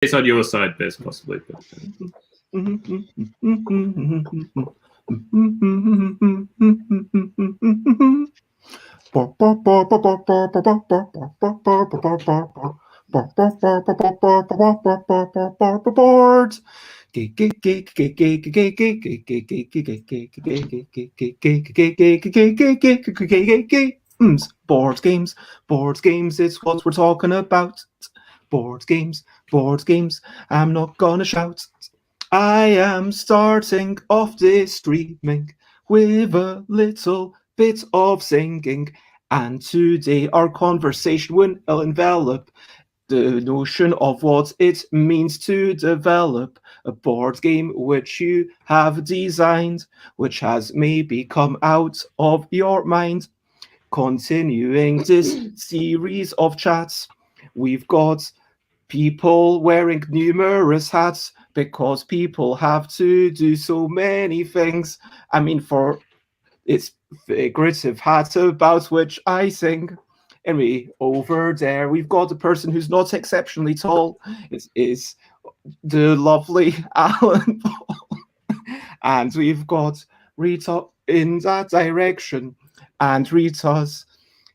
It's on your side, Biz, possibly. But, boards. Board games, it's what we're talking about. Board games, I'm not gonna shout. I am starting off this streaming with a little bit of singing, and today our conversation will envelop the notion of what it means to develop a board game which you have designed, which has maybe come out of your mind. Continuing this series of chats, we've got people wearing numerous hats because people have to do so many things. I mean, for it's figurative hat about which I sing. Anyway, over there we've got a person who's not exceptionally tall. It is the lovely Alan Paull. And we've got Rita in that direction. And Rita's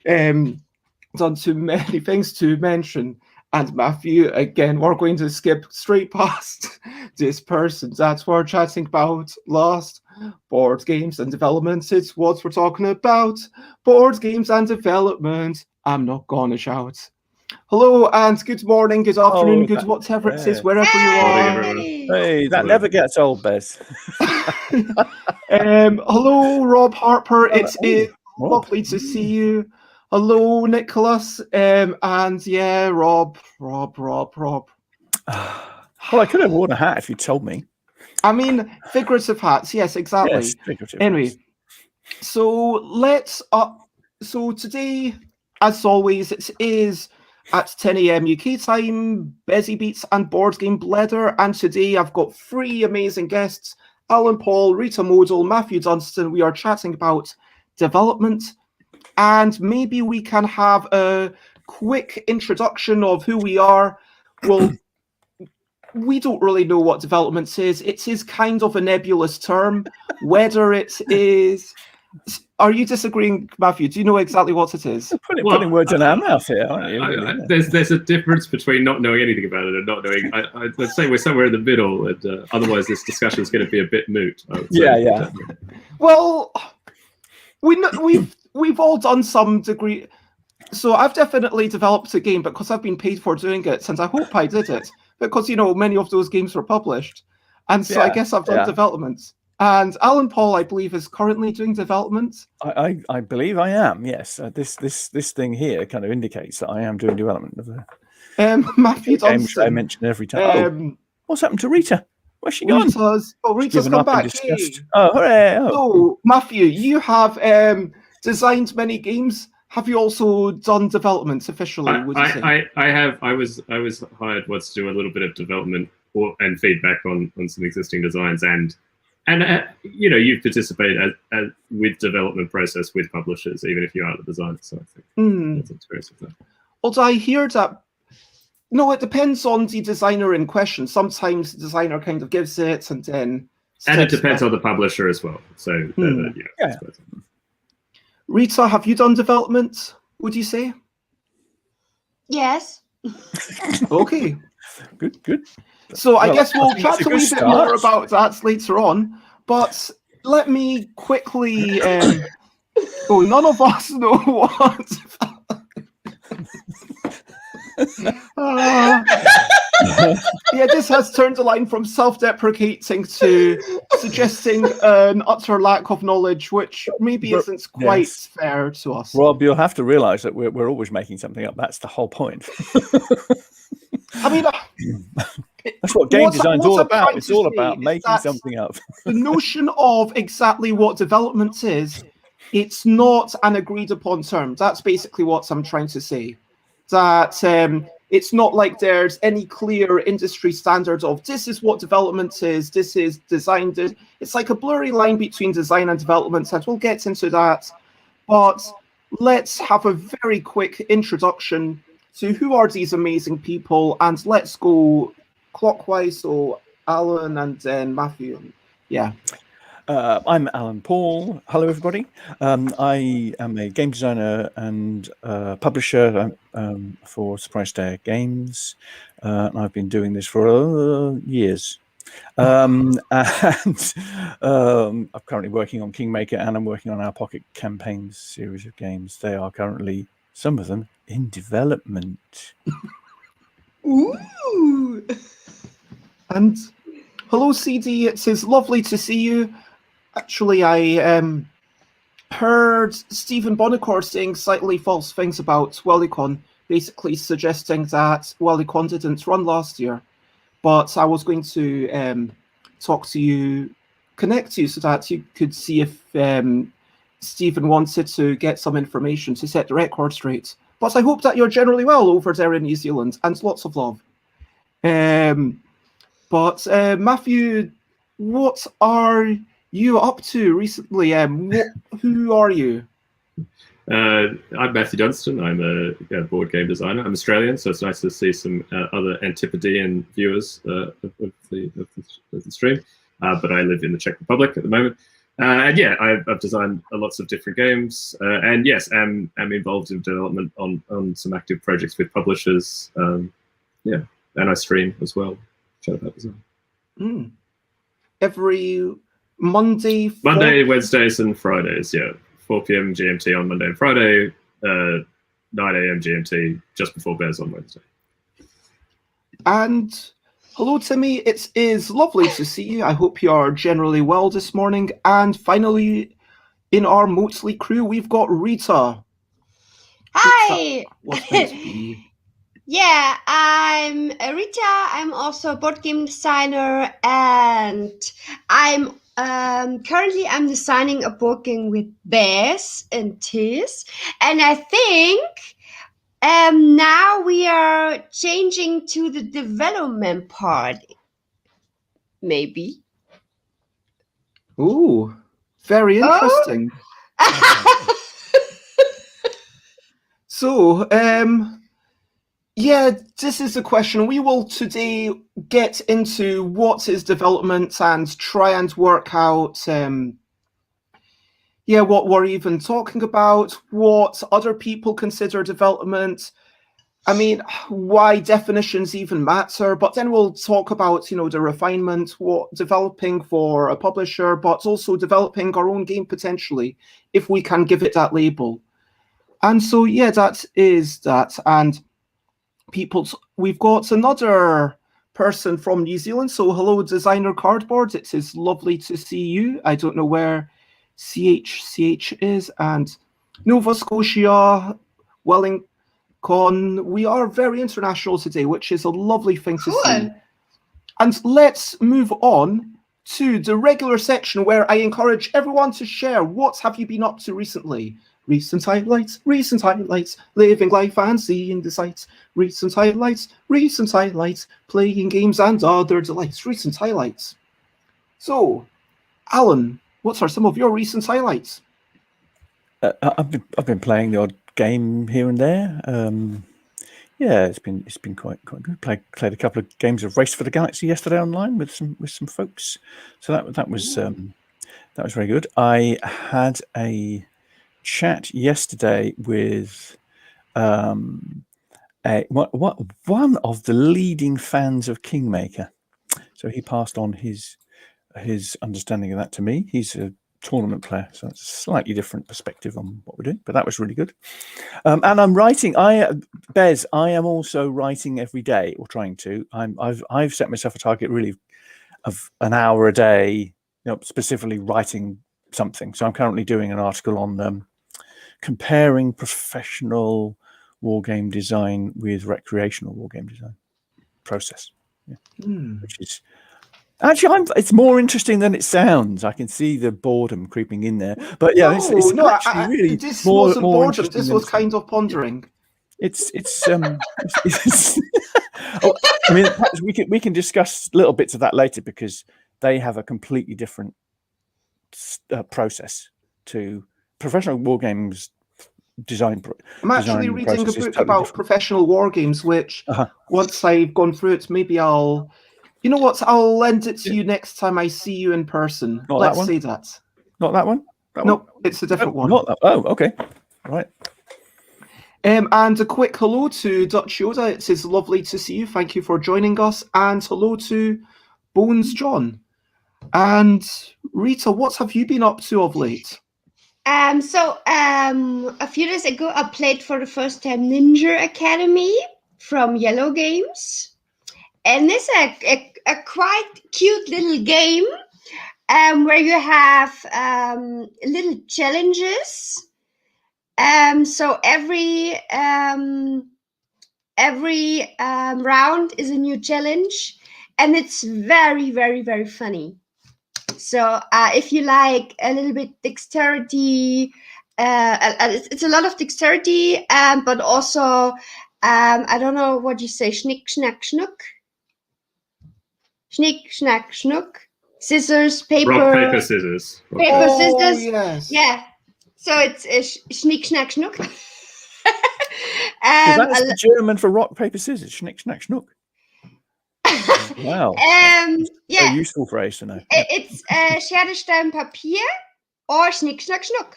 done too many things to mention. And Matthew, again, we're going to skip straight past this person that we're chatting about last. Board games and development, it's what we're talking about. Board games and development, I'm not gonna shout. Hello and good morning, good afternoon, good whatever it is, wherever you are. Hey, that never gets old, Bez. Hello, Rob Harper, it is lovely to see you. Hello, Nicholas, and yeah, Rob. Well, I could have worn a hat if you told me. I mean, figurative hats, yes, exactly. Yes, figurative anyway, hats. So let's so today, as always, it is at 10 a.m. UK time, Busy Beats and Board Game Blether, and today I've got three amazing guests, Alan Paull, Rita Modl, Matthew Dunstan. We are chatting about development, and maybe we can have a quick introduction of who we are. Well, we don't really know what development is. It is kind of a nebulous term. Whether it is... Are you disagreeing, Matthew? Do you know exactly what it is? You're putting words in our mouth here, aren't you? There's a difference between not knowing anything about it and not knowing... let's say we're somewhere in the middle, and otherwise this discussion is going to be a bit moot. Yeah. Well, we've all done some degree... So I've definitely developed a game because I've been paid for doing it, and I hope I did it. Because, you know, many of those games were published. And so I guess I've done development. And Alan Paull, I believe, is currently doing development. I believe I am, yes. This thing here kind of indicates that I am doing development of a Matthew games I mention every time. What's happened to Rita? Where's she gone? Rita's come back. Oh, hooray! Oh. So, Matthew, you have designed many games. Have you also done development officially? I have. I was hired once to do a little bit of development and feedback on some existing designs, and you know, you've participated with development process with publishers, even if you are the designer. So I think that's experience with that. Although I hear that, no, it depends on the designer in question. Sometimes the designer kind of gives it, and then it depends on the publisher as well. So yeah. Rita, have you done development, would you say? Yes. Okay. Good. So I guess we'll chat a wee bit more about that later on. But let me quickly... none of us know what... Yeah, this has turned the line from self-deprecating to suggesting an utter lack of knowledge, which maybe isn't quite fair to us. Rob, you'll have to realise that we're always making something up. That's the whole point. I mean, that's what game design's all about. It's all about making something up. The notion of exactly what development is, it's not an agreed upon term. That's basically what I'm trying to say. That it's not like there's any clear industry standard of this is what development is, this is design. It's like a blurry line between design and development, and we'll get into that. But let's have a very quick introduction to who are these amazing people, and let's go clockwise. So Alan and then Matthew. Yeah. I'm Alan Paull. Hello, everybody. I am a game designer and publisher for Surprise Dare Games. And I've been doing this for years. And I'm currently working on Kingmaker, and I'm working on our Pocket Campaigns series of games. They are currently, some of them, in development. Ooh! And hello, CD. It says lovely to see you. Actually, I heard Stephen Bonacore saying slightly false things about WillyCon, basically suggesting that WillyCon didn't run last year. But I was going to talk to you, connect to you, so that you could see if Stephen wanted to get some information to set the record straight. But I hope that you're generally well over there in New Zealand, and lots of love. But Matthew, what are you up to recently? Who are you? I'm Matthew Dunstan. I'm a board game designer. I'm Australian, so it's nice to see some other Antipodean viewers of the stream. But I live in the Czech Republic at the moment. And yeah, I've designed lots of different games. And yes, I'm involved in development on some active projects with publishers. Yeah, and I stream as well. Shout out as well. Every Monday, Wednesdays, and Fridays. Yeah, 4 p.m. GMT on Monday and Friday, 9 a.m. GMT just before Bears on Wednesday. And hello, Timmy. It is lovely to see you. I hope you are generally well this morning. And finally, in our motley crew, we've got Rita. Hi. What's meant to be? Yeah, I'm Rita. I'm also a board game designer, and I'm currently designing a board game with Bears and Tis, and I think now we are changing to the development part. Maybe. Ooh, very interesting. Oh. So, yeah, this is the question. We will today get into what is development and try and work out, what we're even talking about, what other people consider development. I mean, why definitions even matter. But then we'll talk about, the refinement, what developing for a publisher, but also developing our own game potentially, if we can give it that label. And so, yeah, that is that. And we've got another person from New Zealand. So hello, Designer Cardboard. It is lovely to see you. I don't know where CH is. And Nova Scotia, Wellington. We are very international today, which is a lovely thing to see. And let's move on to the regular section where I encourage everyone to share what have you been up to recently. Recent highlights, living life and seeing the sights. Recent highlights, playing games and other delights. Recent highlights. So, Alan, what are some of your recent highlights? I've been playing the odd game here and there. Yeah, it's been quite good. Played a couple of games of Race for the Galaxy yesterday online with some folks. So that was very good. I had a chat yesterday with one of the leading fans of Kingmaker. So he passed on his understanding of that to me. He's a tournament player, so it's a slightly different perspective on what we're doing, but that was really good. And I'm writing. Bez, I am also writing every day, or trying to. I've set myself a target really of an hour a day, specifically writing something. So I'm currently doing an article on comparing professional wargame design with recreational wargame design process, which is actually it's more interesting than it sounds. I can see the boredom creeping in there, but yeah, it's really this more, wasn't more boredom. This was kind of pondering. It's I mean, perhaps we can discuss little bits of that later, because they have a completely different process to professional war games design. I'm actually reading a book about professional war games, which once I've gone through it, maybe I'll You know what? I'll lend it to you next time I see you in person. Not Let's that one? say that. Not that one? No, it's a different one. Not that. Oh, okay. Right. And a quick hello to Dutch Yoda. It is lovely to see you. Thank you for joining us. And hello to Bones John. And Rita, what have you been up to of late? So a few days ago, I played for the first time Ninja Academy from Yellow Games. And it's a quite cute little game where you have little challenges. So every round is a new challenge, and it's very, very, very funny. So if you like a little bit dexterity, it's a lot of dexterity, but also I don't know what you say, schnick, schnack, schnuck. Schnick, schnack, schnuck. Scissors, paper. Rock, paper, scissors. Paper, scissors. Yes. Yeah. So it's schnick, schnack, schnuck. That's the German for rock, paper, scissors. Schnick, schnack, schnuck. Wow. Yeah. A useful phrase to know. It's Schere, Stein, Papier or Schnick, Schnack, Schnuck.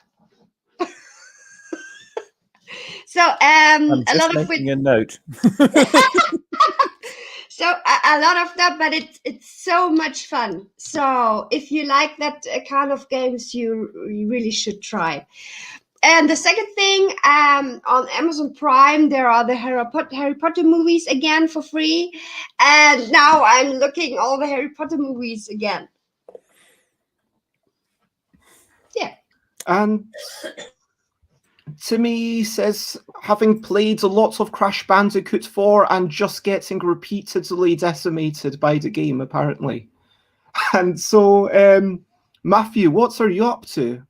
So I'm just a lot of making a note. So a lot of that, but it's so much fun. So if you like that kind of games, you really should try. And the second thing, on Amazon Prime, there are the Harry Potter movies again for free. And now I'm looking all the Harry Potter movies again. Yeah. And Timmy says, having played a lot of Crash Bandicoot 4 and just getting repeatedly decimated by the game, apparently. And so, Matthew, what are you up to?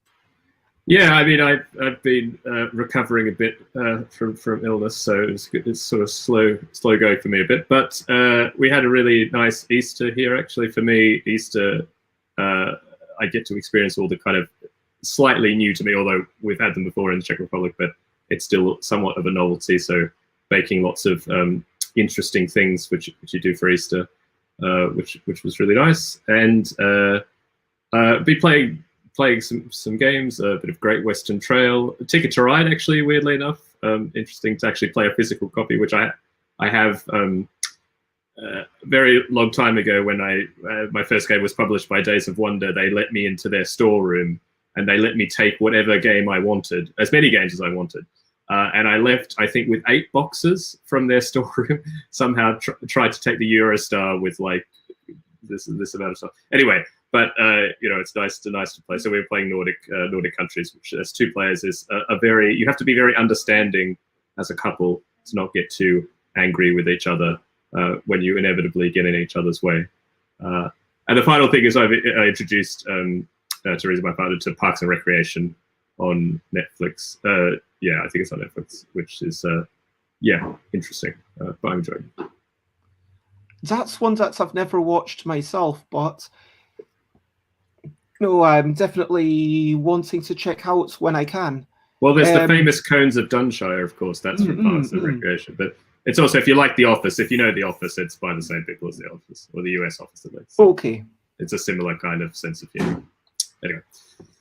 Yeah, I mean, I've been recovering a bit from illness, so it's sort of slow going for me a bit. But we had a really nice Easter here. Actually, for me, Easter, I get to experience all the kind of slightly new to me, although we've had them before in the Czech Republic, but it's still somewhat of a novelty. So baking lots of interesting things, which you do for Easter, which was really nice, and be playing some games, a bit of Great Western Trail, Ticket to Ride, actually, weirdly enough. Interesting to actually play a physical copy, which I have a very long time ago when my first game was published by Days of Wonder. They let me into their storeroom and they let me take whatever game I wanted, as many games as I wanted. And I left, I think, with 8 boxes from their storeroom. Somehow tried to take the Eurostar with like this amount of stuff. Anyway, but it's nice to play. So we're playing Nordic countries, which as 2 players is you have to be very understanding as a couple to not get too angry with each other when you inevitably get in each other's way. And the final thing is I introduced Teresa, my partner, to Parks and Recreation on Netflix. Yeah, I think it's on Netflix, which is interesting. But I'm enjoying it. That's one that I've never watched myself, but no, I'm definitely wanting to check out when I can. Well, there's the famous Cones of Dunshire, of course. That's from Parks and Recreation. But it's also, if you like The Office, if you know The Office, it's by the same people as The Office, or the US Office at least. Okay. It's a similar kind of sense of humor. Anyway.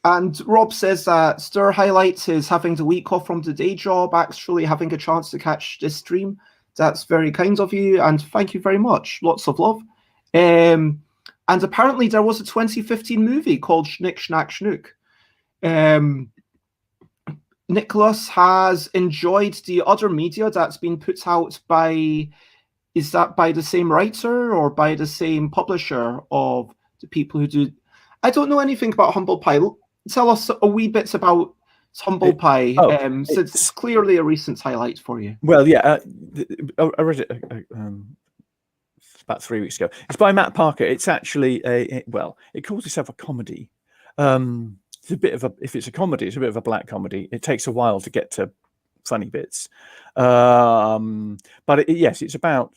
And Rob says that Stir highlights his having the week off from the day job, actually having a chance to catch this stream. That's very kind of you, and thank you very much. Lots of love. And apparently there was a 2015 movie called Schnick, Schnack, Schnuck. Nicholas has enjoyed the other media that's been put out by, is that by the same writer or by the same publisher of the people who do? I don't know anything about Humble Pie. Tell us a wee bit about Humble Pie, since it's clearly a recent highlight for you. Well, yeah, I read it about 3 weeks ago. It's by Matt Parker. It's actually it calls itself a comedy. It's a bit of if it's a comedy, it's a bit of a black comedy. It takes a while to get to funny bits, but yes, it's about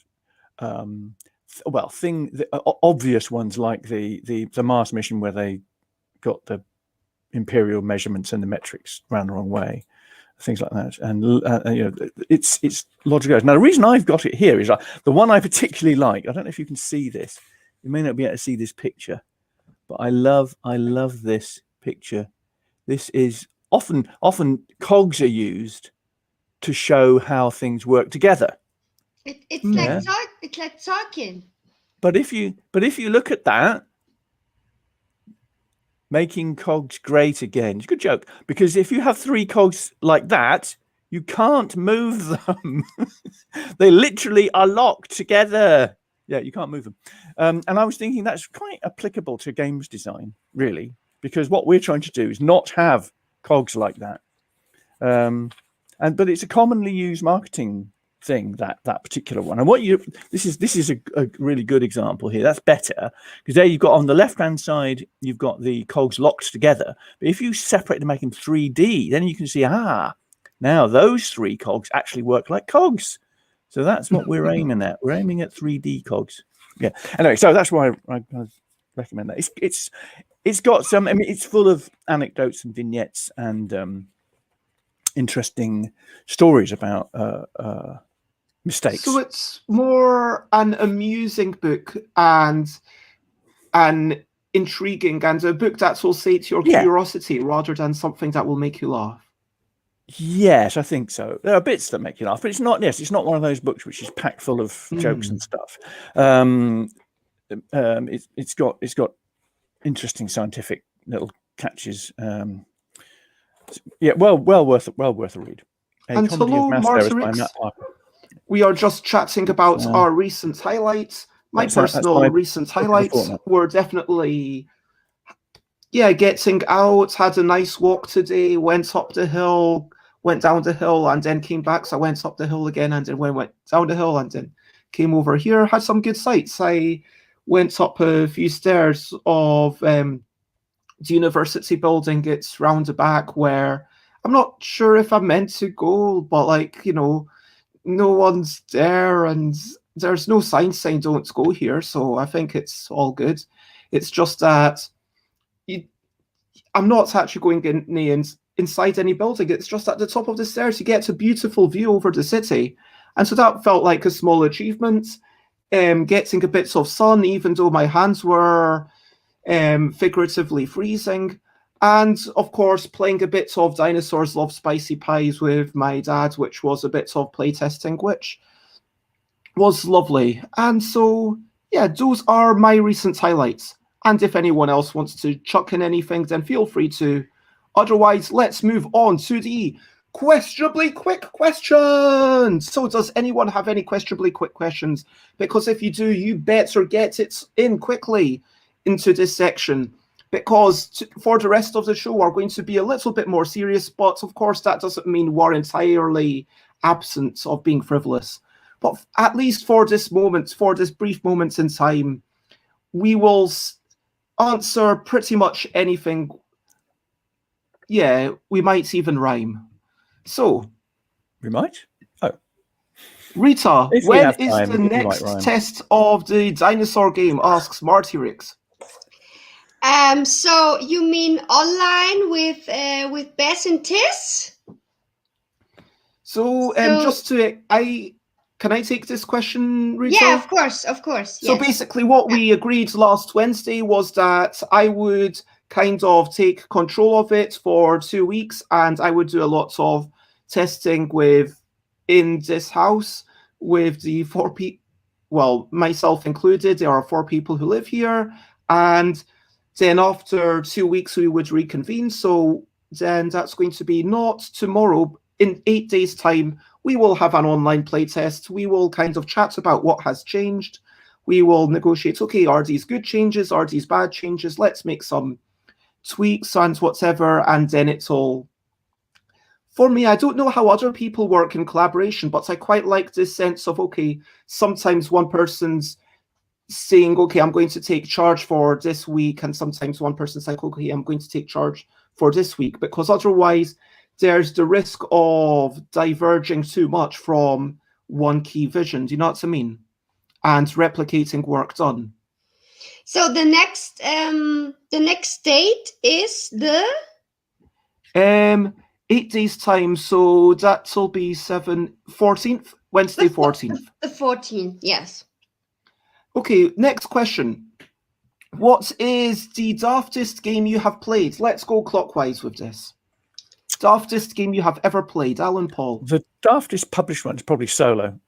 obvious ones like the Mars mission where they got the imperial measurements and the metrics ran the wrong way, things like that, and it's logical. Now the reason I've got it here is the one I particularly like. I don't know if you can see this. You may not be able to see this picture, but I love this picture. This is often cogs are used to show how things work together. It's Yeah. like talking. But if you look at that, making cogs great again. It's a good joke, because if you have 3 cogs like that, you can't move them. They literally are locked together. Yeah, you can't move them. And I was thinking that's quite applicable to games design, really, because what we're trying to do is not have cogs like that. But it's a commonly used marketing thing, that particular one. And what this is a really good example here. That's better, because there you've got on the left hand side, you've got the cogs locked together. But if you separate to make them 3D, then you can see, now those 3 cogs actually work like cogs. So that's what we're aiming at. We're aiming at 3D cogs. Yeah. Anyway, so that's why I recommend that. It's got some. I mean, it's full of anecdotes and vignettes and interesting stories about mistakes. So it's more an amusing book and an intriguing and a book that will sate your curiosity rather than something that will make you laugh. Yes, I think so. There are bits that make you laugh, but it's not. Yes, it's not one of those books which is packed full of jokes and stuff. It's got interesting scientific little catches. Yeah, well worth a read. And hello, Martyrix. We are just chatting about our recent highlights. My personal recent highlights were definitely, getting out, had a nice walk today, went up the hill, went down the hill, and then came back. So I went up the hill again, and then went down the hill, and then came over here. Had some good sights. I went up a few stairs of the university building. It's round the back where I'm not sure if I'm meant to go, but no one's there, and there's no sign saying don't go here. So I think it's all good. It's just that I'm not actually going inside any building. It's just at the top of the stairs. You get a beautiful view over the city. And so that felt like a small achievement. Getting a bit of sun, even though my hands were figuratively freezing. And of course, playing a bit of Dinosaurs Love Spicy Pies with my dad, which was a bit of playtesting, which was lovely. And so, those are my recent highlights. And if anyone else wants to chuck in anything, then feel free to. Otherwise, let's move on to the questionably quick questions. So does anyone have any questionably quick questions? Because if you do, you better get it in quickly into this section. Because for the rest of the show, we're going to be a little bit more serious. But of course, that doesn't mean we're entirely absent of being frivolous. But at least for this moment, for this brief moment in time, we will answer pretty much anything. Yeah, we might even rhyme. So. We might? Oh. Rita, when is the next test of the dinosaur game? Asks Martyrix. So you mean online with Bess and Tiss? So just to can I take this question, Rita? Yeah, of course. So basically what we agreed last Wednesday was that I would kind of take control of it for 2 weeks, and I would do a lot of testing in this house with the 4 people, well, myself included. There are 4 people who live here, and then after 2 weeks we would reconvene. So then that's going to be not tomorrow. In 8 days' time, we will have an online playtest. We will kind of chat about what has changed. We will negotiate, okay, are these good changes? Are these bad changes? Let's make some tweaks and whatever, and then it's all. For me, I don't know how other people work in collaboration, but I quite like this sense of, okay, sometimes one person's saying, okay, I'm going to take charge for this week, and sometimes one person's like, okay, I'm going to take charge for this week, because otherwise there's the risk of diverging too much from one key vision. Do you know what I mean? And replicating work done. So the next date is the 8 days time. So that'll be 14th, Wednesday 14th. The 14th, yes. Okay, next question. What is the daftest game you have played? Let's go clockwise with this. Daftest game you have ever played, Alan Paull. The daftest published one is probably Solo,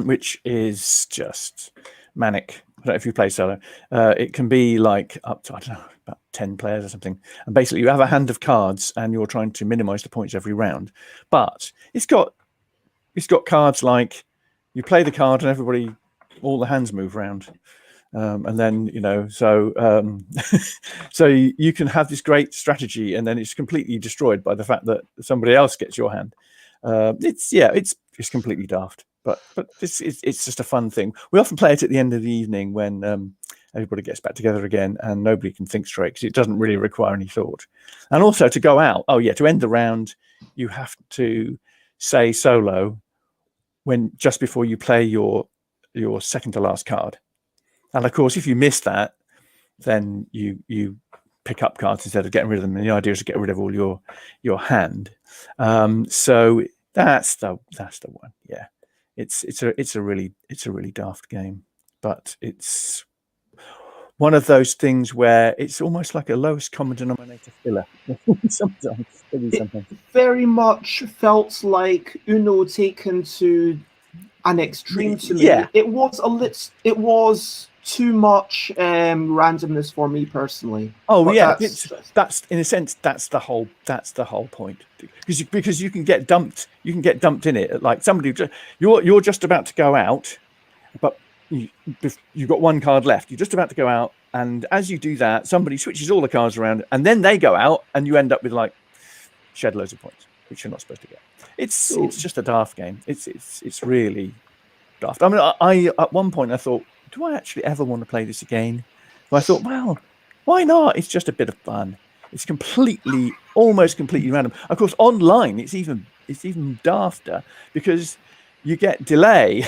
which is just manic. I don't know if you play Solo. It can be like up to, I don't know, about 10 players or something. And basically you have a hand of cards and you're trying to minimize the points every round. But it's got cards like you play the card and all the hands move around. And then, so so you can have this great strategy and then it's completely destroyed by the fact that somebody else gets your hand. It's completely daft, but it's just a fun thing. We often play it at the end of the evening when everybody gets back together again and nobody can think straight because it doesn't really require any thought. And also to go out, to end the round, you have to say solo just before you play your second to last card. And of course, if you miss that, then you pick up cards instead of getting rid of them. And the idea is to get rid of all your hand. So that's the one. Yeah, it's a really daft game, but it's one of those things where it's almost like a lowest common denominator filler. sometimes. It very much felt like Uno taken to an extreme to me. Yeah. It was too much randomness for me personally. Oh, but yeah, that's in a sense that's the whole point, because you can get dumped in it. Like somebody, you're just about to go out, but you've got one card left. You're just about to go out, and as you do that, somebody switches all the cards around, and then they go out, and you end up with like shed loads of points, which you're not supposed to get. It's just a daft game. It's really daft. I mean, I at one point I thought, do I actually ever want to play this again? But I thought, well, why not? It's just a bit of fun. It's almost completely random. Of course, online it's even dafter because you get delay.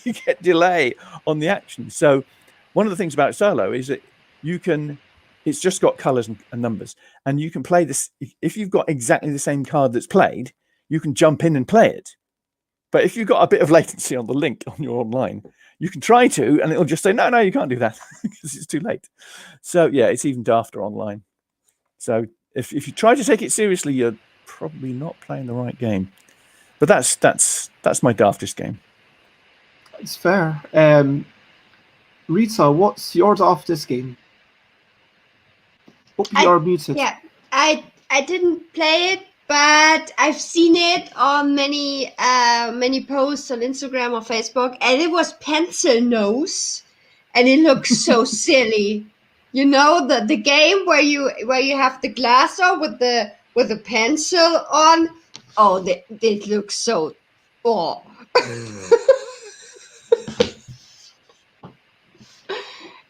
you get delay on the action. So one of the things about Solo is that it's just got colors and numbers, and you can play this. If you've got exactly the same card that's played, you can jump in and play it. But if you've got a bit of latency on the link on your online, you can try to, and it'll just say, no, you can't do that because it's too late. So yeah, it's even dafter online. So if you try to take it seriously, you're probably not playing the right game. But that's my daftest game. It's fair. Rita, what's your daftest game? Hope you are muted. Yeah, I didn't play it, but I've seen it on many posts on Instagram or Facebook, and it was Pencil Nose, and it looks so silly. You know, the game where you have the glass on with the pencil on. Oh, it looks so. Oh.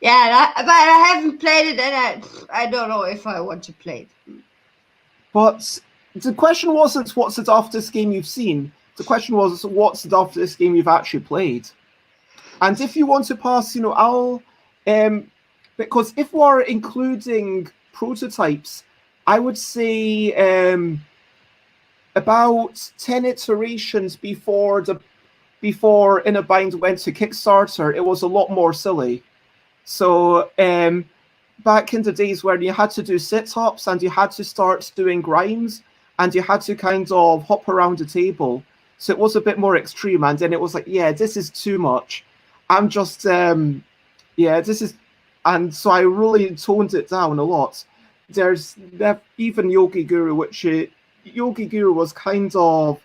Yeah, but I haven't played it, and I don't know if I want to play it. But the question wasn't what's the daftest game you've seen. The question was what's the daftest game you've actually played. And if you want to pass, I'll because if we're including prototypes, I would say about 10 iterations before Inner Bind went to Kickstarter, it was a lot more silly. So back in the days where you had to do sit-ups and you had to start doing grinds and you had to kind of hop around the table. So it was a bit more extreme. And then it was like, yeah, this is too much. I'm just, this is, and so I really toned it down a lot. There's even Yogi Guru, which Yogi Guru was kind of,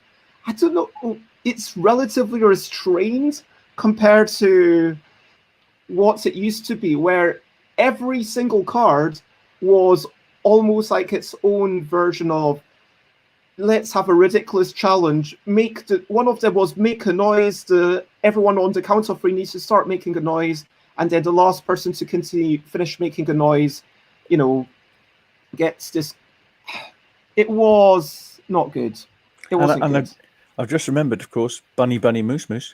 I don't know, it's relatively restrained compared to what it used to be, where every single card was almost like its own version of, let's have a ridiculous challenge. One of them was make a noise. Everyone on the count of 3 needs to start making a noise, and then the last person to finish making a noise, gets this. It was not good. It wasn't good. I've just remembered, of course, Bunny Moose Moose.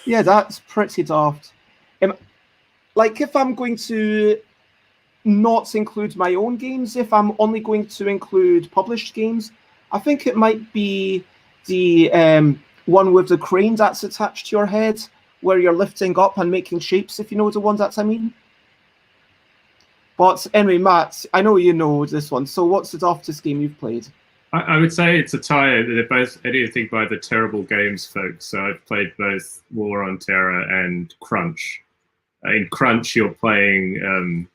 Yeah, that's pretty daft. Like if I'm going to not include my own games, if I'm only going to include published games, I think it might be the one with the crane that's attached to your head, where you're lifting up and making shapes, if you know the one that I mean. But anyway, Matt, I know you know this one. So what's the daftest game you've played? I would say it's a tie. They're both anything by the Terrible Games folks. So I've played both War on Terror and Crunch. In Crunch, you're playing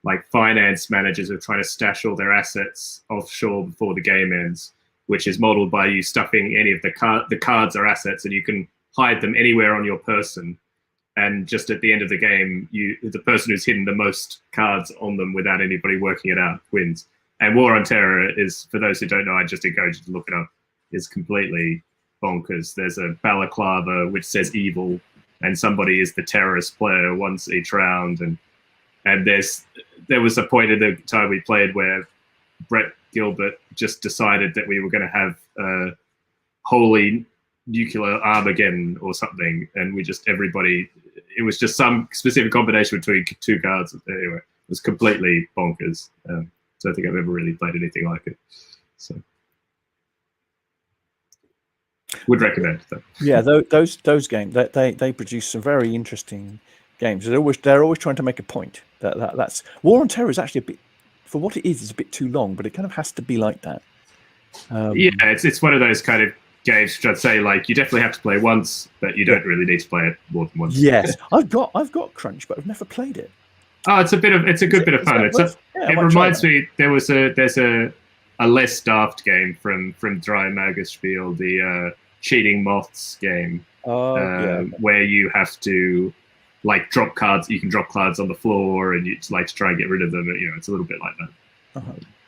like finance managers who are trying to stash all their assets offshore before the game ends, which is modeled by you stuffing any of the cards are assets, and you can hide them anywhere on your person. And just at the end of the game, the person who's hidden the most cards on them without anybody working it out wins. And War on Terror is, for those who don't know, I just encourage you to look it up, is completely bonkers. There's a balaclava which says evil, and somebody is the terrorist player once each round. And there was a point in the time we played where Brett Gilbert just decided that we were going to have holy nuclear Armageddon or something, and it was just some specific combination between two cards. Anyway, it was completely bonkers. So I think I've ever really played anything like it. So would recommend though. Yeah, those games they produce some very interesting games. They're always trying to make a point. That's War on Terror is actually a bit, for what it is a bit too long, but it kind of has to be like that. Yeah, it's one of those kind of games which I'd say like you definitely have to play once, but you don't really need to play it more than once. Yes, I've got Crunch, but I've never played it. Oh, it's a good bit of fun. It reminds me there's a less daft game from Dry Magerspiel, the Cheating Moths game, where you have to like drop cards. You can drop cards on the floor, and you like to try and get rid of them. You know, it's a little bit like that.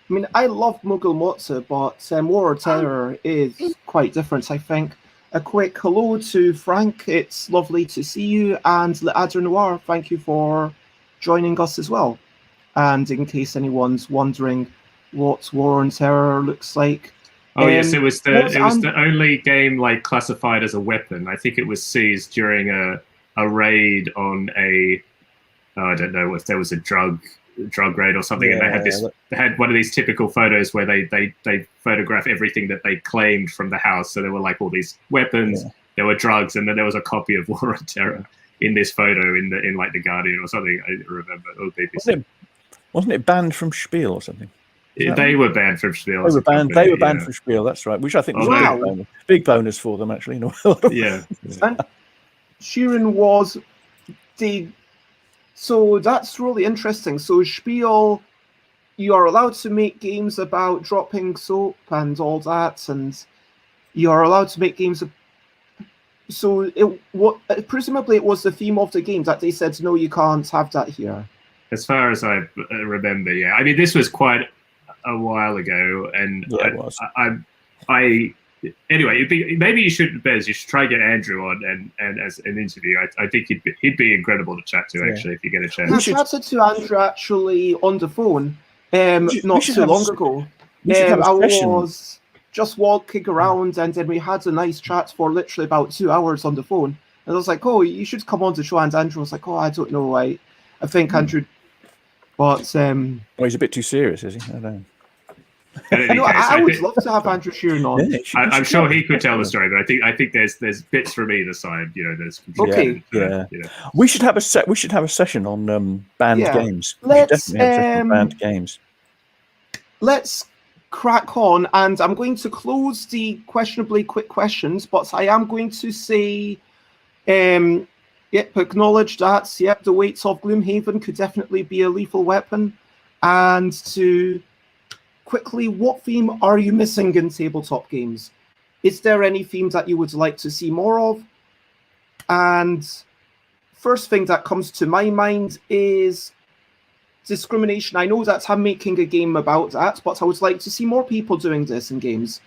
I mean, I love Mughal Mozza, but War on Terror is quite different, I think. A quick hello to Frank. It's lovely to see you. And L'Adre Noir, thank you for joining us as well. And in case anyone's wondering what War on Terror looks like. Oh, yes, it was the only game like classified as a weapon. I think it was seized during a raid on I don't know if there was a drug raid or something, and they had one of these typical photos where they photograph everything that they claimed from the house. So there were like all these weapons, there were drugs, and then there was a copy of War on Terror in this photo in like the Guardian or something. I don't remember. Or BBC. Wasn't it banned from Spiel or something? They were banned from Spiel. They were banned from Spiel. That's right. Which I think was a big bonus for them actually. Yeah. And Sheeran was the. So that's really interesting. So Spiel, you are allowed to make games about dropping soap and all that, and you are allowed to make games. So presumably it was the theme of the game that they said no, you can't have that here. As far as I remember, yeah. I mean, this was quite a while ago, and anyway, maybe you should, Bez. You should try to get Andrew on and as an interview. I think he'd be incredible to chat to actually if you get a chance. I chatted to Andrew actually on the phone not too long ago. I was just walking around, and then we had a nice chat for literally about 2 hours on the phone. And I was like, "Oh, you should come on the show." And Andrew was like, "Oh, I don't know. I think Andrew." But well, he's a bit too serious, is he? I don't know. I would love to have Andrew Sheeran on. Yeah, I'm sure he could tell the story, but I think there's bits from either side. You know, there's okay. We should have a session on banned games. Let's banned games. Let's crack on, and I'm going to close the questionably quick questions, but I am going to say, acknowledge that the weights of Gloomhaven could definitely be a lethal weapon, and to quickly, what theme are you missing in tabletop games? Is there any theme that you would like to see more of? And first thing that comes to my mind is discrimination. I know that I'm making a game about that, but I would like to see more people doing this in games.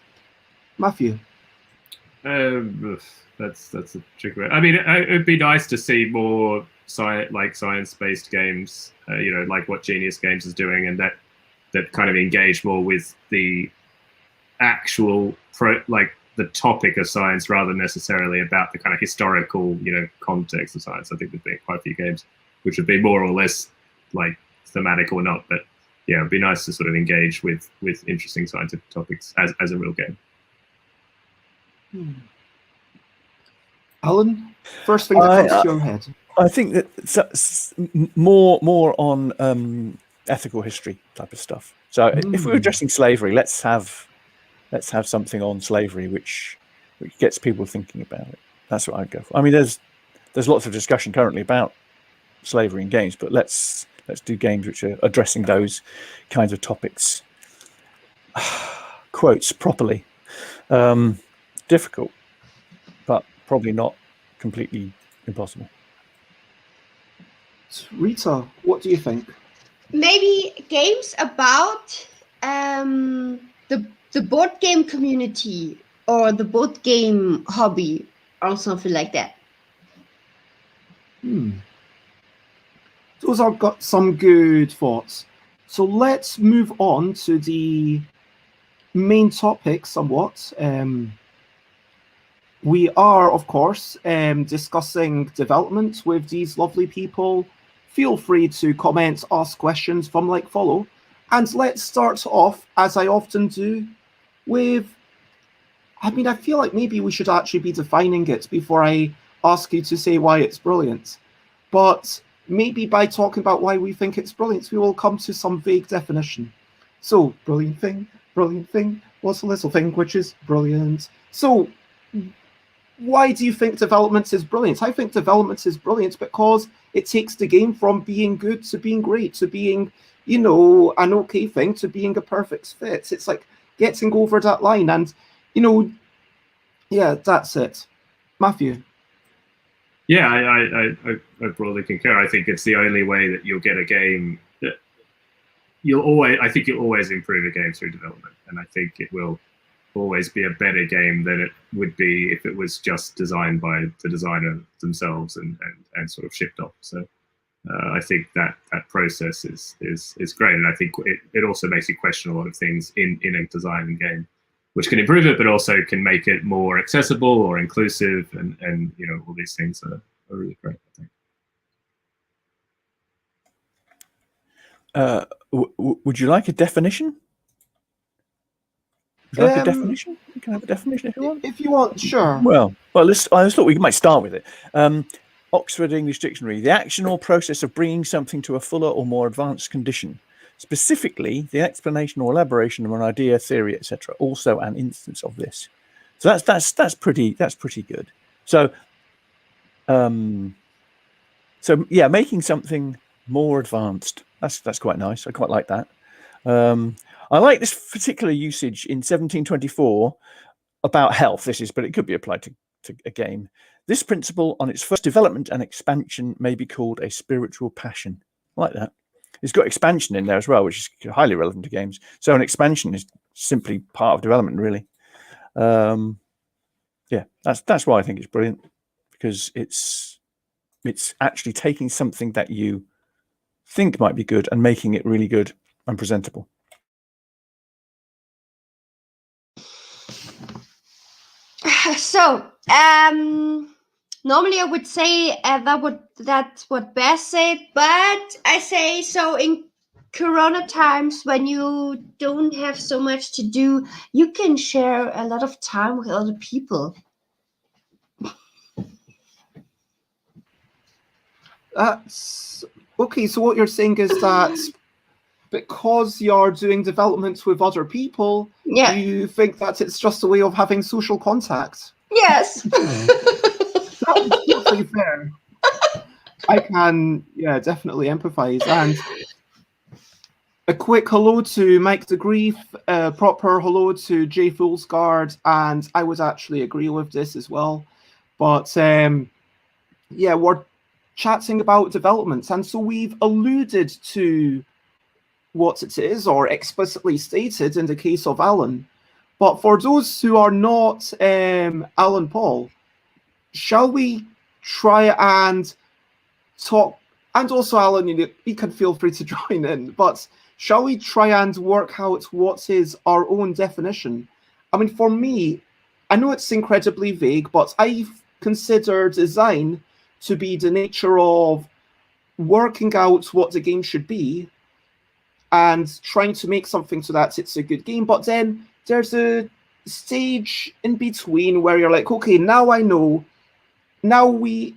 Matthew? That's a tricky one. I mean, it'd be nice to see more science-based games, like what Genius Games is doing, and that kind of engage more with the actual the topic of science rather than necessarily about the kind of historical context of science. I think there'd be quite a few games which would be more or less like thematic or not, but yeah, it'd be nice to sort of engage with interesting scientific topics as a real game. Alan, first thing that comes to your head. I think that more on ethical history type of stuff. So if we're addressing slavery, let's have something on slavery which gets people thinking about it. That's what I'd go for. I mean, there's lots of discussion currently about slavery in games, but let's do games which are addressing those kinds of topics. Quotes properly. Difficult, but probably not completely impossible. Rita, what do you think? Maybe games about the board game community or the board game hobby or something like that. Those are got some good thoughts. So let's move on to the main topic somewhat. We are, of course, discussing development with these lovely people. Feel free to comment, ask questions from like follow. And let's start off, as I often do, with, I mean, I feel like maybe we should actually be defining it before I ask you to say why it's brilliant. But maybe by talking about why we think it's brilliant, we will come to some vague definition. So, brilliant thing, what's a little thing which is brilliant? So, why do you think development is brilliant? I think development is brilliant because it takes the game from being good to being great, to being, you know, an okay thing, to being a perfect fit. It's like getting over that line and, you know, yeah, that's it. Matthew? Yeah, I broadly concur. I think it's the only way that you'll get a game that you'll always improve a game through development. And I think it will always be a better game than it would be if it was just designed by the designer themselves and sort of shipped off. So I think that process is great. And I think it also makes you question a lot of things in a design game, which can improve it, but also can make it more accessible or inclusive, and you know, all these things are really great, I think. Would you like a definition? Would you like a definition? You can have a definition if you want. If you want, sure. Well, I just thought we might start with it. Oxford English Dictionary: the action or process of bringing something to a fuller or more advanced condition. Specifically, the explanation or elaboration of an idea, theory, etc. Also, an instance of this. So that's pretty good. So, yeah, making something more advanced. That's quite nice. I quite like that. I like this particular usage in 1724 about health. But it could be applied to a game. This principle, on its first development and expansion, may be called a spiritual passion. I like that. It's got expansion in there as well, which is highly relevant to games. So an expansion is simply part of development, really. Yeah, that's why I think it's brilliant, because it's actually taking something that you think might be good and making it really good and presentable. So, normally I would say that's what Bess said, but I say so in Corona times when you don't have so much to do, you can share a lot of time with other people. That's okay. So what you're saying is that because you're doing development with other people, Yeah. you think that it's just a way of having social contact. Yes. That's totally fair. I can, yeah, definitely empathize. And a quick hello to Mike de Grief, a proper hello to Jay Foolsguard, and I would actually agree with this as well. But yeah, we're chatting about developments, and so we've alluded to what it is, or explicitly stated in the case of Alan. But for those who are not Alan Paull, shall we try and talk? And also, Alan, you can feel free to join in, but shall we try and work out what is our own definition? I mean, for me, I know it's incredibly vague, but I consider design to be the nature of working out what the game should be and trying to make something so that it's a good game. But then there's a stage in between where you're like, okay, now I know. Now we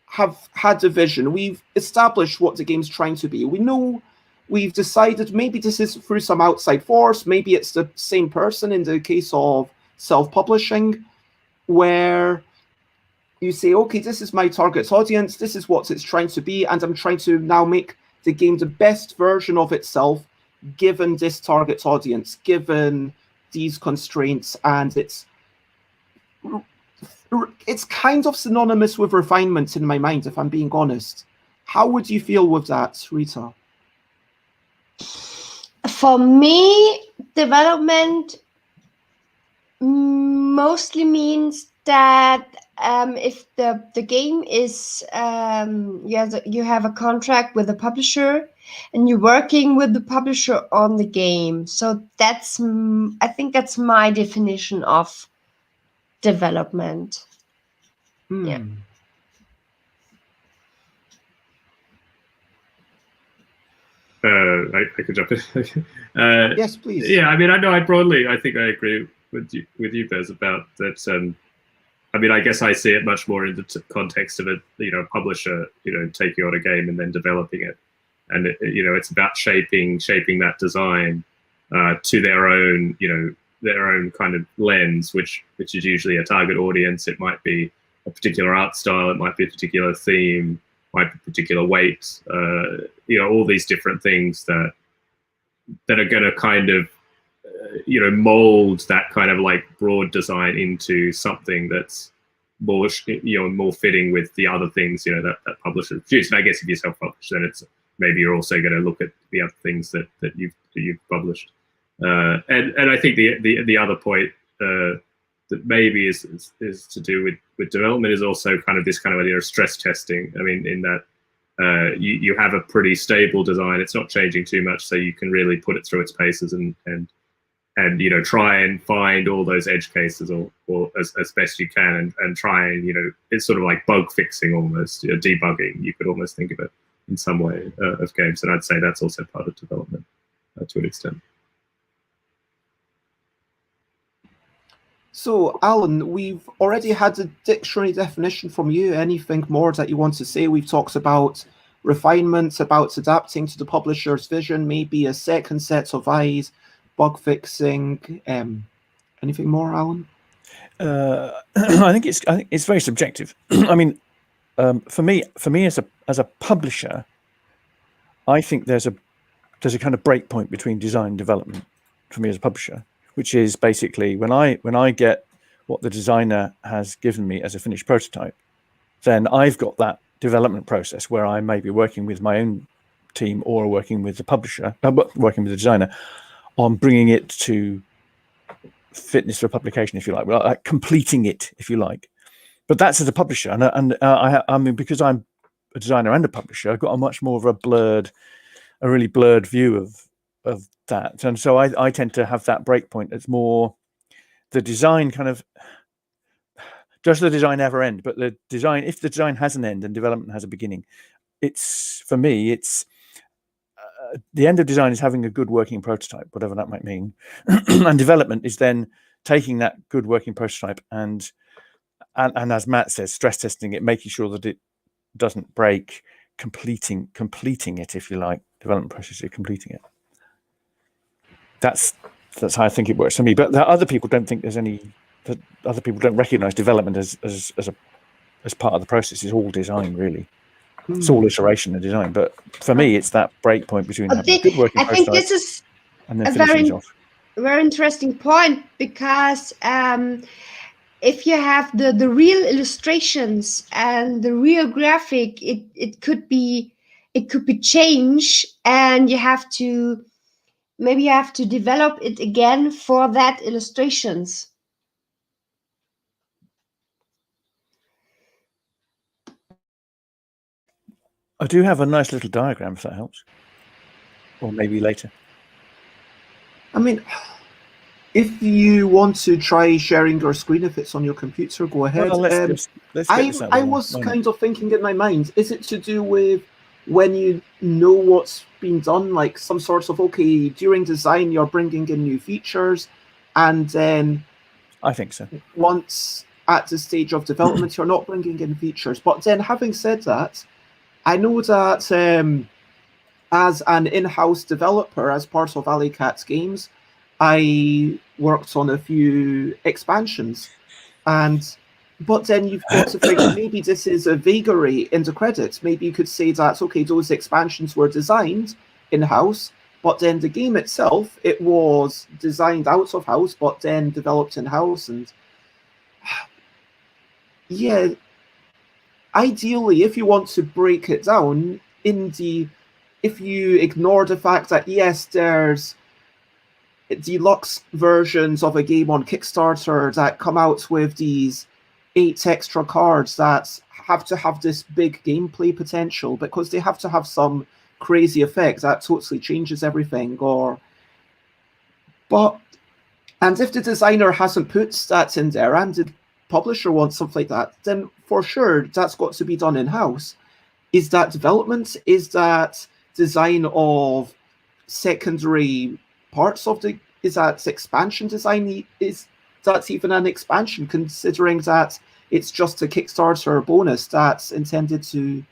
have had a vision. We've established what the game's trying to be. We know we've decided maybe this is through some outside force, maybe it's the same person in the case of self-publishing, where you say, okay, this is my target audience, this is what it's trying to be, and I'm trying to now make the game the best version of itself given this target audience, given these constraints, and it's kind of synonymous with refinement in my mind, if I'm being honest. How would you feel with that, Rita? For me, development mostly means that if the game is you have a contract with a publisher and you're working with the publisher on the game. So that's I think that's my definition of development. Yeah. I could jump in. Yes, please. Yeah, I mean, I think I agree with you, Bez, about that. I mean, I guess I see it much more in the context of a publisher, taking on a game and then developing it, and it's about shaping that design to their own, their own kind of lens, which is usually a target audience. It might be a particular art style, it might be a particular theme, might be particular weight, all these different things that are going to kind of mold that kind of like broad design into something that's more more fitting with the other things that publishers produce. And I guess if you self-publish, then it's maybe you're also going to look at the other things that you've published. And I think the other point that maybe is to do with development is also kind of this kind of idea of stress testing. I mean, in that you have a pretty stable design, it's not changing too much, so you can really put it through its paces and try and find all those edge cases or as best you can and try and it's sort of like bug fixing almost, debugging, you could almost think of it in some way of games. And I'd say that's also part of development to an extent. So, Alan, we've already had a dictionary definition from you. Anything more that you want to say? We've talked about refinement, about adapting to the publisher's vision, maybe a second set of eyes, bug fixing. Anything more, Alan? I think it's very subjective. I mean, for me as a publisher, I think there's a kind of break point between design and development for me as a publisher, which is basically when I get what the designer has given me as a finished prototype, then I've got that development process where I may be working with my own team or working with the publisher, working with the designer on bringing it to fitness for publication, if you like, well, completing it, if you like. But that's as a publisher, and I mean, because I'm a designer and a publisher, I've got a much more of a really blurred view of that, and so I tend to have that break point. It's more the design kind of, does the design ever end? But the design, if the design has an end and development has a beginning, it's, for me, it's the end of design is having a good working prototype, whatever that might mean, and development is then taking that good working prototype and as Matt says, stress testing it, making sure that it doesn't break, completing it, if you like. Development process is completing it. That's how I think it works for me. But other people don't think there's any. That other people don't recognise development as part of the process. It's all design, really. It's all iteration and design. But for me, it's that break point between having a good working prototype. I think this is and then finishing off. Very interesting point, because if you have the real illustrations and the real graphic, it could be changed, and you have to develop it again for that illustrations. I do have a nice little diagram, if that helps, or maybe later. I mean, if you want to try sharing your screen, if it's on your computer, go ahead. Well, let's I was kind of thinking in my mind, is it to do with when you know what's been done, like some sorts of, okay, during design, you're bringing in new features, and then I think so. Once at the stage of development, you're not bringing in features. But then having said that, I know that as an in-house developer, as part of Alley Cats Games, I worked on a few expansions, but then you've got to figure maybe this is a vagary in the credits. Maybe you could say that, okay, those expansions were designed in-house, but then the game itself, it was designed out of house, but then developed in-house. And yeah, ideally, if you want to break it down, if you ignore the fact that, yes, there's deluxe versions of a game on Kickstarter that come out with these 8 extra cards that have to have this big gameplay potential because they have to have some crazy effect that totally changes everything. And if the designer hasn't put that in there and the publisher wants something like that, then for sure that's got to be done in-house. Is that development? Is that design of secondary parts of is that expansion design? Is that even an expansion, considering that it's just a Kickstarter bonus that's intended to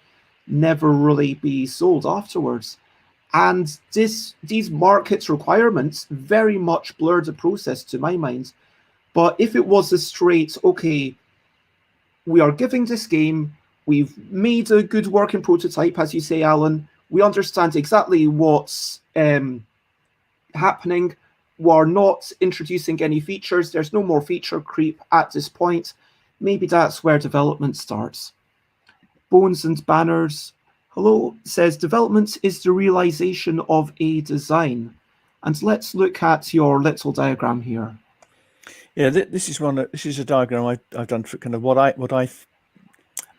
never really be sold afterwards? And these market requirements very much blur the process to my mind. But if it was a straight, okay, we are giving this game, we've made a good working prototype, as you say, Alan, we understand exactly what's happening, we're not introducing any features, there's no more feature creep at this point, maybe that's where development starts. Bones and Banners, hello, says development is the realization of a design. And let's look at your little diagram here. Yeah, this is a diagram I've done for kind of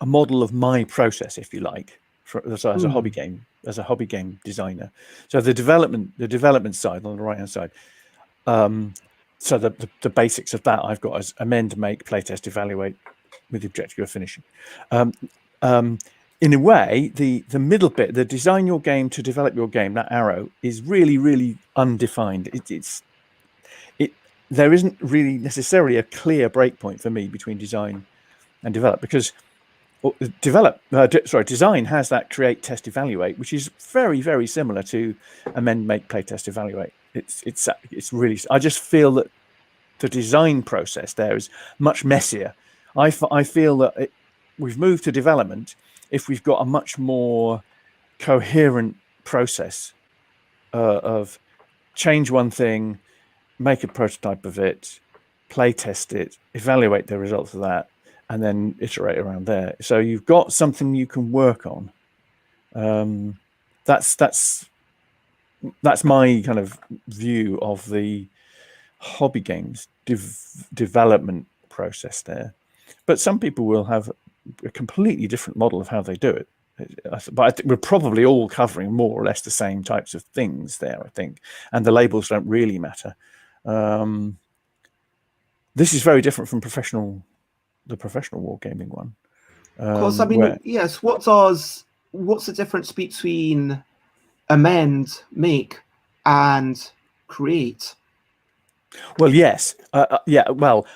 a model of my process, if you like, as a hobby game designer. So the development side on the right hand side. So the basics of that I've got as amend, make, playtest, evaluate, with the objective of finishing. In a way, the middle bit, the design your game to develop your game, that arrow is really, really undefined. There isn't really necessarily a clear breakpoint for me between design and develop, because design has that create, test, evaluate, which is very, very similar to amend, make, play, test, evaluate. It's really, I just feel that the design process there is much messier. I feel that we've moved to development if we've got a much more coherent process of change one thing, make a prototype of it, play test it, evaluate the results of that, and then iterate around there. So you've got something you can work on. That's my kind of view of the hobby games development process there. But some people will have a completely different model of how they do it. But I think we're probably all covering more or less the same types of things there, I think. And the labels don't really matter. This is very different from the professional wargaming one. Because I mean, yes, what's the difference between amend, make, and create? Well, yes, yeah. Well,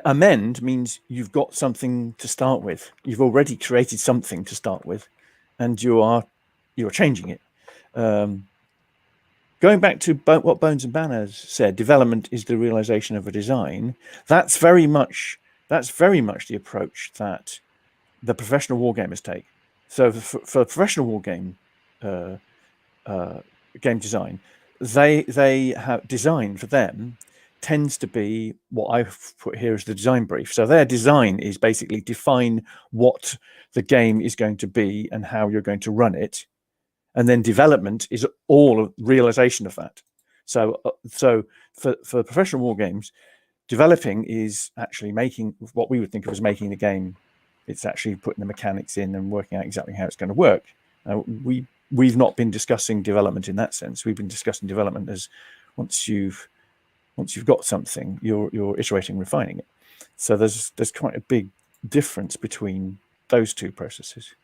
amend means you've got something to start with. You've already created something to start with, and you're changing it. Going back to what Bones and Banners said, development is the realization of a design. That's very much the approach that the professional wargamers take. So for professional wargame game design, they have design for them tends to be what I've put here as the design brief. So their design is basically define what the game is going to be and how you're going to run it. And then development is all realization of that. So for professional war games, developing is actually making what we would think of as making the game. It's actually putting the mechanics in and working out exactly how it's going to work. We've not been discussing development in that sense. We've been discussing development as once you've got something, you're iterating, refining it. So there's quite a big difference between those two processes.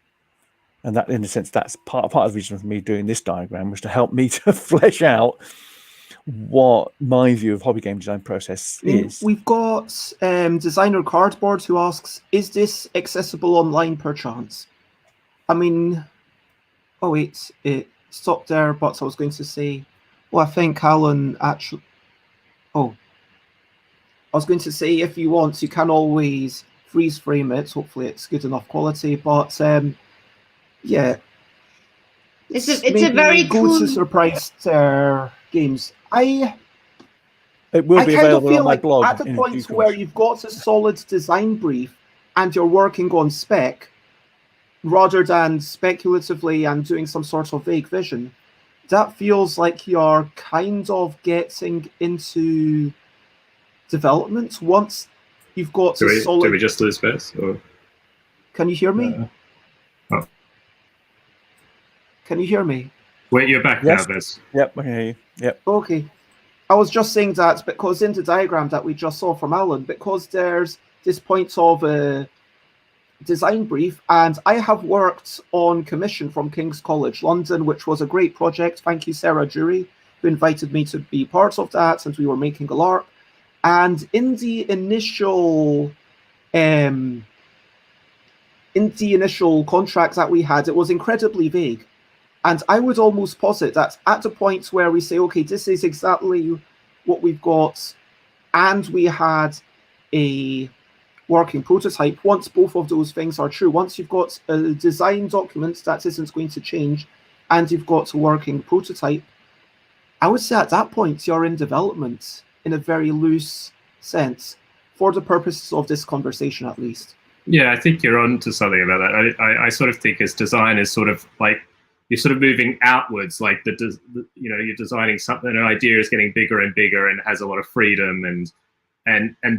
And that, in a sense, that's part of the reason for me doing this diagram was to help me to flesh out what my view of hobby game design process is. We've got Designer Cardboard who asks, is this accessible online per chance? I mean, Oh wait, it stopped there, but I was going to say, well, I think Alan actually. Oh, I was going to say, if you want, you can always freeze frame it. Hopefully, it's good enough quality. But yeah, It's a maybe very go cool. to surprised games. It will I be kind of available feel on my like blog at the in due point where course. you've got a solid design brief and you're working on spec, rather than speculatively and doing some sort of vague vision, that feels like you're kind of getting into development once you've got Do a we solid. just lose Bess? Or Can you hear me? oh, Can you hear me? wait, you're back Yes. now, Bess. Yep, I can hear you. Yep. Okay. I was just saying that because in the diagram that we just saw from Alan, because there's this point of a design brief, and I have worked on commission from King's College London, which was a great project. Thank you, Sarah Jury, who invited me to be part of that, and we were making a LARP. And in the initial contract that we had, it was incredibly vague. And I would almost posit that at the point where we say, okay, this is exactly what we've got, and we had a working prototype, once both of those things are true, once you've got a design document that isn't going to change, and you've got a working prototype, I would say at that point you're in development in a very loose sense, for the purposes of this conversation at least. Yeah, I think you're on to something about that. I sort of think as design is sort of like you're sort of moving outwards, like you're designing something, an idea is getting bigger and bigger and has a lot of freedom, and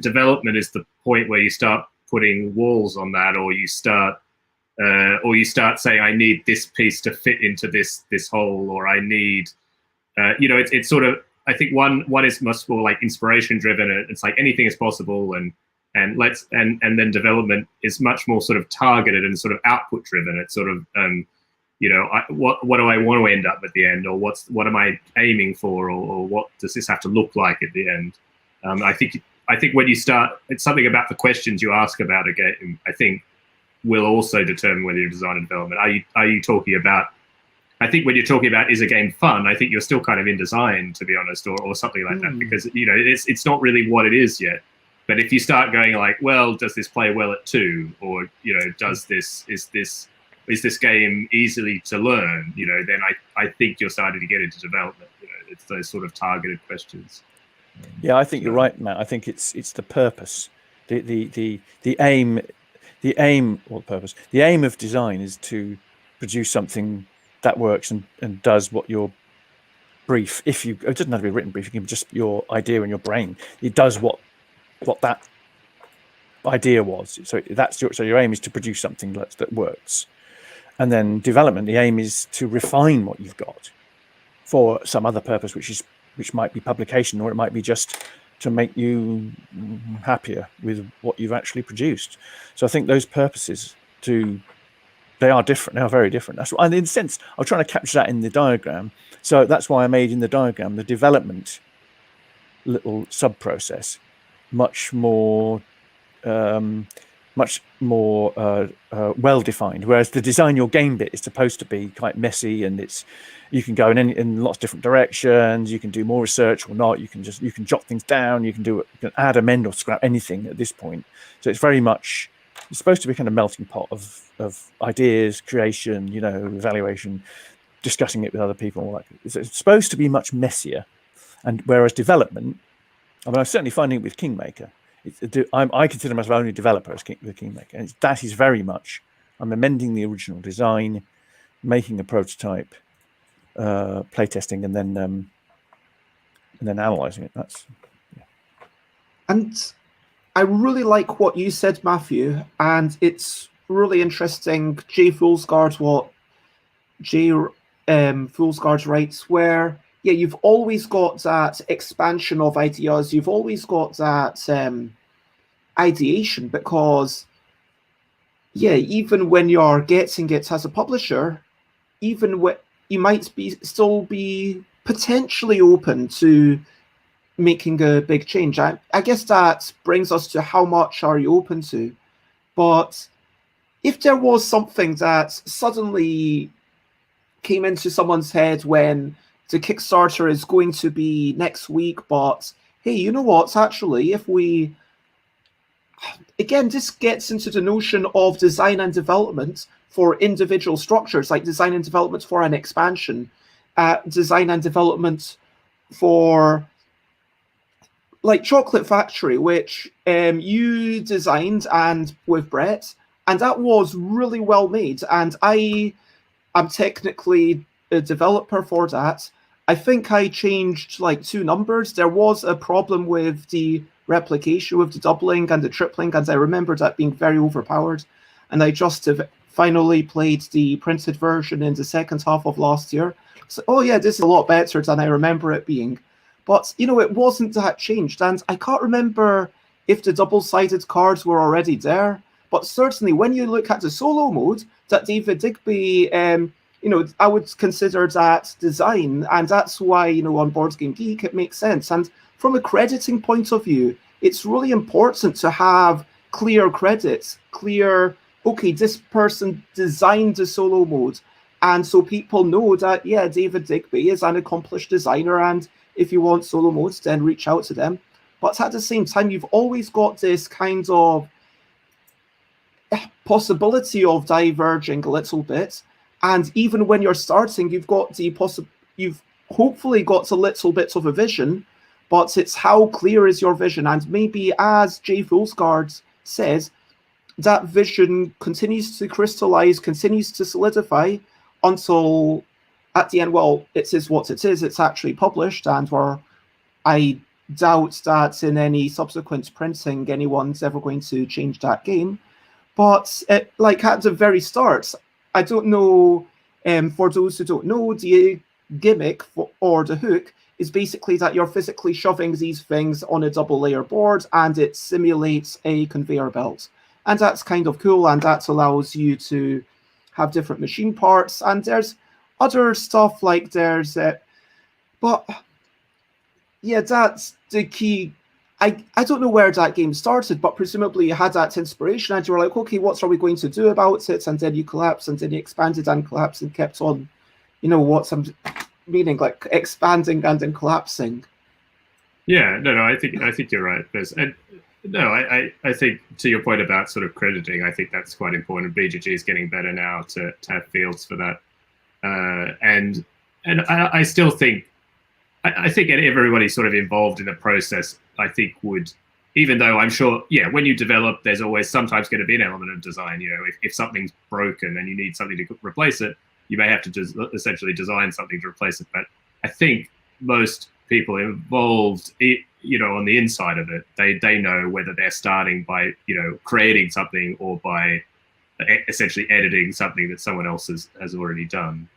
development is the point where you start putting walls on that, or you start saying, I need this piece to fit into this hole, or I need, it's sort of, I think one is much more like inspiration driven. It's like anything is possible, and then development is much more sort of targeted and sort of output driven. It's sort of what do I want to end up at the end, or what am I aiming for, or what does this have to look like at the end? I think when you start, it's something about the questions you ask about a game, I think, will also determine whether you're design and development. Are you talking about, I think when you're talking about is a game fun, I think you're still kind of in design, to be honest, or something like that, because it's not really what it is yet. But if you start going like, well, does this play well at 2, or is this game easily to learn? Then I think you're starting to get into development. It's those sort of targeted questions. Yeah, I think you're right, Matt. I think it's the purpose, the aim, or purpose. The aim of design is to produce something that works and does what your brief. It doesn't have to be a written brief. It can be just your idea in your brain. It does what that idea was. So your aim is to produce something that works. And then development, the aim is to refine what you've got for some other purpose, which might be publication, or it might be just to make you happier with what you've actually produced. So I think those purposes they are different. They are very different. That's why, and in a sense, I'm trying to capture that in the diagram. So that's why I made in the diagram the development little sub-process much more well-defined, whereas the design your game bit is supposed to be quite messy, and you can go in lots of different directions. You can do more research or not. You can jot things down. You can add, amend, or scrap anything at this point. So it's very much, it's supposed to be kind of melting pot of ideas, creation, evaluation, discussing it with other people. All that. It's supposed to be much messier, and whereas development, I mean, I'm certainly finding it with Kingmaker. I consider myself only a developer with Kingmaker, and that is very much, I'm amending the original design, making a prototype, playtesting, and then analyzing it. And I really like what you said, Matthew, and it's really interesting. Foolsguard writes, where you've always got that expansion of ideas. You've always got that ideation, because even when you're getting it as a publisher, even when you might still be potentially open to making a big change. I guess that brings us to how much are you open to. But if there was something that suddenly came into someone's head when the Kickstarter is going to be next week, but hey, you know what? Actually, if we, again, this gets into the notion of design and development for individual structures, like design and development for an expansion, design and development for like Chocolate Factory, which you designed and with Brett, and that was really well made. And I am technically a developer for that. I think I changed like 2 numbers. There was a problem with the replication, with the doubling and the tripling, and I remember that being very overpowered. And I just have finally played the printed version in the second half of last year. So, oh yeah, this is a lot better than I remember it being. But, you know, it wasn't that changed. And I can't remember if the double-sided cards were already there. But certainly when you look at the solo mode that David Digby, you know, I would consider that design. And that's why, you know, on Board Game Geek, it makes sense. And from a crediting point of view, it's really important to have clear credits, clear, okay, this person designed the solo mode. And so people know that, yeah, David Digby is an accomplished designer, and if you want solo modes, then reach out to them. But at the same time, you've always got this kind of possibility of diverging a little bit. And even when you're starting, you've got the you've hopefully got a little bit of a vision, but it's how clear is your vision. And maybe, as Jay Fulsgaard says, that vision continues to crystallize, continues to solidify until at the end, well, it is what it is. It's actually published, and I doubt that in any subsequent printing anyone's ever going to change that game. But like at the very start, I don't know, for those who don't know, the gimmick or the hook is basically that you're physically shoving these things on a double layer board, and it simulates a conveyor belt. And that's kind of cool, and that allows you to have different machine parts. And there's other stuff like there's, but yeah, that's the key. I don't know where that game started, but presumably you had that inspiration and you were like, okay, what are we going to do about it? And then you collapsed, and then you expanded and collapsed and kept on, you know, what's I'm meaning, like expanding and then collapsing. Yeah, no, I think you're right, Biz. And no, I think to your point about sort of crediting, I think that's quite important. BGG is getting better now to have fields for that. And I still think, I think everybody sort of involved in the process, I think would, even though I'm sure, yeah, when you develop, there's always sometimes going to be an element of design. You know, if something's broken and you need something to replace it, you may have to just essentially design something to replace it. But I think most people involved, you know, on the inside of it, they know whether they're starting by, you know, creating something or by essentially editing something that someone else has already done.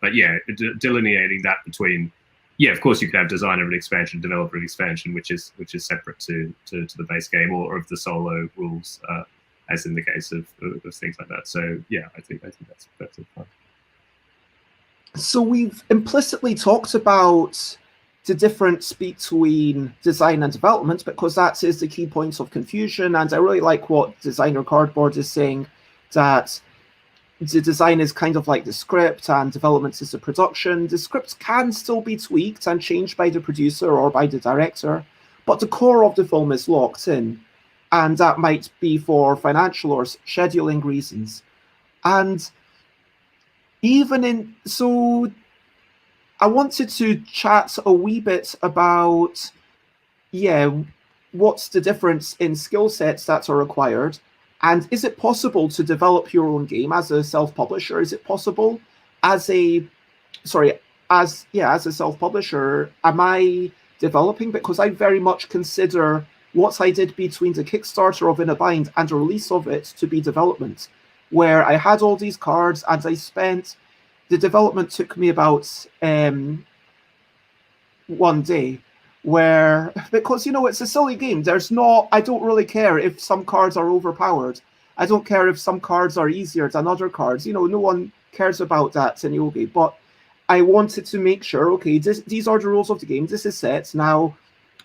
But yeah, delineating that between, yeah, of course you could have designer of an expansion, developer of expansion, which is separate to the base game or of the solo rules, as in the case of things like that. So yeah, I think that's fine. So we've implicitly talked about the difference between design and development, because that is the key point of confusion. And I really like what Designer Cardboard is saying, that the design is kind of like the script and development is the production. The script can still be tweaked and changed by the producer or by the director, but the core of the film is locked in. And that might be for financial or scheduling reasons. And so I wanted to chat a wee bit about, yeah, what's the difference in skill sets that are required? And is it possible to develop your own game as a self-publisher? Is it possible as a self-publisher? Am I developing? Because I very much consider what I did between the Kickstarter of In a Bind and the release of it to be development, where I had all these cards and the development took me about 1 day. Because, you know, it's a silly game. I don't really care if some cards are overpowered. I don't care if some cards are easier than other cards. You know, no one cares about that in Yogi. But I wanted to make sure, okay, these are the rules of the game. This is set. Now,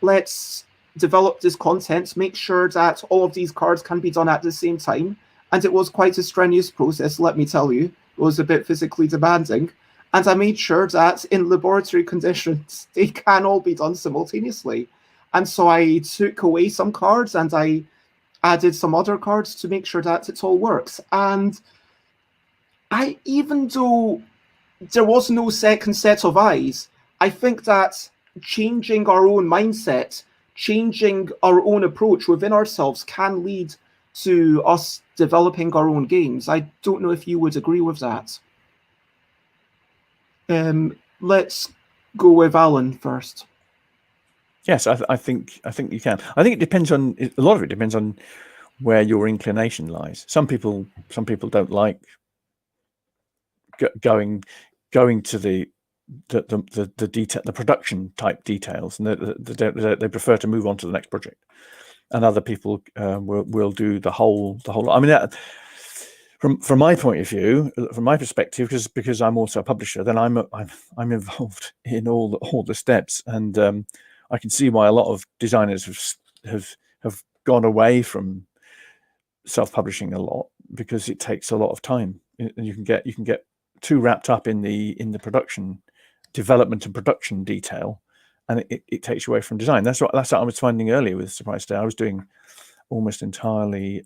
let's develop this content, make sure that all of these cards can be done at the same time. And it was quite a strenuous process, let me tell you. It was a bit physically demanding. and I made sure that in laboratory conditions, they can all be done simultaneously. And so I took away some cards and I added some other cards to make sure that it all works. And even though there was no second set of eyes, I think that changing our own mindset, changing our own approach within ourselves can lead to us developing our own games. I don't know if you would agree with that. Let's go with Alan first. Yes, I think you can. I think it depends on a lot of it depends on where your inclination lies. Some people don't like going to the detail, the production type details, and they prefer to move on to the next project. And other people will do the whole. I mean, from my point of view, from my perspective, because I'm also a publisher, then I'm involved in all the steps, and I can see why a lot of designers have gone away from self-publishing a lot, because it takes a lot of time, and you can get too wrapped up in the production development and production detail, and it takes you away from design. That's what I was finding earlier with Surprise Day. I was doing almost entirely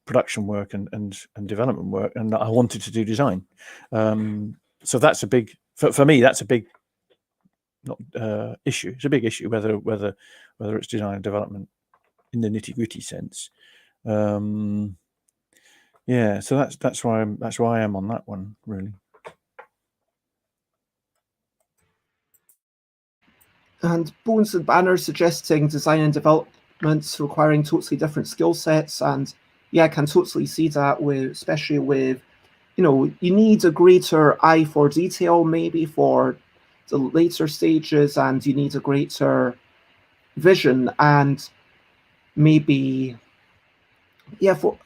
production work and development work, and I wanted to do design. So that's a big for me. That's a big issue. It's a big issue whether it's design and development in the nitty-gritty sense. Yeah, so that's why I am on that one, really. And Bones and Banner suggesting design and development requiring totally different skill sets, and yeah, I can totally see that especially with, you need a greater eye for detail maybe for the later stages, and you need a greater vision, and maybe what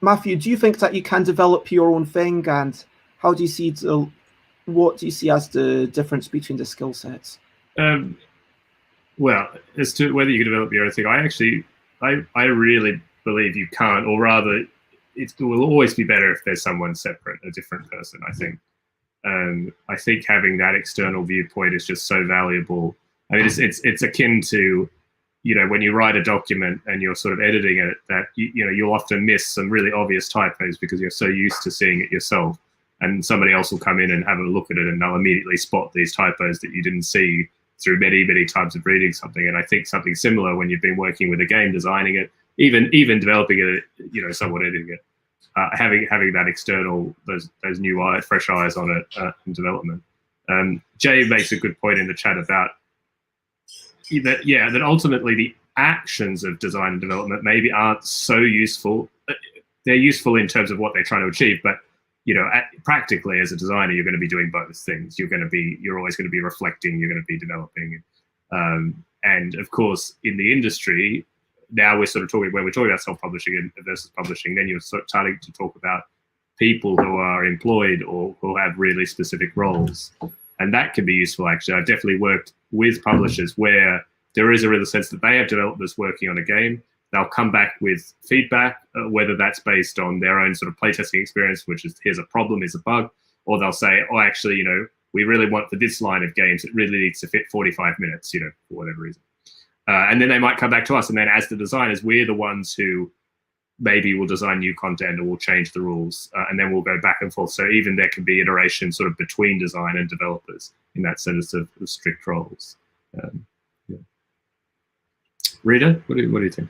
Matthew, do you think that you can develop your own thing, and how do you see what do you see as the difference between the skill sets? Well, as to whether you can develop your own thing, I really believe you can't, or rather, it will always be better if there's someone separate, a different person, I think. I think having that external viewpoint is just so valuable. I mean, it's akin to, when you write a document and you're sort of editing it, that you'll often miss some really obvious typos because you're so used to seeing it yourself, and somebody else will come in and have a look at it and they'll immediately spot these typos that you didn't see through many times of reading something. And I think something similar when you've been working with a game, designing it, even developing it, somewhat editing it. Having that external, those new eyes, fresh eyes on it in development. Jay makes a good point in the chat about that ultimately the actions of design and development maybe aren't so useful. They're useful in terms of what they're trying to achieve, but practically as a designer, you're going to be doing both things. You're always going to be reflecting. You're going to be developing, and of course in the industry. Now we're sort of talking, when we're talking about self-publishing versus publishing, then you're sort of starting to talk about people who are employed or who have really specific roles. And that can be useful, actually. I've definitely worked with publishers where there is a real sense that they have developers working on a game. They'll come back with feedback, whether that's based on their own sort of playtesting experience, which is, here's a problem, here's a bug, or they'll say, oh, actually, we really want for this line of games, it really needs to fit 45 minutes, for whatever reason. And then they might come back to us, and then as the designers, we're the ones who maybe will design new content or will change the rules, and then we'll go back and forth. So even there can be iteration sort of between design and developers in that sense of strict roles. Yeah. Rita, what do you think?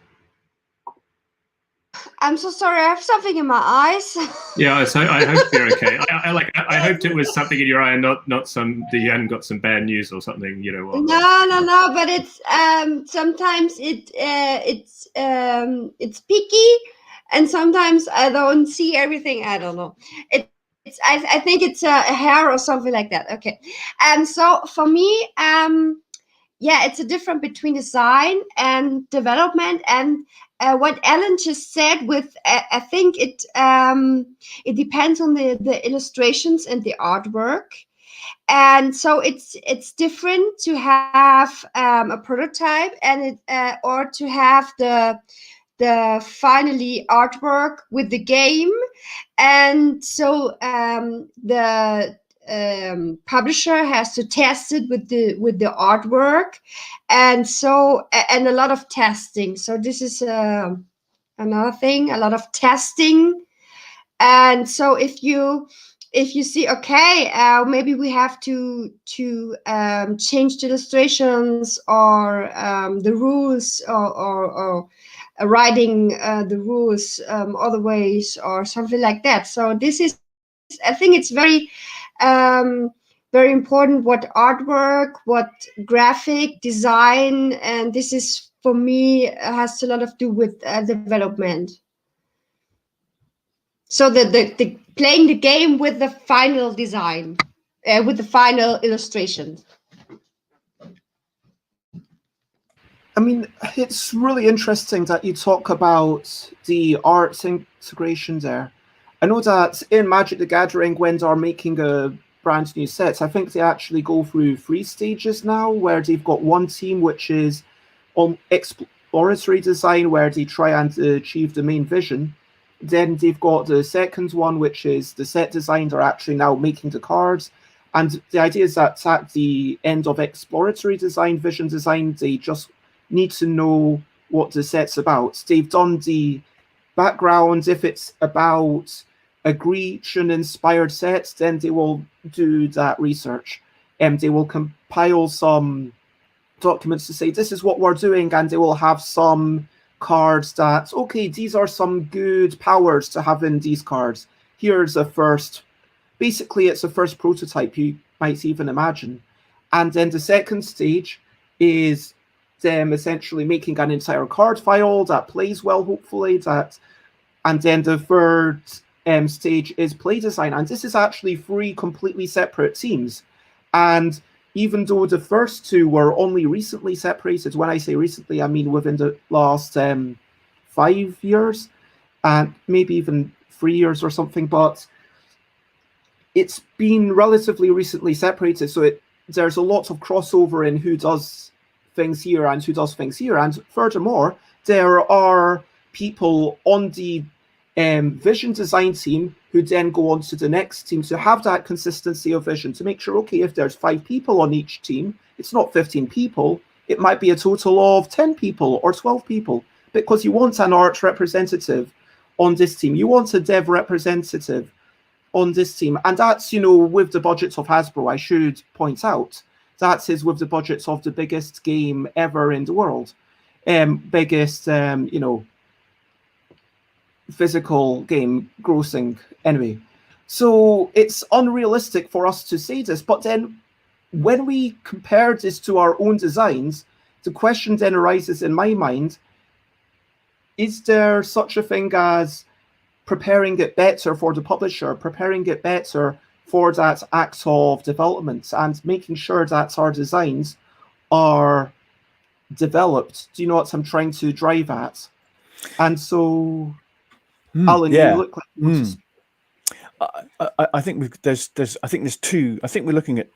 I'm so sorry. I have something in my eyes. Yeah, so I hope you're okay. I hoped it was something in your eye and not that you hadn't got some bad news or something. No. But it's sometimes it's picky, and sometimes I don't see everything. I don't know. I think it's a hair or something like that. Okay. So for me, it's a difference between design and development, and what Alan just said with I think it depends on the illustrations and the artwork, and so it's different to have a prototype and or to have the the finally artwork with the game, and so the publisher has to test it with the artwork, and a lot of testing. So this is another thing, a lot of testing. And so if you see, okay, maybe we have to change the illustrations or the rules, or writing the rules other ways or something like that. So this is, I think it's very important, what artwork, what graphic design, and this is, for me, has a lot of do with development. So the playing the game with the final design, with the final illustration. I mean, it's really interesting that you talk about the arts integration there. I know that in Magic the Gathering, when they're making a brand new set, I think they actually go through 3 stages now, where they've got one team which is on exploratory design, where they try and achieve the main vision. Then they've got the second one, which is the set design. They're actually now making the cards. And the idea is that at the end of exploratory design, vision design, they just need to know what the set's about. They've done the background. If it's about a Grecian-inspired set, then they will do that research. And they will compile some documents to say, this is what we're doing, and they will have some cards that, okay, these are some good powers to have in these cards. Here's a first, basically it's a first prototype, you might even imagine. And then the second stage is them essentially making an entire card file that plays well, hopefully, and then the third stage is play design. And this is actually 3 completely separate teams. And even though the first 2 were only recently separated, when I say recently, I mean within the last 5 years, and maybe even 3 years or something, but it's been relatively recently separated. So there's a lot of crossover in who does things here and who does things here. And furthermore, there are people on the vision design team who then go on to the next team to have that consistency of vision, to make sure, okay, if there's 5 people on each team, it's not 15 people, it might be a total of 10 people or 12 people, because you want an art representative on this team, you want a dev representative on this team. And that's, with the budgets of Hasbro, I should point out, that is with the budgets of the biggest game ever in the world, biggest, physical game grossing anyway. So it's unrealistic for us to say this, but then when we compare this to our own designs, the question then arises in my mind, is there such a thing as preparing it better for the publisher, preparing it better for that act of development, and making sure that our designs are developed? Do you know what I'm trying to drive at? And so Alan, yeah. you look like I think there's two. I think we're looking at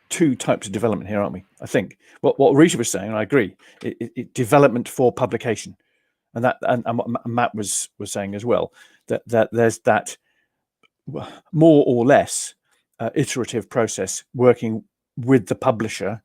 2 types of development here, aren't we? I think what Rita was saying, and I agree, development for publication, and what Matt was saying as well, that there's that more or less iterative process working with the publisher,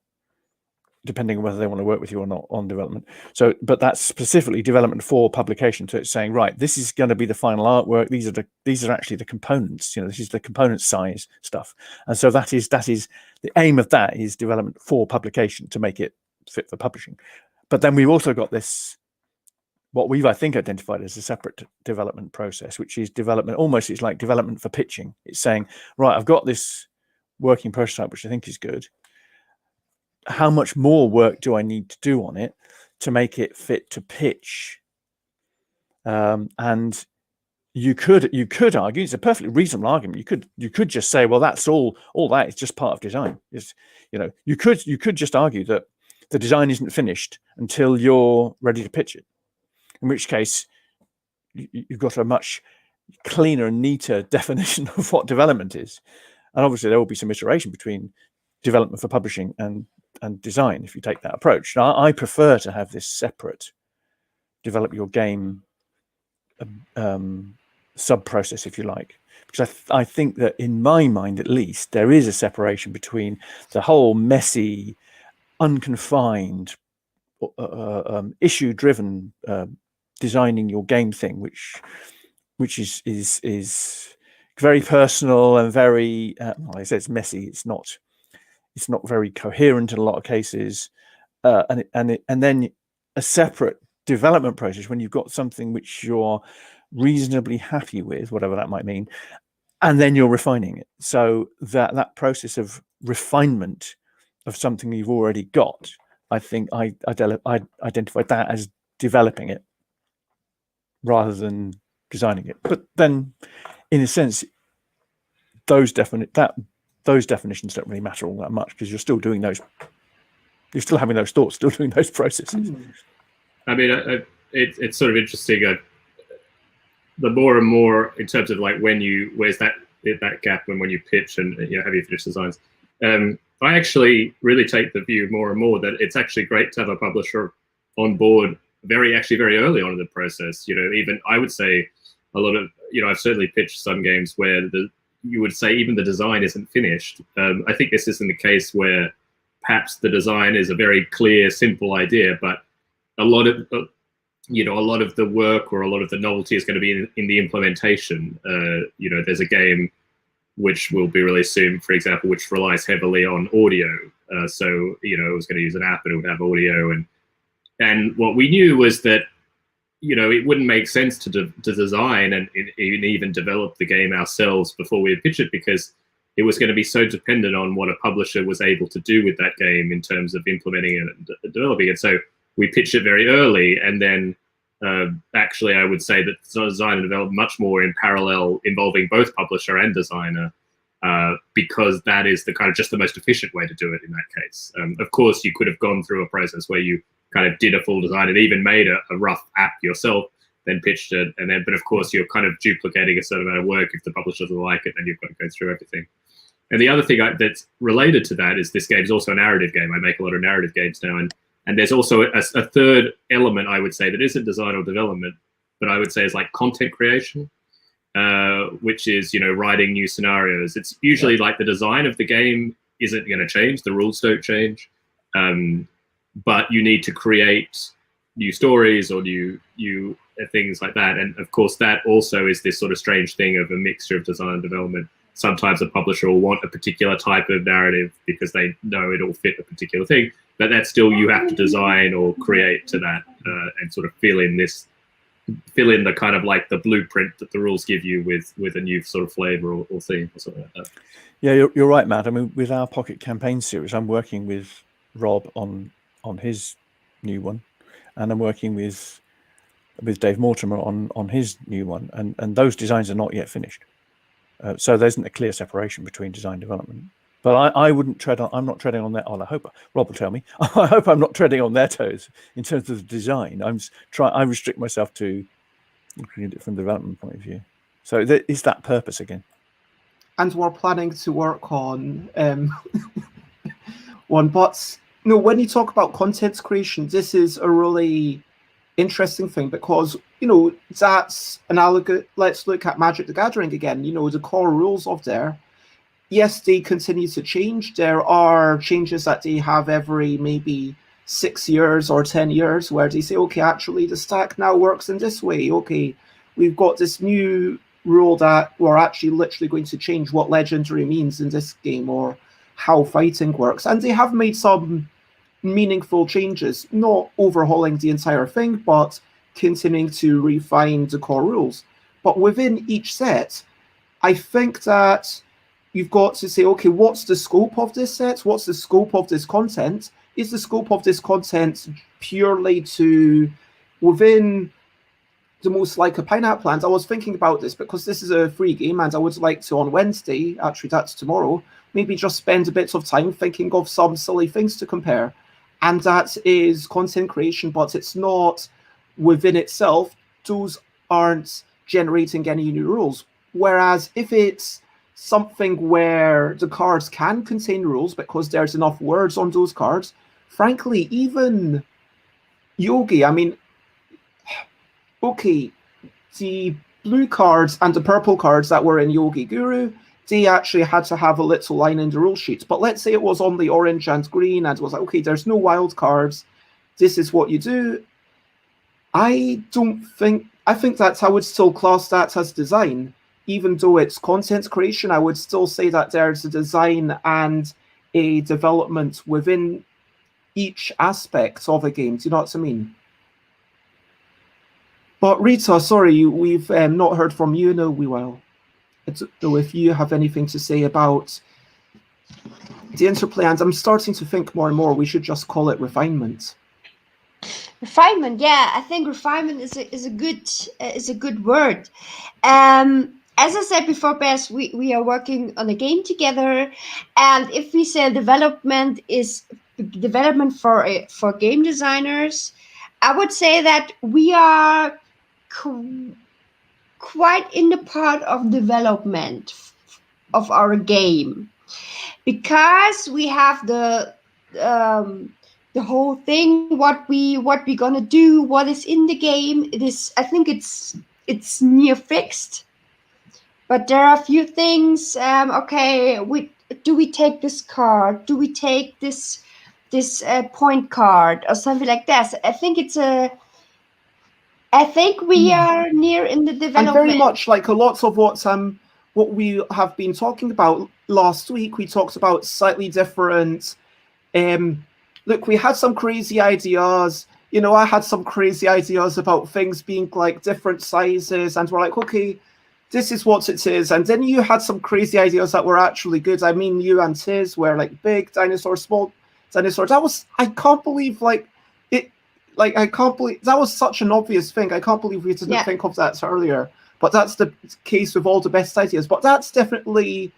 depending on whether they want to work with you or not on development. So, but that's specifically development for publication. So it's saying, right, this is going to be the final artwork. These are actually the components. This is the component size stuff. And so that is the aim of that is development for publication, to make it fit for publishing. But then we've also got this, what we've, I think, identified as a separate development process, which is development. Almost, it's like development for pitching. It's saying, right, I've got this working prototype, which I think is good. How much more work do I need to do on it to make it fit to pitch? And you could argue, it's a perfectly reasonable argument. You could just say, well, that's all that is just part of design. You could just argue that the design isn't finished until you're ready to pitch it. In which case, you've got a much cleaner and neater definition of what development is. And obviously, there will be some iteration between development for publishing and design if you take that approach. Now, I prefer to have this separate, develop your game sub process, if you like, because I think that in my mind, at least, there is a separation between the whole messy, unconfined, issue driven designing your game thing, which is very personal and very well, I say it's messy. It's not very coherent in a lot of cases, and then a separate development process when you've got something which you're reasonably happy with, whatever that might mean, and then you're refining it. So that process of refinement of something you've already got, I think I identified that as developing it rather than designing it. But then, in a sense, those definitions don't really matter all that much, because you're still doing those. You're still having those thoughts, still doing those processes. I mean, it's sort of interesting. The more and more in terms of like where's that gap when you pitch and have your finished designs. I actually really take the view more and more that it's actually great to have a publisher on board very early on in the process. Even I would say a lot of I've certainly pitched some games where you would say even the design isn't finished. I think this isn't the case where perhaps the design is a very clear, simple idea, but a lot of the work or a lot of the novelty is going to be in the implementation. There's a game which will be released soon, for example, which relies heavily on audio. So it was going to use an app and it would have audio, and what we knew was that it wouldn't make sense to design and even develop the game ourselves before we had pitched it, because it was going to be so dependent on what a publisher was able to do with that game in terms of implementing it and developing it. So we pitched it very early, and then actually I would say that design and development much more in parallel, involving both publisher and designer, because that is the kind of just the most efficient way to do it in that case. Of course, you could have gone through a process where you kind of did a full design and even made a rough app yourself, then pitched it, but of course you're kind of duplicating a certain amount of work. If the publisher doesn't like it, then you've got to go through everything. And the other thing that's related to that is this game is also a narrative game. I make a lot of narrative games now, and there's also a third element, I would say, that isn't design or development, but I would say is like content creation, which is, writing new scenarios. It's usually like the design of the game isn't going to change, the rules don't change, but you need to create new stories or new things like that. And of course, that also is this sort of strange thing of a mixture of design and development. Sometimes a publisher will want a particular type of narrative because they know it'll fit a particular thing, but that's still, you have to design or create to that and sort of fill in the kind of like the blueprint that the rules give you with a new sort of flavor or theme or something like that. Yeah, you're right, Matt. I mean, with our Pocket Campaign series, I'm working with Rob on his new one, and I'm working with Dave Mortimer on his new one, and those designs are not yet finished. So there isn't a clear separation between design and development. But I wouldn't tread on. I'm not treading on their. Oh, I hope Rob will tell me. I hope I'm not treading on their toes in terms of the design. I restrict myself to looking at it from the development point of view. So there is that purpose again. And we're planning to work on one. But when you talk about content creation, this is a really interesting thing, because that's analogous. Let's look at Magic the Gathering again. The core rules of there, yes, they continue to change. There are changes that they have every maybe 6 years or 10 years where they say, okay, actually the stack now works in this way. Okay, we've got this new rule that we're actually literally going to change what legendary means in this game, or how fighting works. And they have made some meaningful changes, not overhauling the entire thing, but continuing to refine the core rules. But within each set, I think that you've got to say, okay, what's the scope of this set? What's the scope of this content? Is the scope of this content purely to within the most like a pineapple plant? I was thinking about this because this is a free game, and I would like to on Wednesday, actually that's tomorrow, maybe just spend a bit of time thinking of some silly things to compare. And that is content creation, but it's not within itself. Those aren't generating any new rules. Whereas if it's something where the cards can contain rules because there's enough words on those cards, frankly, even Yogi, I mean, okay, the blue cards and the purple cards that were in Yogi Guru, they actually had to have a little line in the rule sheet. But let's say it was only orange and green and it was like, okay, there's no wild cards. This is what you do. I think that I would still class that as design. Even though it's content creation, I would still say that there's a design and a development within each aspect of a game. Do you know what I mean? But Rita, sorry, we've not heard from you in a wee while. I don't know if you have anything to say about the interplay, and I'm starting to think more and more we should just call it refinement. Refinement, yeah, I think refinement is a good word. As I said before, Bess, we are working on a game together, and if we say development is development for game designers, I would say that we are quite in the part of development of our game, because we have the whole thing, what we gonna do, what is in the game. I think it's near fixed, but there are a few things. Okay, do we take this card? Do we take this point card or something like that? I think we are near in the development. And very much like a lot of what we have been talking about last week, we talked about slightly different. Look, we had some crazy ideas. You know, I had some crazy ideas about things being like different sizes, and we're like, okay, this is what it is. And then you had some crazy ideas that were actually good. I mean, you and Tiz were like big dinosaurs, small dinosaurs. I can't believe that was such an obvious thing. I can't believe we didn't think of that earlier. But that's the case with all the best ideas. But that's definitely,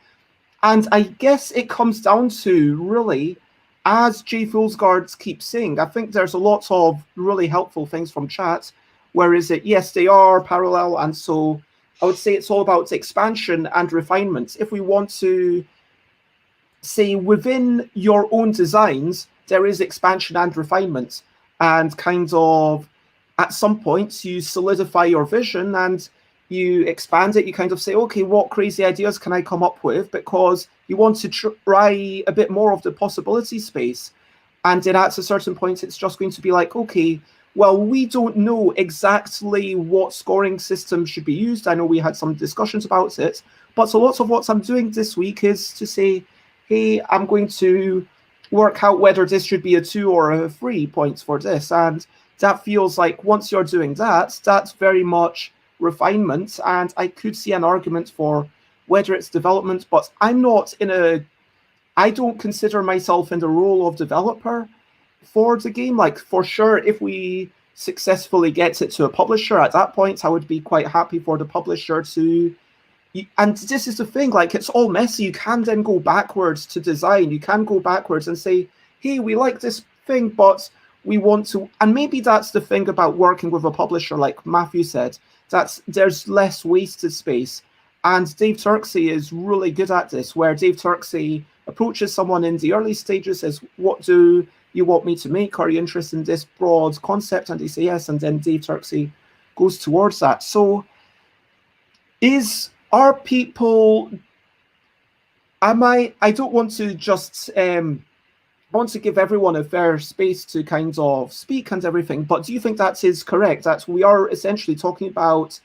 and I guess it comes down to really, as Jay Foolsguard keeps saying, I think there's a lot of really helpful things from chat. Yes, they are parallel, and so I would say it's all about expansion and refinement. If we want to say within your own designs, there is expansion and refinement, and kind of at some point you solidify your vision and you expand it. You kind of say, okay, what crazy ideas can I come up with? Because you want to try a bit more of the possibility space. And then at a certain point, it's just going to be like, okay, well, we don't know exactly what scoring system should be used. I know we had some discussions about it, but a lot of what I'm doing this week is to say, hey, I'm going to work out whether this should be a 2 or a 3 points for this. And that feels like once you're doing that, that's very much refinement. And I could see an argument for whether it's development, but I don't consider myself in the role of developer for the game. Like, for sure, if we successfully get it to a publisher, at that point, I would be quite happy for the publisher to. And this is the thing, like, it's all messy. You can then go backwards to design. You can go backwards and say, hey, we like this thing, but we want to. And maybe that's the thing about working with a publisher, like Matthew said, there's less wasted space. And Dave Turksey is really good at this, where Dave Turksey approaches someone in the early stages, says, what do you want me to make? Are you interested in this broad concept? And they say yes, and then Dave Turksey goes towards that. So are people, I don't want to just, want to give everyone a fair space to kind of speak and everything, but do you think that is correct, that we are essentially talking about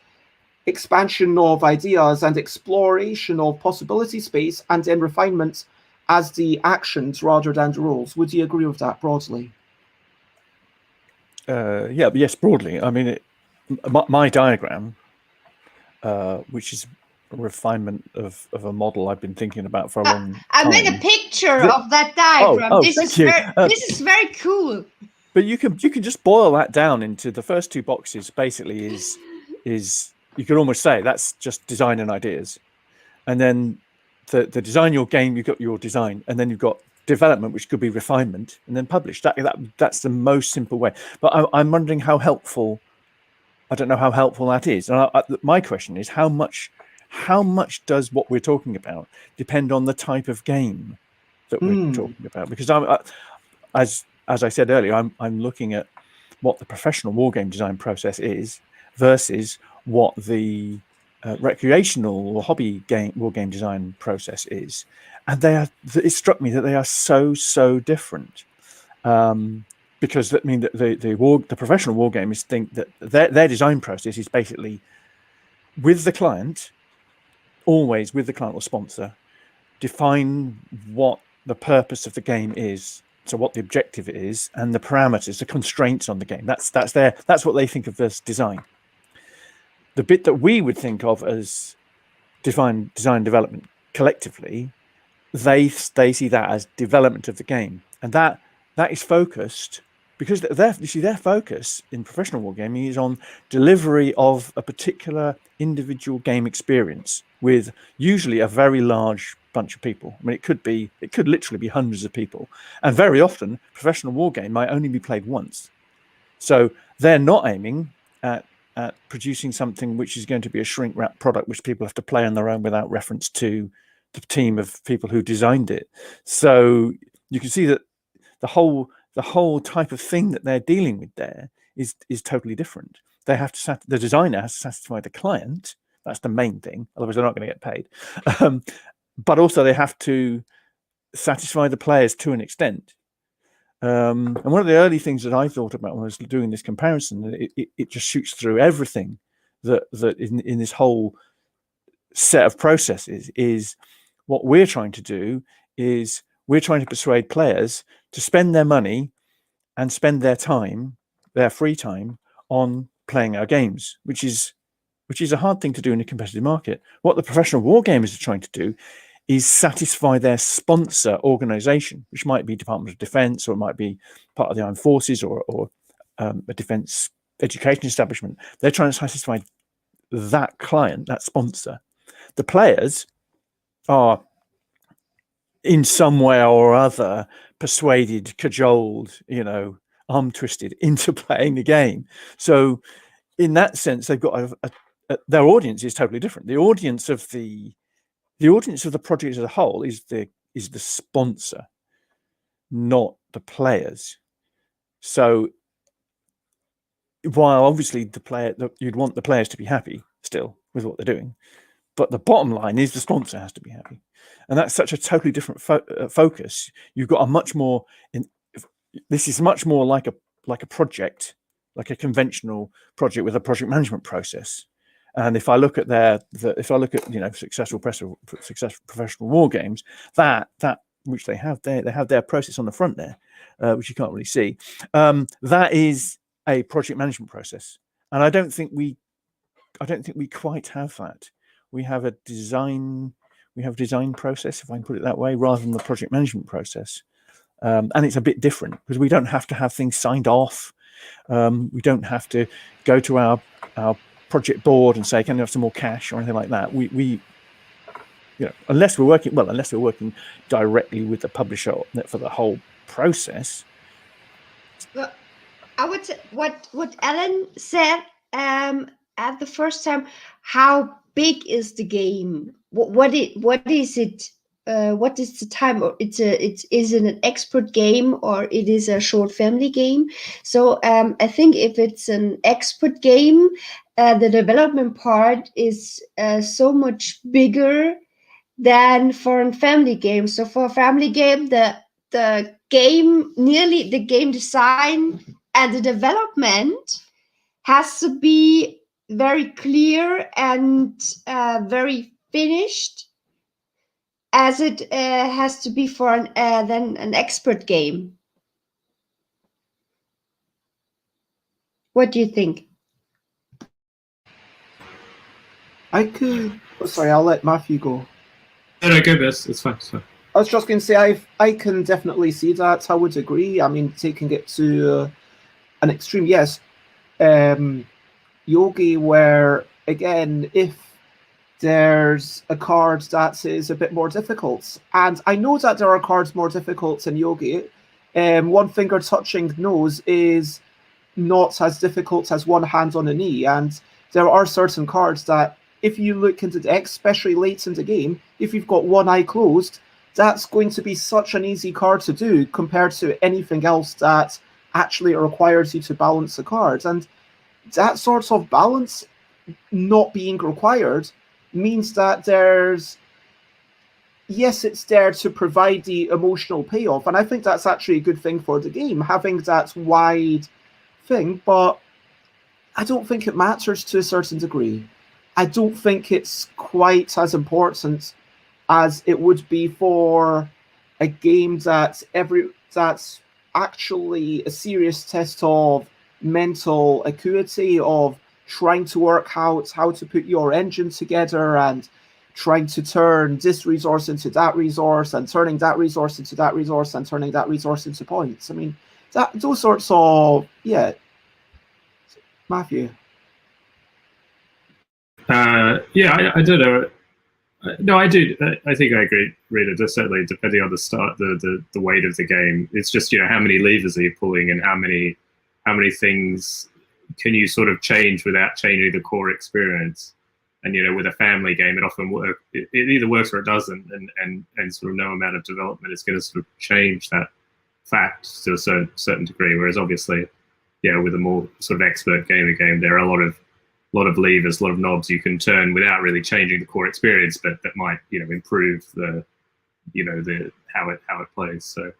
expansion of ideas and exploration of possibility space and then refinement as the actions rather than the rules? Would you agree with that broadly? Yes, broadly. I mean, my diagram, which is a refinement of a model I've been thinking about for a long time. I made a picture of that diagram. This is very cool. But you can just boil that down into the first 2 boxes. Basically, is you could almost say that's just design and ideas, and then the design your game, you've got your design, and then you've got development, which could be refinement, and then publish. That's the most simple way. But I'm wondering how helpful. I don't know how helpful that is. And my question is, how much does what we're talking about depend on the type of game that we're talking about? Because as I said earlier, I'm looking at what the professional wargame design process is versus what the recreational or hobby war game design process is, and it struck me that they are so different. Because that mean that the professional war gamers think that their design process is basically with the client, always with the client or sponsor, define what the purpose of the game is, so what the objective is, and the parameters, the constraints on the game. That's what they think of as design. The bit that we would think of as design development collectively, they see that as development of the game, and that is focused because their focus in professional wargaming is on delivery of a particular individual game experience with usually a very large bunch of people. I mean, it could literally be hundreds of people, and very often professional wargame might only be played once. So they're not aiming at producing something which is going to be a shrink wrap product which people have to play on their own without reference to the team of people who designed it. So you can see that the whole type of thing that they're dealing with there is totally different. They have to the designer has to satisfy the client. That's the main thing, otherwise they're not going to get paid. But also they have to satisfy the players to an extent. And one of the early things that I thought about when I was doing this comparison, it just shoots through everything that in this whole set of processes, is what we're trying to do is we're trying to persuade players to spend their money and spend their time, their free time, on playing our games, which is a hard thing to do in a competitive market. What the professional war gamers are trying to do is satisfy their sponsor organization, which might be Department of Defense, or it might be part of the armed forces, or a defense education establishment. They're trying to satisfy that client, that sponsor. The players are in some way or other persuaded, cajoled, arm twisted into playing the game. So in that sense, they've got their audience is totally different. The audience of the project as a whole is the sponsor, not the players. So while obviously you'd want the players to be happy still with what they're doing, but the bottom line is the sponsor has to be happy, and that's such a totally different focus. You've got a much more this is much more like a project, like a conventional project with a project management process. And if I look at successful professional war games, that which they have their process on the front there, which you can't really see. That is a project management process, and I don't think we quite have that. We have a design process, if I can put it that way, rather than the project management process. And it's a bit different because we don't have to have things signed off. We don't have to go to our project board and say, can we have some more cash or anything like that. We unless we're working directly with the publisher for the whole process. Well, I would say what Alan said at the first time. How big is the game? What is it? What is the time? Or is it an expert game or it is a short family game? So I think if it's an expert game, the development part is so much bigger than for a family game. So for a family game, the game design and the development has to be very clear and very finished, as it has to be for an expert game. What do you think? Sorry, I'll let Matthew go. No, go, Bess. It's fine. I was just going to say, I can definitely see that. I would agree. I mean, taking it to an extreme, yes. Yogi, where, again, if there's a card that is a bit more difficult, and I know that there are cards more difficult in Yogi. One finger touching nose is not as difficult as one hand on a knee, and there are certain cards that, if you look into the deck, especially late in the game, if you've got one eye closed, that's going to be such an easy card to do compared to anything else that actually requires you to balance the cards. And that sort of balance not being required means that there's, yes, it's there to provide the emotional payoff, and I think that's actually a good thing for the game, having that wide thing, but I don't think it matters to a certain degree. I don't think it's quite as important as it would be for a game that's actually a serious test of mental acuity, of trying to work out how to put your engine together and trying to turn this resource into that resource and turning that resource into that resource and turning that resource into points. I mean, those sorts of, yeah. Matthew. Yeah, I don't know. No, I do. I think I agree, Rita. Just certainly, depending on the weight of the game, it's just, you know, how many levers are you pulling, and how many things can you sort of change without changing the core experience. And, you know, with a family game, it often works. It either works or it doesn't, and sort of no amount of development is going to sort of change that fact to a certain degree. Whereas obviously, yeah, with a more sort of expert gamer game, there are a lot of levers, a lot of knobs you can turn without really changing the core experience, but that might, you know, improve the how it plays. So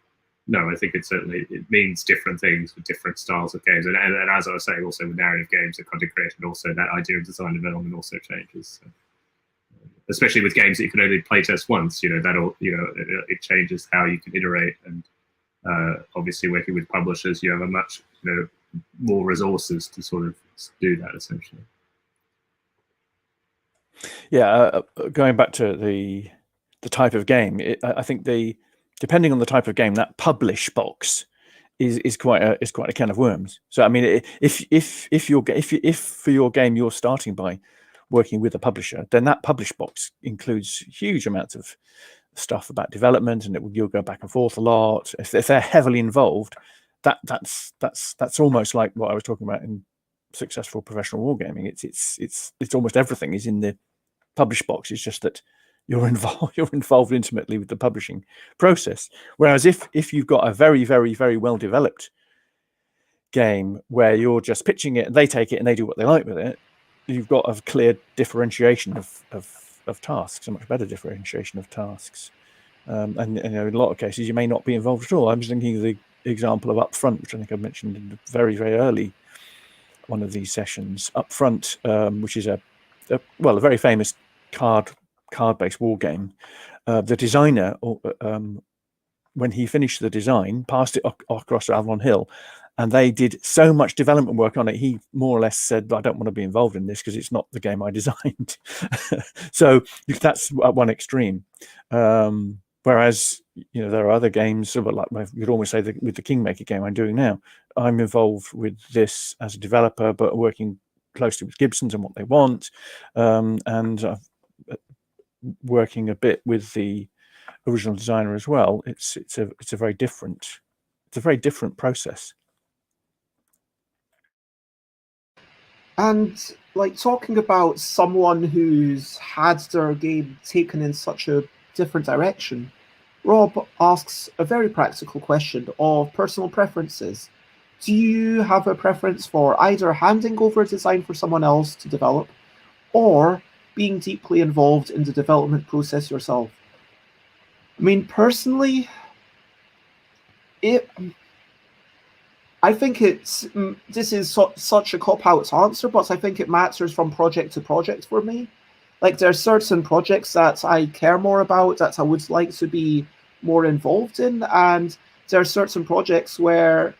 no, I think it means different things with different styles of games, and as I was saying, also with narrative games, the content creation, also that idea of design development also changes. So, especially with games that you can only playtest once, you know, that'll, you know, it changes how you can iterate, and obviously working with publishers, you have a much, you know, more resources to sort of do that essentially. Yeah, going back to the type of game, I think depending on the type of game, that publish box is quite a can of worms. So I mean, if for your game you're starting by working with a publisher, then that publish box includes huge amounts of stuff about development, and you'll go back and forth a lot. If they're heavily involved, that's almost like what I was talking about in successful professional wargaming. It's almost everything is in the publish box. It's just that you're involved intimately with the publishing process. Whereas if you've got a very, very, very well developed game where you're just pitching it and they take it and they do what they like with it, you've got a clear differentiation of tasks, a much better differentiation of tasks. And you know, in a lot of cases you may not be involved at all. I'm just thinking of the example of Upfront, which I think I mentioned in the very, very early one of these sessions. Upfront, which is a very famous card-based war game. The designer, when he finished the design, passed it across to Avalon Hill, and they did so much development work on it, he more or less said, I don't want to be involved in this because it's not the game I designed. So that's at one extreme. Whereas, you know, there are other games, like you'd almost say with the Kingmaker game I'm doing now, I'm involved with this as a developer, but working closely with Gibsons and what they want, and working a bit with the original designer as well. It's a very different process. And like, talking about someone who's had their game taken in such a different direction, Rob asks a very practical question of personal preferences. Do you have a preference for either handing over a design for someone else to develop, or being deeply involved in the development process yourself? I mean, personally, I think this is such a cop-out answer, but I think it matters from project to project for me. Like, there are certain projects that I care more about, that I would like to be more involved in, and there are certain projects where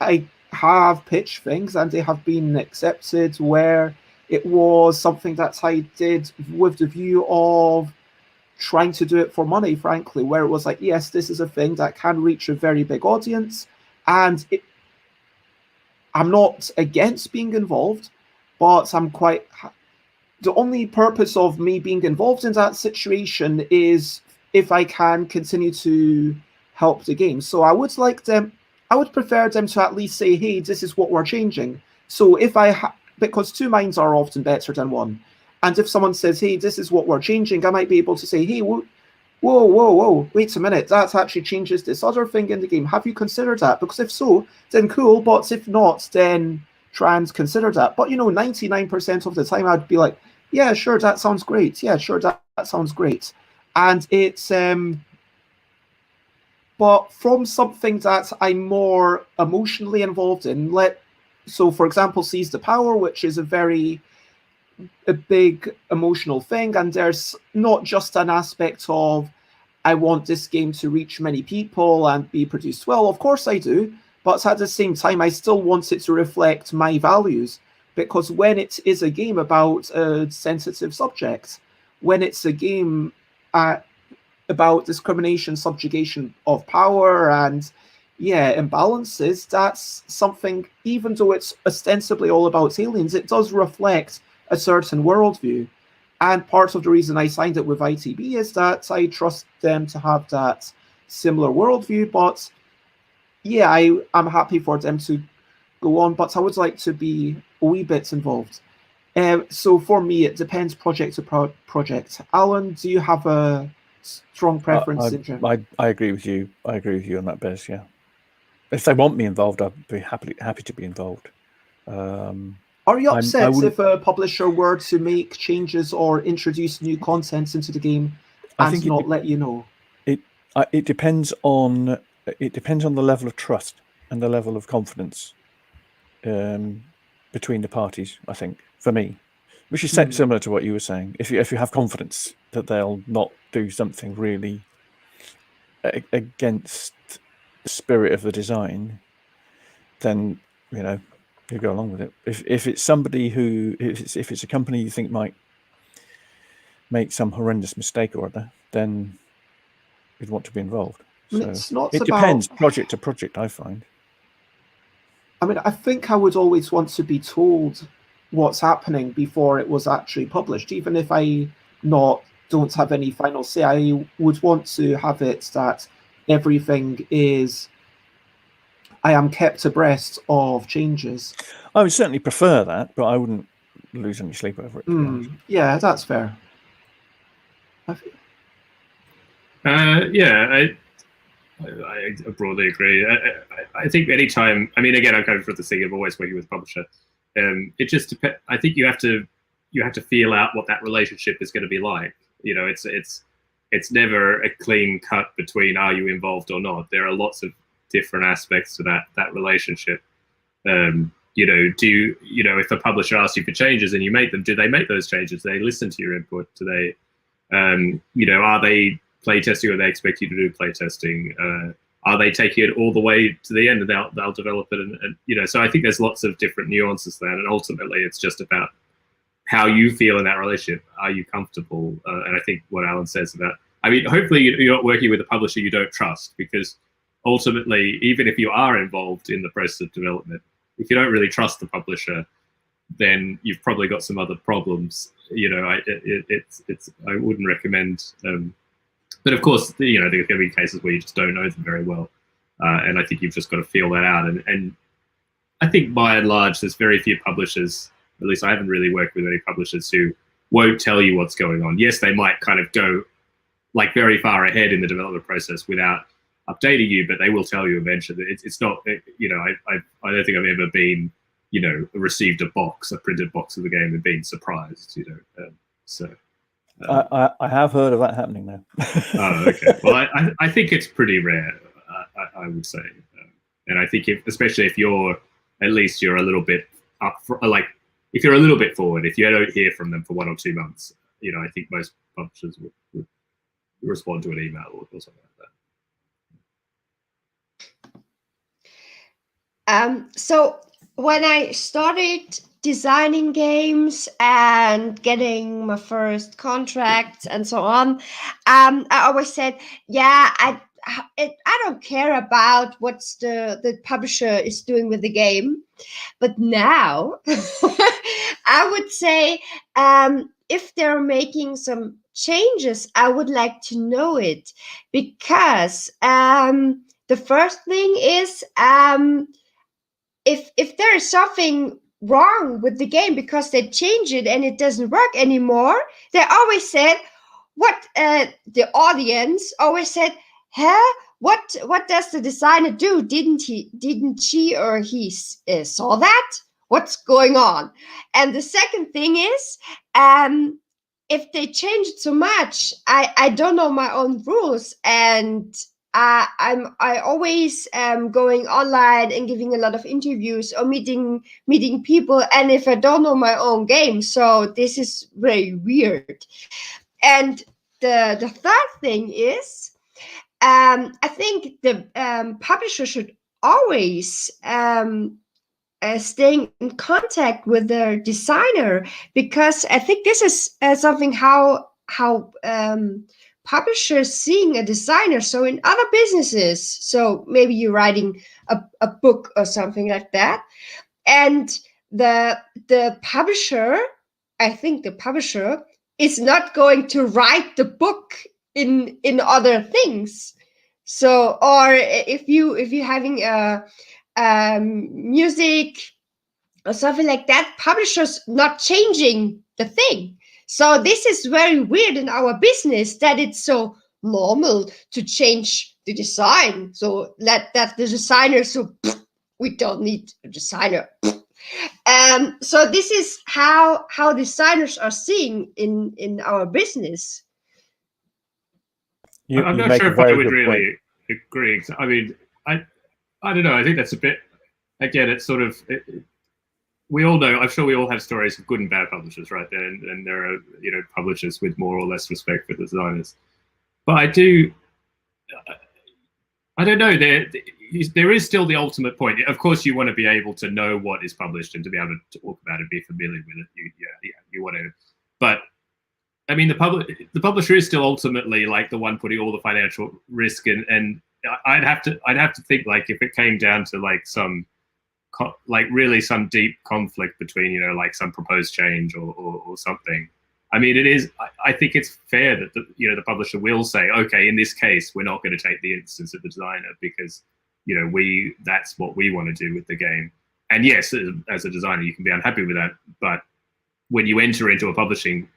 I have pitched things and they have been accepted, where it was something that I did with the view of trying to do it for money, frankly, where it was like, yes, this is a thing that can reach a very big audience, and I'm not against being involved, but the only purpose of me being involved in that situation is if I can continue to help the game. So I would prefer them to at least say, hey, this is what we're changing. So because two minds are often better than one. And if someone says, hey, this is what we're changing, I might be able to say, hey, whoa, wait a minute, that actually changes this other thing in the game. Have you considered that? Because if so, then cool. But if not, then try and consider that. But 99% of the time I'd be like, yeah, sure, that sounds great. Yeah, sure, that sounds great. And it's but from something that I'm more emotionally involved in, so for example, Seize the Power, which is a big emotional thing, and there's not just an aspect of I want this game to reach many people and be produced well. Of course I do, but at the same time, I still want it to reflect my values, because when it is a game about a sensitive subject, when it's a game about discrimination, subjugation of power, and imbalances, that's something, even though it's ostensibly all about aliens, it does reflect a certain worldview. And part of the reason I signed it with ITB is that I trust them to have that similar worldview. But yeah, I'm happy for them to go on, but I would like to be a wee bit involved. So for me, it depends project to project. Alan, do you have a strong preference in general? I agree with you. I agree with you on that, Bez. Yeah, if they want me involved, I'd be happy to be involved. Are you upset if a publisher were to make changes or introduce new content into the game and not let you know? It depends on the level of trust and the level of confidence between the parties. I think for me, which is similar to what you were saying. If you have confidence that they'll not do something really against the spirit of the design, then you go along with it. If it's somebody if it's a company you think might make some horrendous mistake or other, then you'd want to be involved. So it depends project to project, I find. I mean, I think I would always want to be told what's happening before it was actually published, even if I don't have any final say. I would want to have it that everything is. I am kept abreast of changes. I would certainly prefer that, but I wouldn't lose any sleep over it. Yeah, that's fair. I broadly agree. I think anytime, I mean, again, I'm kind of for the thing of always working with a publisher. It just depends. I think you have to feel out what that relationship is going to be like. It's never a clean cut between are you involved or not. There are lots of different aspects to that relationship. If a publisher asks you for changes and you make them, do they make those changes? Do they listen to your input? Do they, are they playtesting or they expect you to do playtesting? Are they taking it all the way to the end and they'll develop it? And so I think there's lots of different nuances there. And ultimately it's just about how you feel in that relationship. Are you comfortable? And I think what Alan says about, I mean, hopefully you're not working with a publisher you don't trust, because ultimately, even if you are involved in the process of development, if you don't really trust the publisher, then you've probably got some other problems. I wouldn't recommend. But of course, there's going to be cases where you just don't know them very well, and I think you've just got to feel that out. And I think by and large, there's very few publishers. At least I haven't really worked with any publishers who won't tell you what's going on. Yes, they might kind of go like very far ahead in the development process without updating you, but they will tell you eventually. It's not, I don't think I've ever been, received a printed box of the game and been surprised, I have heard of that happening now. Oh, okay. Well, I think it's pretty rare, I would say. And I think especially if you're a little bit up for, if you're a little bit forward, if you don't hear from them for 1 or 2 months, I think most publishers would respond to an email or something like that. So when I started designing games and getting my first contracts and so on, I always said, I don't care about what the publisher is doing with the game. But now I would say if they're making some changes, I would like to know it, because the first thing is if there is something wrong with the game because they change it and it doesn't work anymore, they always said, the audience always said, what does the designer do? Didn't she or he saw that? what's going on. And the second thing is, if they change it so much, I don't know my own rules, and I always going online and giving a lot of interviews or meeting people, and if I don't know my own game, so this is very weird. And the third thing is, I think the publisher should always staying in contact with their designer, because I think this is something how publishers seeing a designer. So in other businesses, so maybe you're writing a book or something like that, and the publisher, I think the publisher is not going to write the book in other things. So, or if you're having a music or something like that, publishers not changing the thing. So this is very weird in our business, that it's so normal to change the design. So that the designer, so we don't need a designer. So this is how designers are seeing in our business. I'm not sure if I would really agree. I mean, I don't know. I think that's a bit, again, it's sort of, we all know, I'm sure we all have stories of good and bad publishers, right? And there are, you know, publishers with more or less respect for designers. But I don't know, there is still the ultimate point. Of course, you want to be able to know what is published and to be able to talk about it, be familiar with it. You want to, but I mean, the publisher is still ultimately like the one putting all the financial risk in, and I'd have to think, like, if it came down to like some really some deep conflict between, you know, like some proposed change or something. I mean, I think it's fair that the publisher will say, okay, in this case, we're not going to take the instance of the designer because, you know, that's what we want to do with the game. And yes, as a designer, you can be unhappy with that, but when you enter into a publishing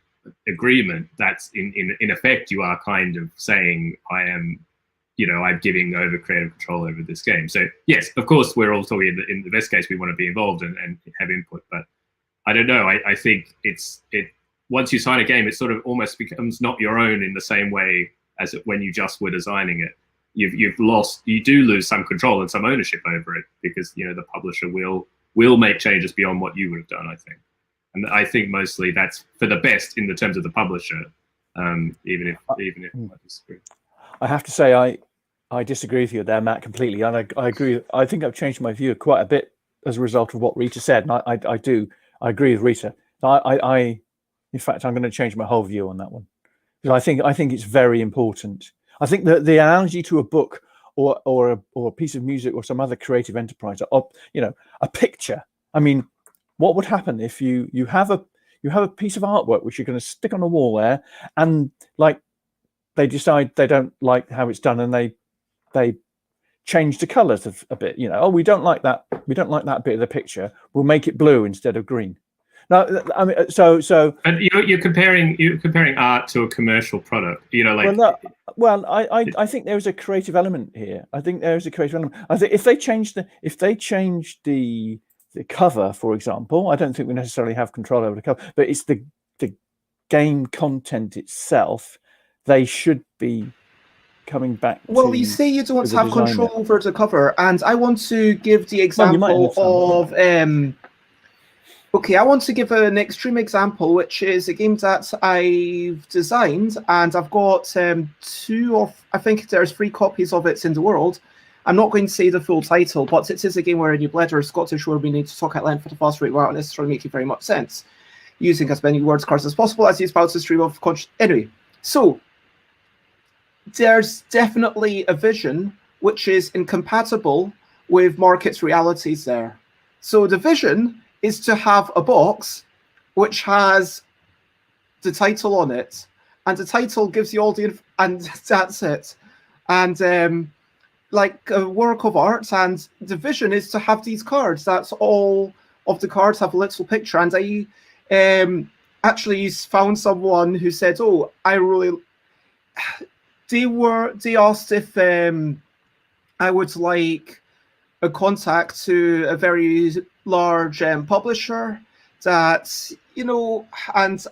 agreement, that's in effect, you are kind of saying, I'm giving over creative control over this game. So yes, of course, we're all talking in the best case, we want to be involved and have input, but I don't know. I think once you sign a game, it sort of almost becomes not your own in the same way as when you just were designing it. You do lose some control and some ownership over it, because, you know, the publisher will make changes beyond what you would have done, I think. And I think mostly that's for the best in the terms of the publisher, even if I disagree. I have to say, I disagree with you there, Matt, completely. And I agree. I think I've changed my view quite a bit as a result of what Rita said. And I agree with Rita. In fact, I'm going to change my whole view on that one, because I think it's very important. I think that the analogy to a book or a piece of music or some other creative enterprise, or, you know, a picture. I mean, what would happen if you have a piece of artwork which you're going to stick on a wall there, and like they decide they don't like how it's done, and they change the colors a bit, you know, oh, we don't like that bit of the picture, we'll make it blue instead of green. Now, I mean, so and you're comparing art to a commercial product, you know, like. I think there's a creative element here. I think if they change the cover, for example, I don't think we necessarily have control over the cover, but it's the game content itself. They should be coming back. Well, you say you don't have control over the cover, and I want to give the example of okay, I want to give an extreme example, which is a game that I've designed, and I've got I think there's 3 copies of it in the world. I'm not going to say the full title, but it is a game where a new blether Scottish where we need to talk at length at a fast rate without necessarily making very much sense, using as many words cards as possible as you spout a stream of anyway. So there's definitely a vision which is incompatible with market's realities there. So the vision is to have a box which has the title on it, and the title gives you all the and that's it. And like a work of art, and the vision is to have these cards. That's all of the cards have a little picture. And I actually found someone who said, oh, they asked if I would like a contact to a very large publisher that, you know, and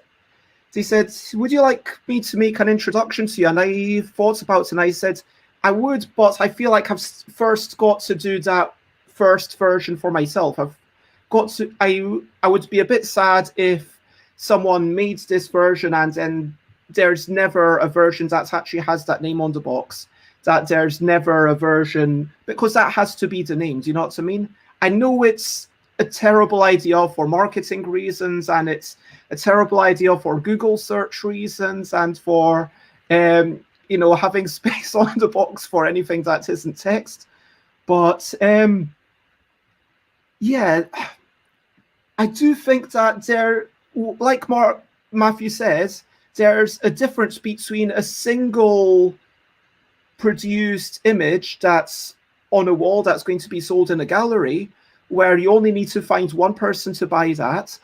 they said, would you like me to make an introduction to you? And I thought about it and I said, I would, but I feel like I've first got to do that first version for myself. I've got to, I would be a bit sad if someone made this version and then there's never a version that actually has that name on the box, that there's never a version, because that has to be the name. Do you know what I mean? I know it's a terrible idea for marketing reasons, and it's a terrible idea for Google search reasons, and for you know, having space on the box for anything that isn't text. But yeah, I do think that there, like Matthew says, there's a difference between a single produced image that's on a wall that's going to be sold in a gallery, where you only need to find one person to buy that,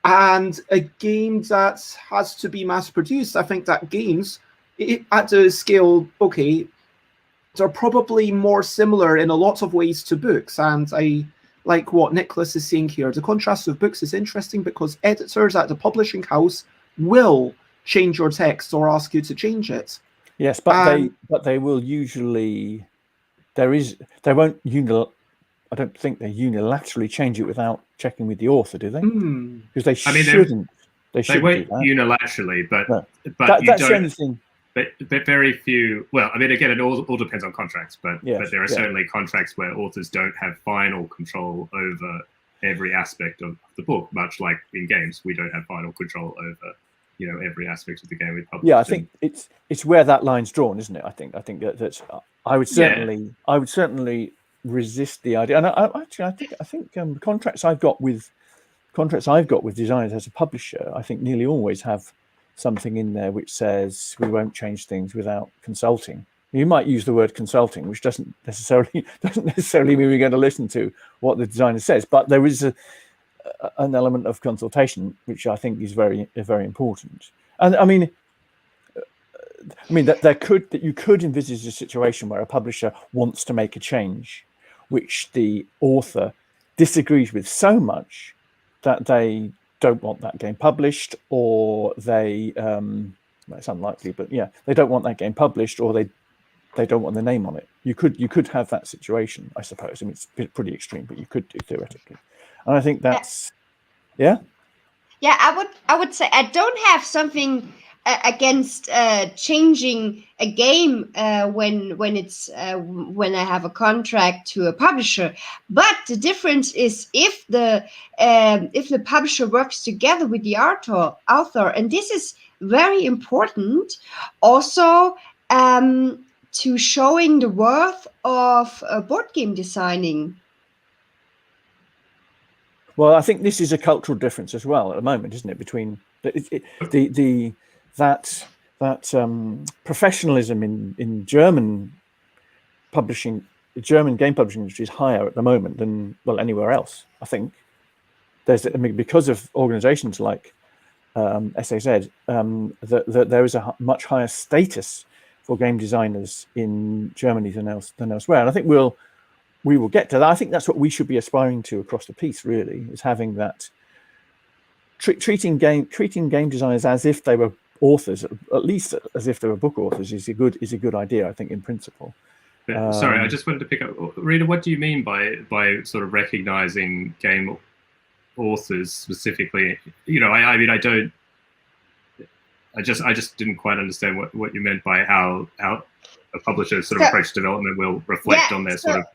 and a game that has to be mass produced. I think that games, at the scale, okay, they're probably more similar in a lot of ways to books. And I like what Nicholas is saying here. The contrast with books is interesting because editors at the publishing house will change your text or ask you to change it. Yes, but they will usually, they won't I don't think they unilaterally change it without checking with the author, do they? Because they shouldn't. They won't unilaterally, but no. but that's the only thing. But very few. Well, I mean, again, it all depends on contracts. But there are certainly contracts where authors don't have final control over every aspect of the book. Much like in games, we don't have final control over, you know, every aspect of the game we publish. Yeah, I think it's where that line's drawn, isn't it? I think that's. I would certainly resist the idea. And I think contracts I've got with designers as a publisher, I think nearly always have something in there which says we won't change things without consulting. You might use the word consulting, which doesn't necessarily mean we're going to listen to what the designer says, but there is an element of consultation which I think is very important. And I mean that you could envisage a situation where a publisher wants to make a change which the author disagrees with so much that they don't want that game published, or they it's unlikely, but yeah, they don't want that game published, or they don't want the name on it. You could have that situation, I suppose. I mean, it's pretty extreme, but you could do theoretically. And I think that's yeah, I would say I don't have something against changing a game when I have a contract to a publisher, but the difference is if the publisher works together with the author, and this is very important also to showing the worth of board game designing. Well, I think this is a cultural difference as well at the moment, isn't it? Between that professionalism in German publishing, the German game publishing industry is higher at the moment than anywhere else. I think because of organisations like SAZ, that there is a much higher status for game designers in Germany than elsewhere, and I think we will get to that. I think that's what we should be aspiring to across the piece. Really, is having that treating game designers as if they were authors, at least as if they were book authors, is a good idea, I think, in principle. Sorry, I just wanted to pick up, Rita, what do you mean by sort of recognizing game authors specifically? You know, I mean, I just didn't quite understand what you meant by how a publisher's sort of approach to development will reflect on their sort of.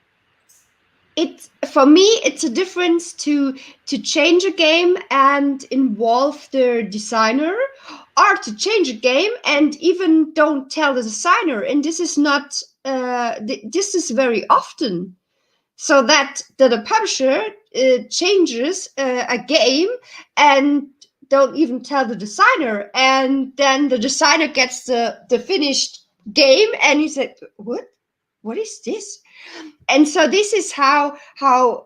For me, it's a difference to change a game and involve the designer, or to change a game and even don't tell the designer. And this is not. This is very often, so that a publisher changes a game and don't even tell the designer, and then the designer gets the finished game, and he said, "What is this?" And so this is how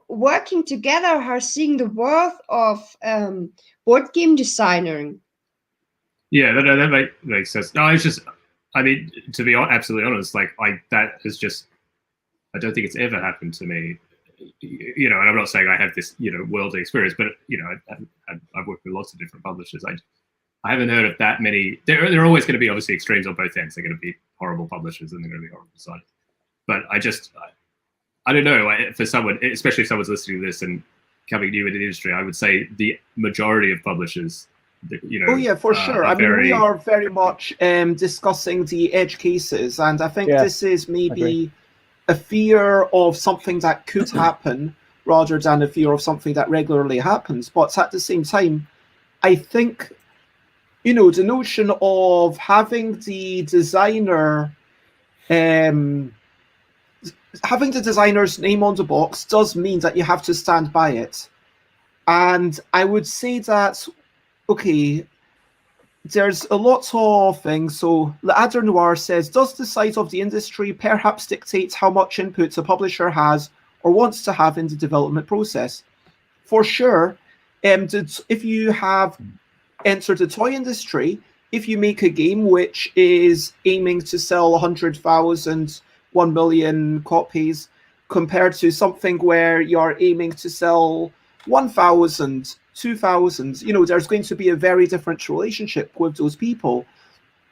working together are seeing the worth of board game designing. Yeah, that makes sense. No, it's just, I mean, to be absolutely honest, like that is just, I don't think it's ever happened to me you know, and I'm not saying I have this, you know, worldly experience, but you know, I've worked with lots of different publishers. I haven't heard of that many. There are always going to be obviously extremes on both ends. They're going to be horrible publishers and they're going to be horrible designers. But I don't know, for someone, especially if someone's listening to this and coming new into the industry, I would say the majority of publishers, you know. Oh yeah, for sure. I mean, we are very much discussing the edge cases, and I think this is maybe a fear of something that could happen rather than a fear of something that regularly happens. But at the same time, I think, you know, the notion of having the designer, having the designer's name on the box does mean that you have to stand by it. And I would say that, okay, there's a lot of things. So L'Adder Noir says, does the size of the industry perhaps dictate how much input a publisher has or wants to have in the development process? For sure, if you have entered the toy industry, if you make a game which is aiming to sell 100,000, 1 million copies, compared to something where you're aiming to sell 1,000, 2,000, you know, there's going to be a very different relationship with those people.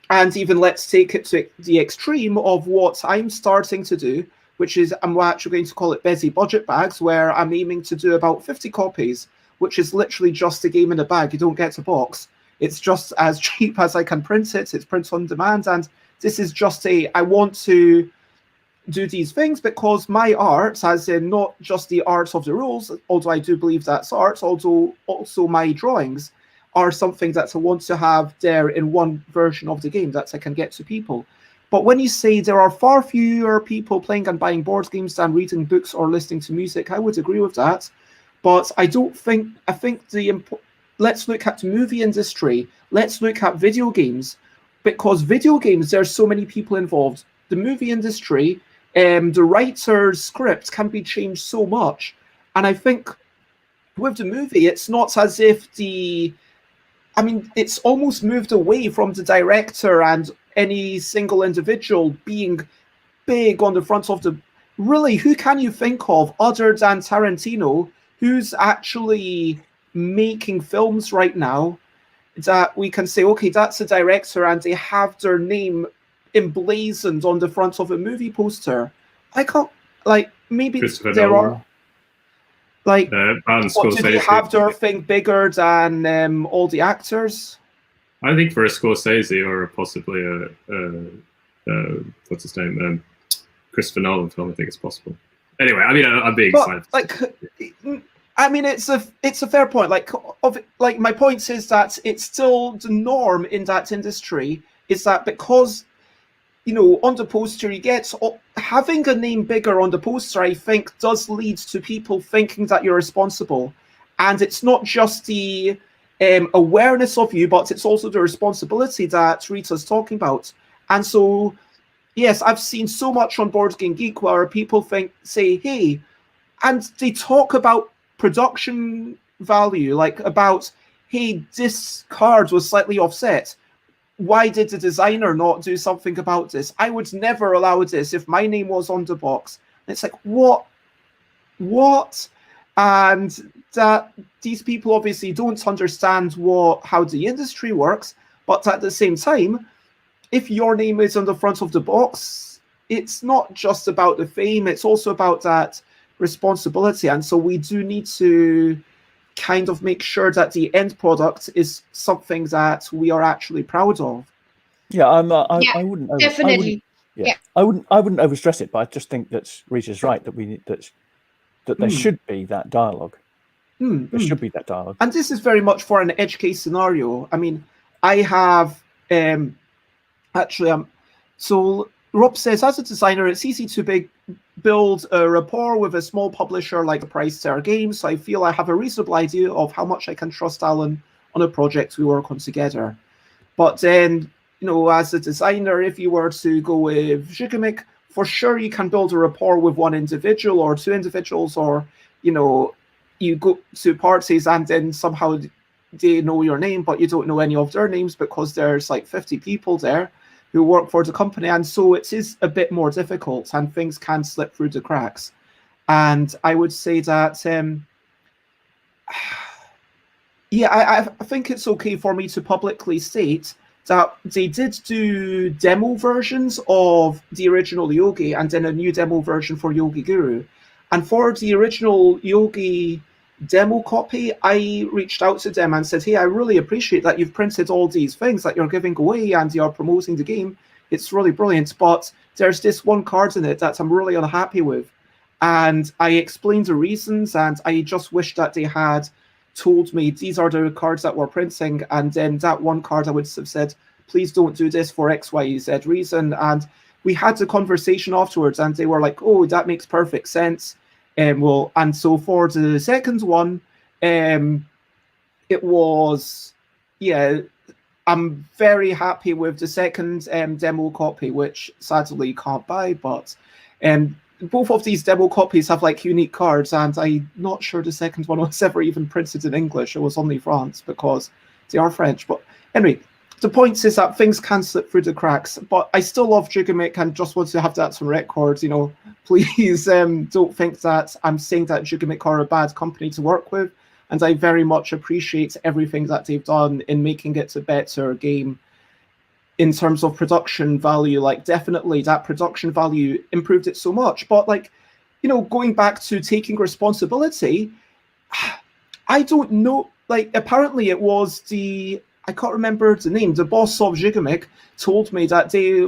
And even let's take it to the extreme of what I'm starting to do, which is I'm actually going to call it busy budget bags, where I'm aiming to do about 50 copies, which is literally just a game in a bag. You don't get a box. It's just as cheap as I can print it. It's print on demand. And this is just I want to do these things because my art, as in not just the art of the rules, although I do believe that's art, although also my drawings are something that I want to have there in one version of the game that I can get to people. But when you say there are far fewer people playing and buying board games than reading books or listening to music, I would agree with that. But I think let's look at the movie industry. Let's look at video games, because video games, there's so many people involved. The movie industry, the writer's script can be changed so much. And I think with the movie, it's not as if it's almost moved away from the director and any single individual being big on the front of the... Really, who can you think of other than Tarantino who's actually making films right now that we can say, okay, that's a director and they have their name emblazoned on the front of a movie poster? I can't, like, maybe there are, like, do they have their thing bigger than all the actors? I think for a Scorsese or possibly what's his name, Christopher Nolan film, I think it's possible. Anyway, I mean, I'm being excited. Like, I mean, it's a fair point. Like my point is that it's still the norm in that industry is that because, you know, on the poster you get having a name bigger on the poster, I think does lead to people thinking that you're responsible, and it's not just the awareness of you, but it's also the responsibility that Rita's talking about. And so, yes, I've seen so much on Board Game Geek where people say, hey, and they talk about production value, like about, hey, this card was slightly offset. Why did the designer not do something about this? I would never allow this if my name was on the box. And it's like, what? And that these people obviously don't understand how the industry works, but at the same time, if your name is on the front of the box, it's not just about the fame, it's also about that responsibility. And so we do need to kind of make sure that the end product is something that we are actually proud of. Yeah, I wouldn't definitely. I wouldn't overstress it, but I just think that Rita's right that there should be that dialogue. There should be that dialogue. And this is very much for an edge case scenario. I mean, I have so Rob says, as a designer, it's easy to build a rapport with a small publisher like Price Fair Games. So I feel I have a reasonable idea of how much I can trust Alan on a project we work on together. But then, you know, as a designer, if you were to go with Zhigamic, for sure you can build a rapport with one individual or two individuals, or, you know, you go to parties and then somehow they know your name, but you don't know any of their names because there's like 50 people there who work for the company. And so it is a bit more difficult and things can slip through the cracks. And I would say that, yeah, I think it's okay for me to publicly state that they did do demo versions of the original Yogi and then a new demo version for Yogi Guru. And for the original Yogi demo copy, I reached out to them and said, hey, I really appreciate that you've printed all these things that you're giving away and you're promoting the game. It's really brilliant, but there's this one card in it that I'm really unhappy with. And I explained the reasons, and I just wish that they had told me these are the cards that we're printing, and then that one card I would have said, please don't do this for X, Y, Z reason. And we had the conversation afterwards, and they were like, oh, that makes perfect sense. Well, and so for the second one, it was, yeah, I'm very happy with the second demo copy, which sadly can't buy, but both of these demo copies have like unique cards, and I'm not sure the second one was ever even printed in English. It was only France because they are French. But anyway, the point is that things can slip through the cracks, but I still love Jugamic and just want to have that on record. You know, please don't think that I'm saying that Jugamic are a bad company to work with, and I very much appreciate everything that they've done in making it a better game. In terms of production value, like definitely that production value improved it so much. But like, you know, going back to taking responsibility, I don't know, like apparently it was I can't remember the name, the boss of Jugamic told me that they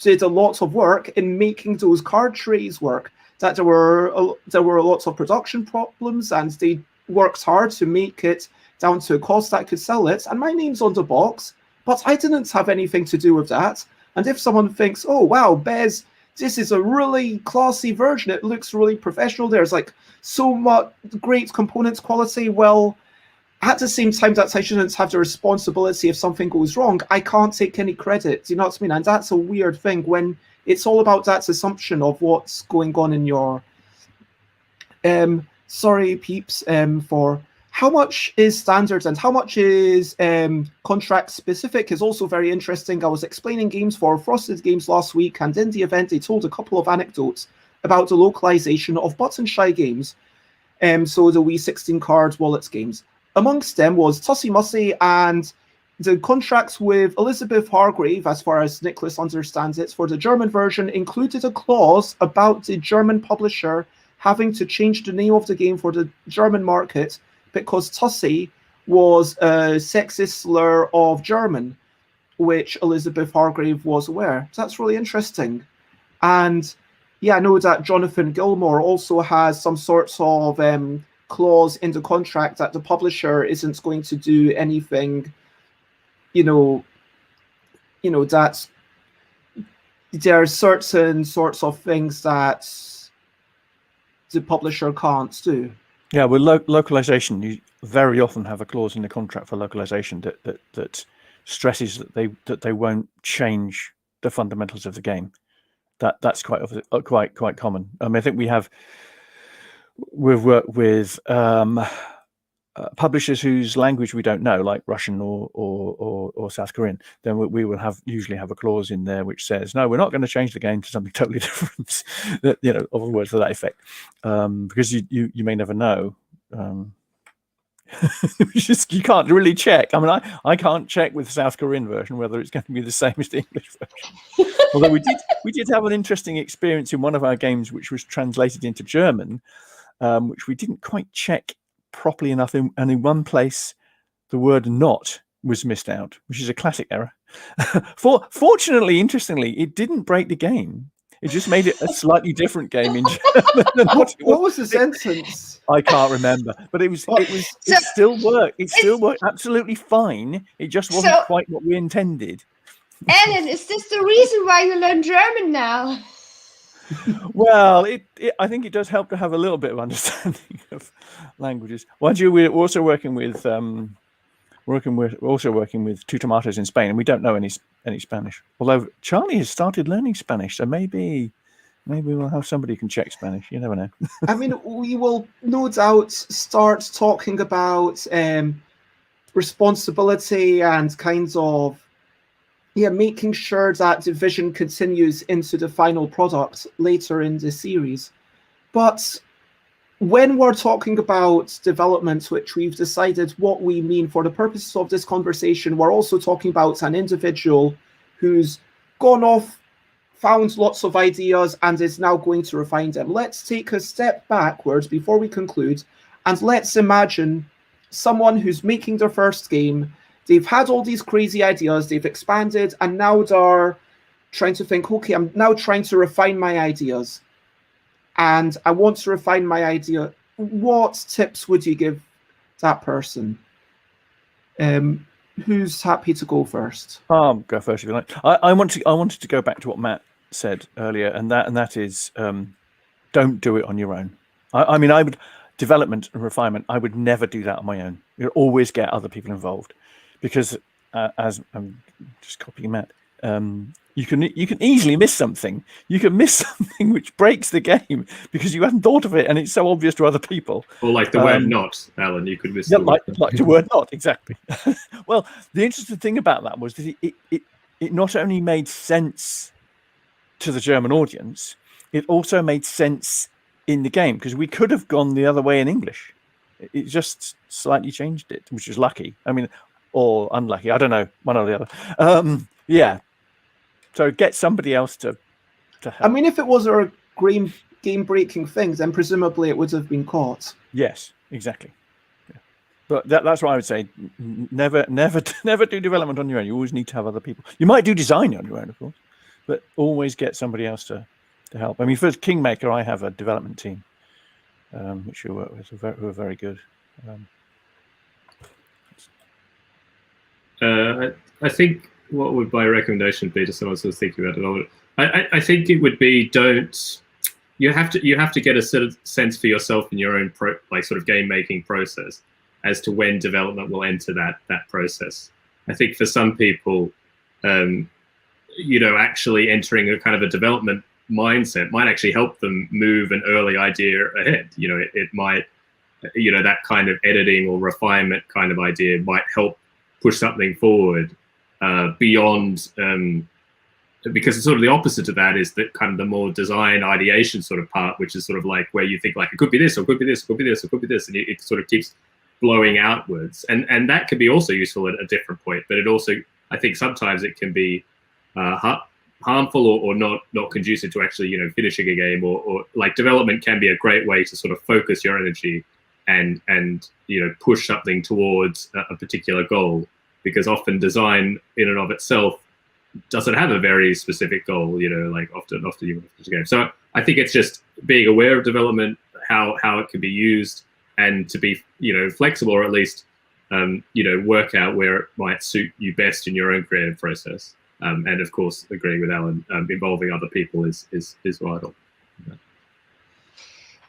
did a lot of work in making those card trays work, that there were lots of production problems, and they worked hard to make it down to a cost that could sell it. And my name's on the box, but I didn't have anything to do with that. And if someone thinks, oh, wow, Bez, this is a really classy version, it looks really professional, there's like so much great components quality, well, at the same time that I shouldn't have the responsibility if something goes wrong, I can't take any credit. Do you know what I mean? And that's a weird thing when it's all about that assumption of what's going on in your... sorry, peeps, for... How much is standard and how much is contract specific is also very interesting. I was explaining games for Frosted Games last week, and in the event they told a couple of anecdotes about the localization of Button Shy games, so the Wii 16 cards, wallets games. Amongst them was Tussie Mussy, and the contracts with Elizabeth Hargrave, as far as Nicholas understands it, for the German version included a clause about the German publisher having to change the name of the game for the German market because Tussie was a sexist slur of German, which Elizabeth Hargrave was aware. So that's really interesting. And yeah, I know that Jonathan Gilmore also has some sorts of clause in the contract that the publisher isn't going to do anything, that there are certain sorts of things that the publisher can't do. Yeah, with localization, you very often have a clause in the contract for localization that stresses that they won't change the fundamentals of the game. That's quite common. I mean, I think we've worked with publishers whose language we don't know, like Russian or South Korean. Then we will usually have a clause in there which says, no, we're not going to change the game to something totally different. Other words to that effect, because you may never know. You can't really check. I mean, I can't check with the South Korean version whether it's going to be the same as the English version. Although we did have an interesting experience in one of our games which was translated into German, which we didn't quite check properly enough, and in one place the word "not" was missed out, which is a classic error. Fortunately, interestingly, it didn't break the game. It just made it a slightly different game in German. What was the sentence? I can't remember, but it still worked. It still worked absolutely fine. It just wasn't quite what we intended. Alan, is this the reason why you learn German now? Well, I think it does help to have a little bit of understanding of languages. Mind you, we're also working with Two Tomatoes in Spain, and we don't know any Spanish. Although Charlie has started learning Spanish, so maybe we'll have somebody who can check Spanish. You never know. I mean, we will no doubt start talking about responsibility and kinds of making sure that the vision continues into the final product later in the series. But when we're talking about development, which we've decided what we mean for the purposes of this conversation, we're also talking about an individual who's gone off, found lots of ideas, and is now going to refine them. Let's take a step backwards before we conclude, and let's imagine someone who's making their first game. They've had all these crazy ideas, they've expanded, and now they're trying to think, okay, I'm now trying to refine my ideas. And I want to refine my idea. What tips would you give that person? Who's happy to go first? I'll go first if you like. I wanted to go back to what Matt said earlier, and that is, don't do it on your own. I mean, I would development and refinement. I would never do that on my own. You'll always get other people involved, because as I'm just copying Matt, you can easily miss something. You can miss something which breaks the game because you hadn't thought of it, and it's so obvious to other people. Or like the word "not," Alan. You could miss. Yeah, like the word "not," exactly. Well, the interesting thing about that was that it not only made sense to the German audience, it also made sense in the game, because we could have gone the other way in English. It just slightly changed it, which was lucky. I mean, or unlucky. I don't know, one or the other. Yeah. So get somebody else to help. I mean, if it was a game-breaking thing, then presumably it would have been caught. Yes, exactly. Yeah. But that's what I would say. Never do development on your own. You always need to have other people. You might do design on your own, of course, but always get somebody else to help. I mean, for Kingmaker, I have a development team, which we work with, who are very good. I think what would my recommendation be to someone who's thinking about it? I think it would be you have to get a sort of sense for yourself in your own sort of game making process as to when development will enter that process. I think for some people, actually entering a kind of a development mindset might actually help them move an early idea ahead. It might, that kind of editing or refinement kind of idea might help push something forward beyond, because it's sort of the opposite of that is that kind of the more design ideation sort of part, which is sort of like where you think like it could be this, or could be this, or could be this, or could be this, and it sort of keeps blowing outwards, and that can be also useful at a different point. But it also, I think sometimes it can be harmful or not conducive to actually finishing a game, or like development can be a great way to sort of focus your energy and push something towards a particular goal, because often design in and of itself doesn't have a very specific goal, like often you finish a game. So I think it's just being aware of development, how it can be used, and to be flexible, or at least work out where it might suit you best in your own creative process. And of course, agreeing with Alan, involving other people is vital.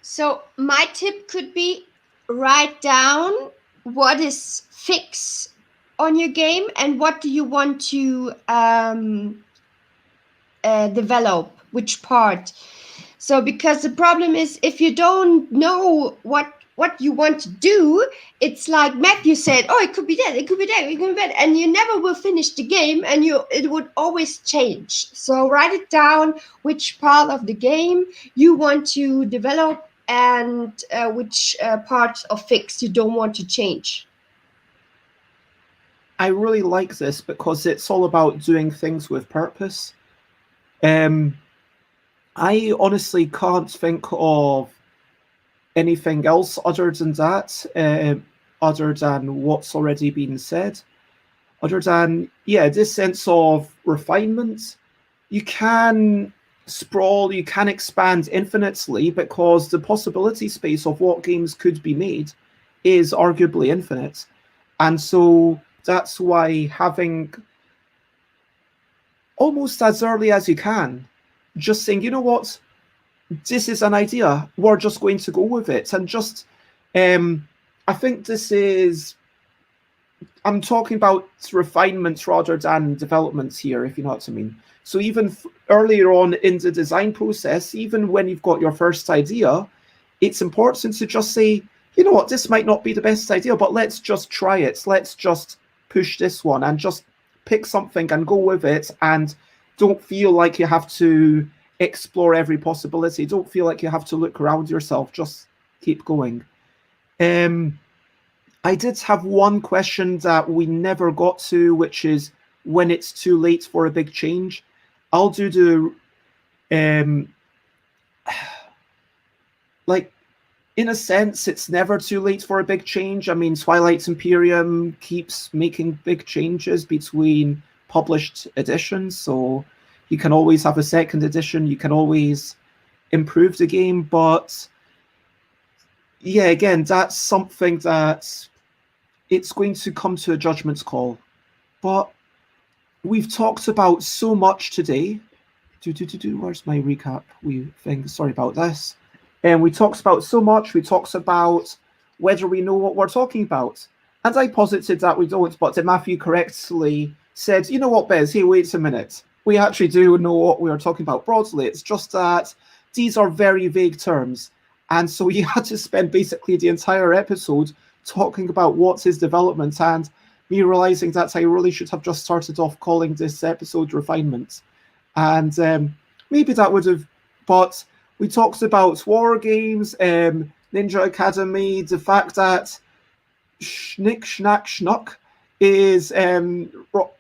So my tip could be write down what is fixed on your game and what do you want to develop, which part. So because the problem is, if you don't know what you want to do, it's like Matthew said, oh, it could be that, it could be that, it could be that, and you never will finish the game, and it would always change. So write it down, which part of the game you want to develop, and which part of fix you don't want to change. I really like this because it's all about doing things with purpose. I honestly can't think of anything else other than that, other than what's already been said, other than, this sense of refinement. You can sprawl, you can expand infinitely, because the possibility space of what games could be made is arguably infinite. And so that's why having, almost as early as you can, just saying, you know what, this is an idea, we're just going to go with it. And just, I think this is, I'm talking about refinements rather than developments here, if you know what I mean. So even earlier on in the design process, even when you've got your first idea, it's important to just say, you know what, this might not be the best idea, but let's just try it. Let's just push this one and just pick something and go with it, and don't feel like you have to explore every possibility. Don't feel like you have to look around yourself. Just keep going. I did have one question that we never got to, which is when it's too late for a big change. I'll do the like, in a sense, it's never too late for a big change. I mean, Twilight's Imperium keeps making big changes between published editions, so you can always have a second edition. You can always improve the game, but yeah, again, that's something that it's going to come to a judgment call. But we've talked about so much today. Where's my recap thing? Sorry about this. And we talked about so much. We talked about whether we know what we're talking about. And I posited that we don't, but Matthew correctly said, you know what, Bez, hey, wait a minute. We actually do know what we are talking about broadly. It's just that these are very vague terms. And so you had to spend basically the entire episode talking about what's his development, and me realizing that I really should have just started off calling this episode Refinement. And maybe that would have, but we talked about war games, Ninja Academy, the fact that Schnick, Schnack, Schnuck is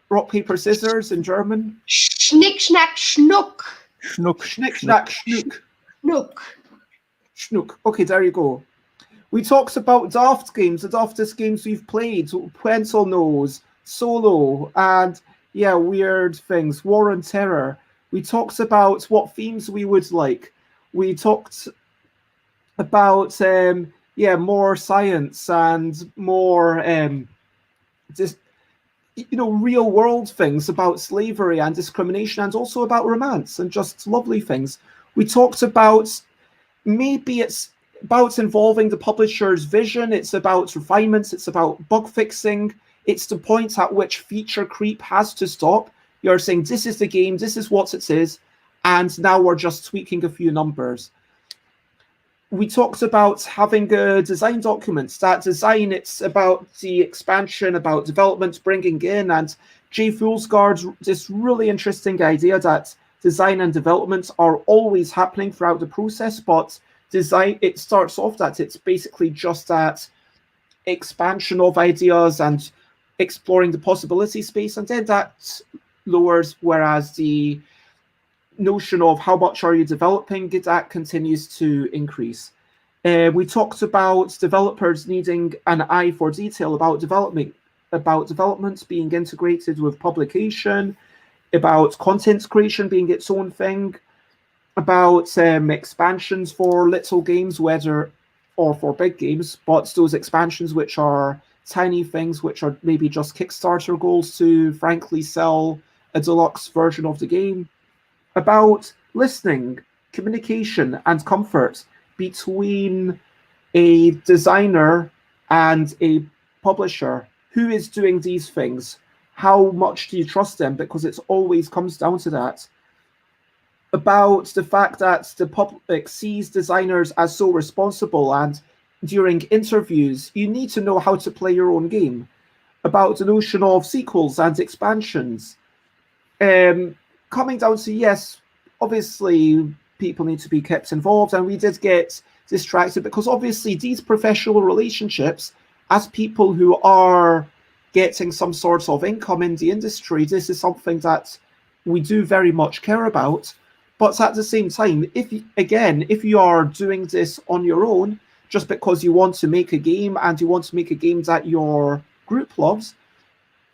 rock, paper, scissors in German. Schnick, Schnack, Schnuck. Schnuck. Schnick, Schnack, Schnuck. Schnuck. Schnuck. Okay, there you go. We talked about daft games, the daftest games we've played, Pencil Nose, Solo, and yeah, weird things, War and Terror. We talked about what themes we would like. We talked about more science and more just real world things about slavery and discrimination, and also about romance and just lovely things. We talked about maybe it's about involving the publisher's vision, it's about refinements, it's about bug fixing, it's the point at which feature creep has to stop. You're saying this is the game, this is what it is, and now we're just tweaking a few numbers. We talked about having a design document. That design, it's about the expansion, about development, bringing in, and Jay Foolsguard's this really interesting idea that design and development are always happening throughout the process, but design, it starts off that it's basically just that expansion of ideas and exploring the possibility space, and then that lowers, whereas the notion of how much are you developing, that continues to increase. We talked about developers needing an eye for detail about development being integrated with publication, about content creation being its own thing, about expansions for little games, whether or for big games, but those expansions which are tiny things, which are maybe just Kickstarter goals to frankly sell a deluxe version of the game, about listening, communication, and comfort between a designer and a publisher. Who is doing these things? How much do you trust them? Because it always comes down to that. About the fact that the public sees designers as so responsible, and during interviews, you need to know how to play your own game. About the notion of sequels and expansions. Coming down to, yes, obviously people need to be kept involved, and we did get distracted because obviously these professional relationships, as people who are getting some sort of income in the industry, this is something that we do very much care about. But at the same time, if you are doing this on your own, just because you want to make a game and you want to make a game that your group loves,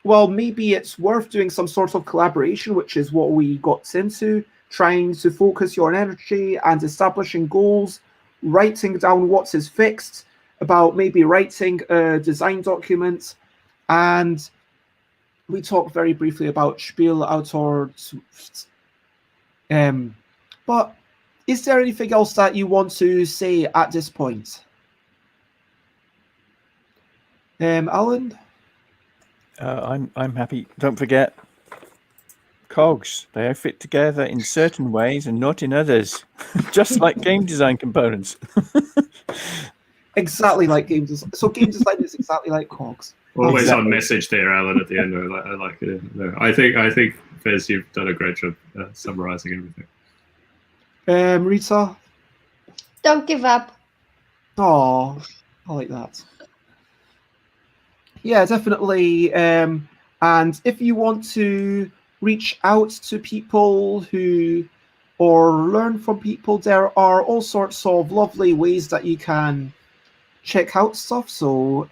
well, maybe it's worth doing some sort of collaboration, which is what we got into, trying to focus your energy and establishing goals, writing down what is fixed, about maybe writing a design document. And we talked very briefly about Spielautor. But is there anything else that you want to say at this point? Alan? I'm happy. Don't forget, cogs, they fit together in certain ways and not in others, just like game design components. Exactly like game design. So game design is exactly like cogs. Always Exactly. on message there, Alan, at the end. I like it. No, I think, Fez, you've done a great job summarizing everything. Rita? Don't give up. Oh, I like that. Yeah, definitely. And if you want to reach out to people who, or learn from people, there are all sorts of lovely ways that you can check out stuff. So,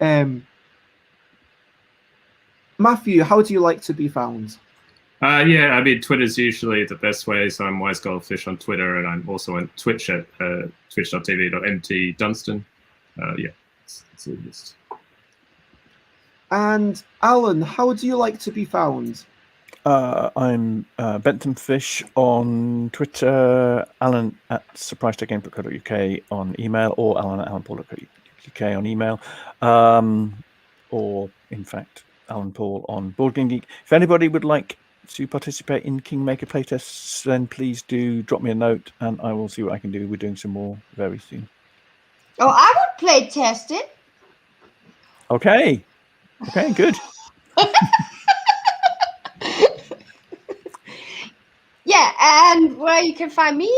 Matthew, how do you like to be found? Yeah, I mean, Twitter's usually the best way. So I'm Wise Goldfish on Twitter, and I'm also on Twitch at twitch.tv.mt_Dunstan. Yeah, it's all just. And Alan, how do you like to be found? I'm Bentham Fish on Twitter, Alan at surprisetechgame.co.uk on email, or Alan at alanpaul.co.uk on email, or in fact, Alan Paull on BoardGame Geek. If anybody would like to participate in Kingmaker playtests, then please do drop me a note and I will see what I can do. We're doing some more very soon. Oh, I would play test it. Okay, good. Yeah, and where you can find me,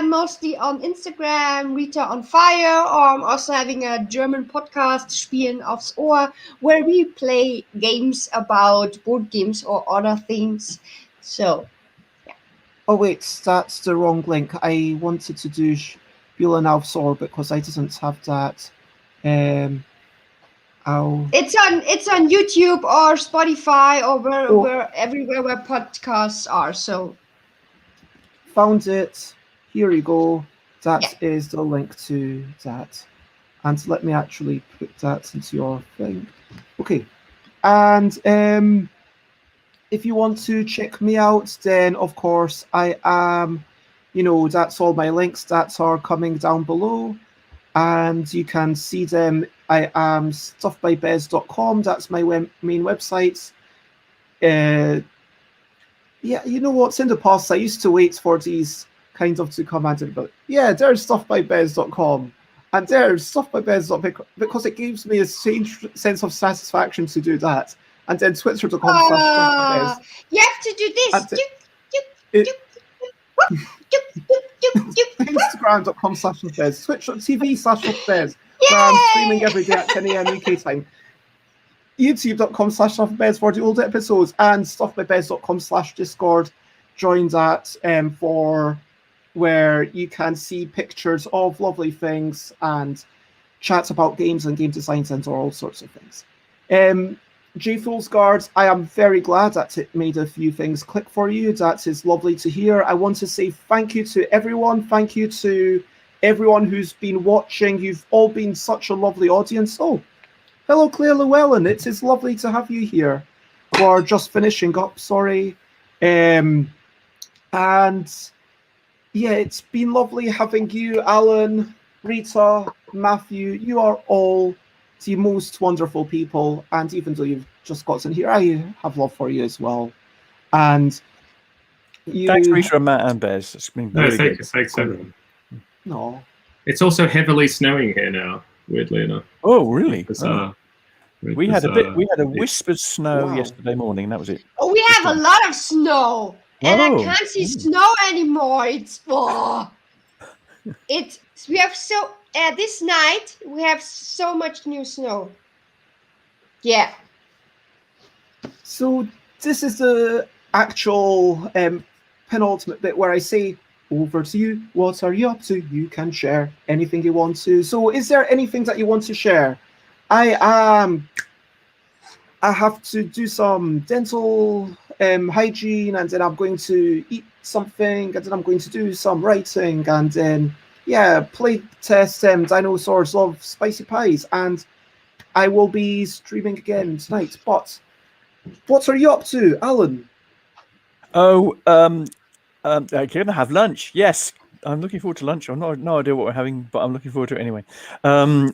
mostly on Instagram, Rita on Fire, or I'm also having a German podcast, Spielen aufs Ohr, where we play games about board games or other things. So, Oh wait, that's the wrong link. I wanted to do Spielen aufs Ohr because I didn't have that. it's on YouTube or Spotify or where everywhere where podcasts are. So found it. Here you go. That is the link to that. And let me actually put that into your thing. Okay. And if you want to check me out, then of course I am, that's all my links that are coming down below. And you can see them. I am stuffbybez.com. That's my main website. Yeah, you know what's in the past, I used to wait for these kind of to come out, but yeah, there's stuffbybez.com and there's stuffbybez.com because it gives me a strange sense of satisfaction to do that. And then twitter.com/stuffbybez. You have to do this. Instagram.com/stuffbez, twitch.tv/stuffbez, where I'm streaming every day at 10 a.m. UK time. YouTube.com/stuffbybez for the old episodes, and stuffbybez.com/discord. Join that for where you can see pictures of lovely things and chats about games and game designs and all sorts of things. J Fool's Guards, I am very glad that it made a few things click for you. That is lovely to hear. I want to say thank you to everyone. Thank you to everyone who's been watching. You've all been such a lovely audience. Oh, hello, Claire Llewellyn. It is lovely to have you here. We're just finishing up, sorry. And yeah, it's been lovely having you, Alan, Rita, Matthew. You are all the most wonderful people. And even though you've just gotten here, I have love for you as well. And thanks, Rita, and Matt, and Bez. It's been really good. Thanks, everyone. No. It's also heavily snowing here now, weirdly enough. Oh, really? We had a whispered snow yesterday morning. That was it. Oh, we have a lot of snow, and I can't see snow anymore. We have this night we have so much new snow. Yeah. So this is the actual penultimate bit where I say, over to you. What are you up to? You can share anything you want to. So is there anything that you want to share? I have to do some dental hygiene, and then I'm going to eat something, and then I'm going to do some writing, and then play test Dinosaurs Love Spicy Pies, and I will be streaming again tonight. But what are you up to, Alan? Oh, I'm gonna have lunch. Yes, I'm looking forward to lunch. I've no idea what we're having, but I'm looking forward to it anyway. And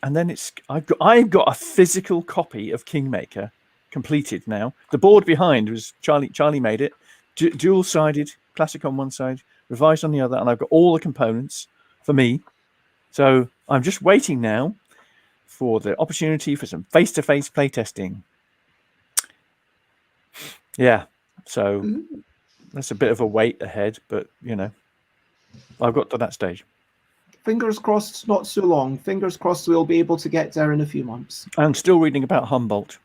then I've got a physical copy of Kingmaker completed now. The board behind was Charlie made it, dual-sided, classic on one side, revised on the other, and I've got all the components for me. So I'm just waiting now for the opportunity for some face-to-face playtesting. Yeah, so that's a bit of a wait ahead, but I've got to that stage. Fingers crossed, not so long. Fingers crossed we'll be able to get there in a few months. I'm still reading about Humboldt.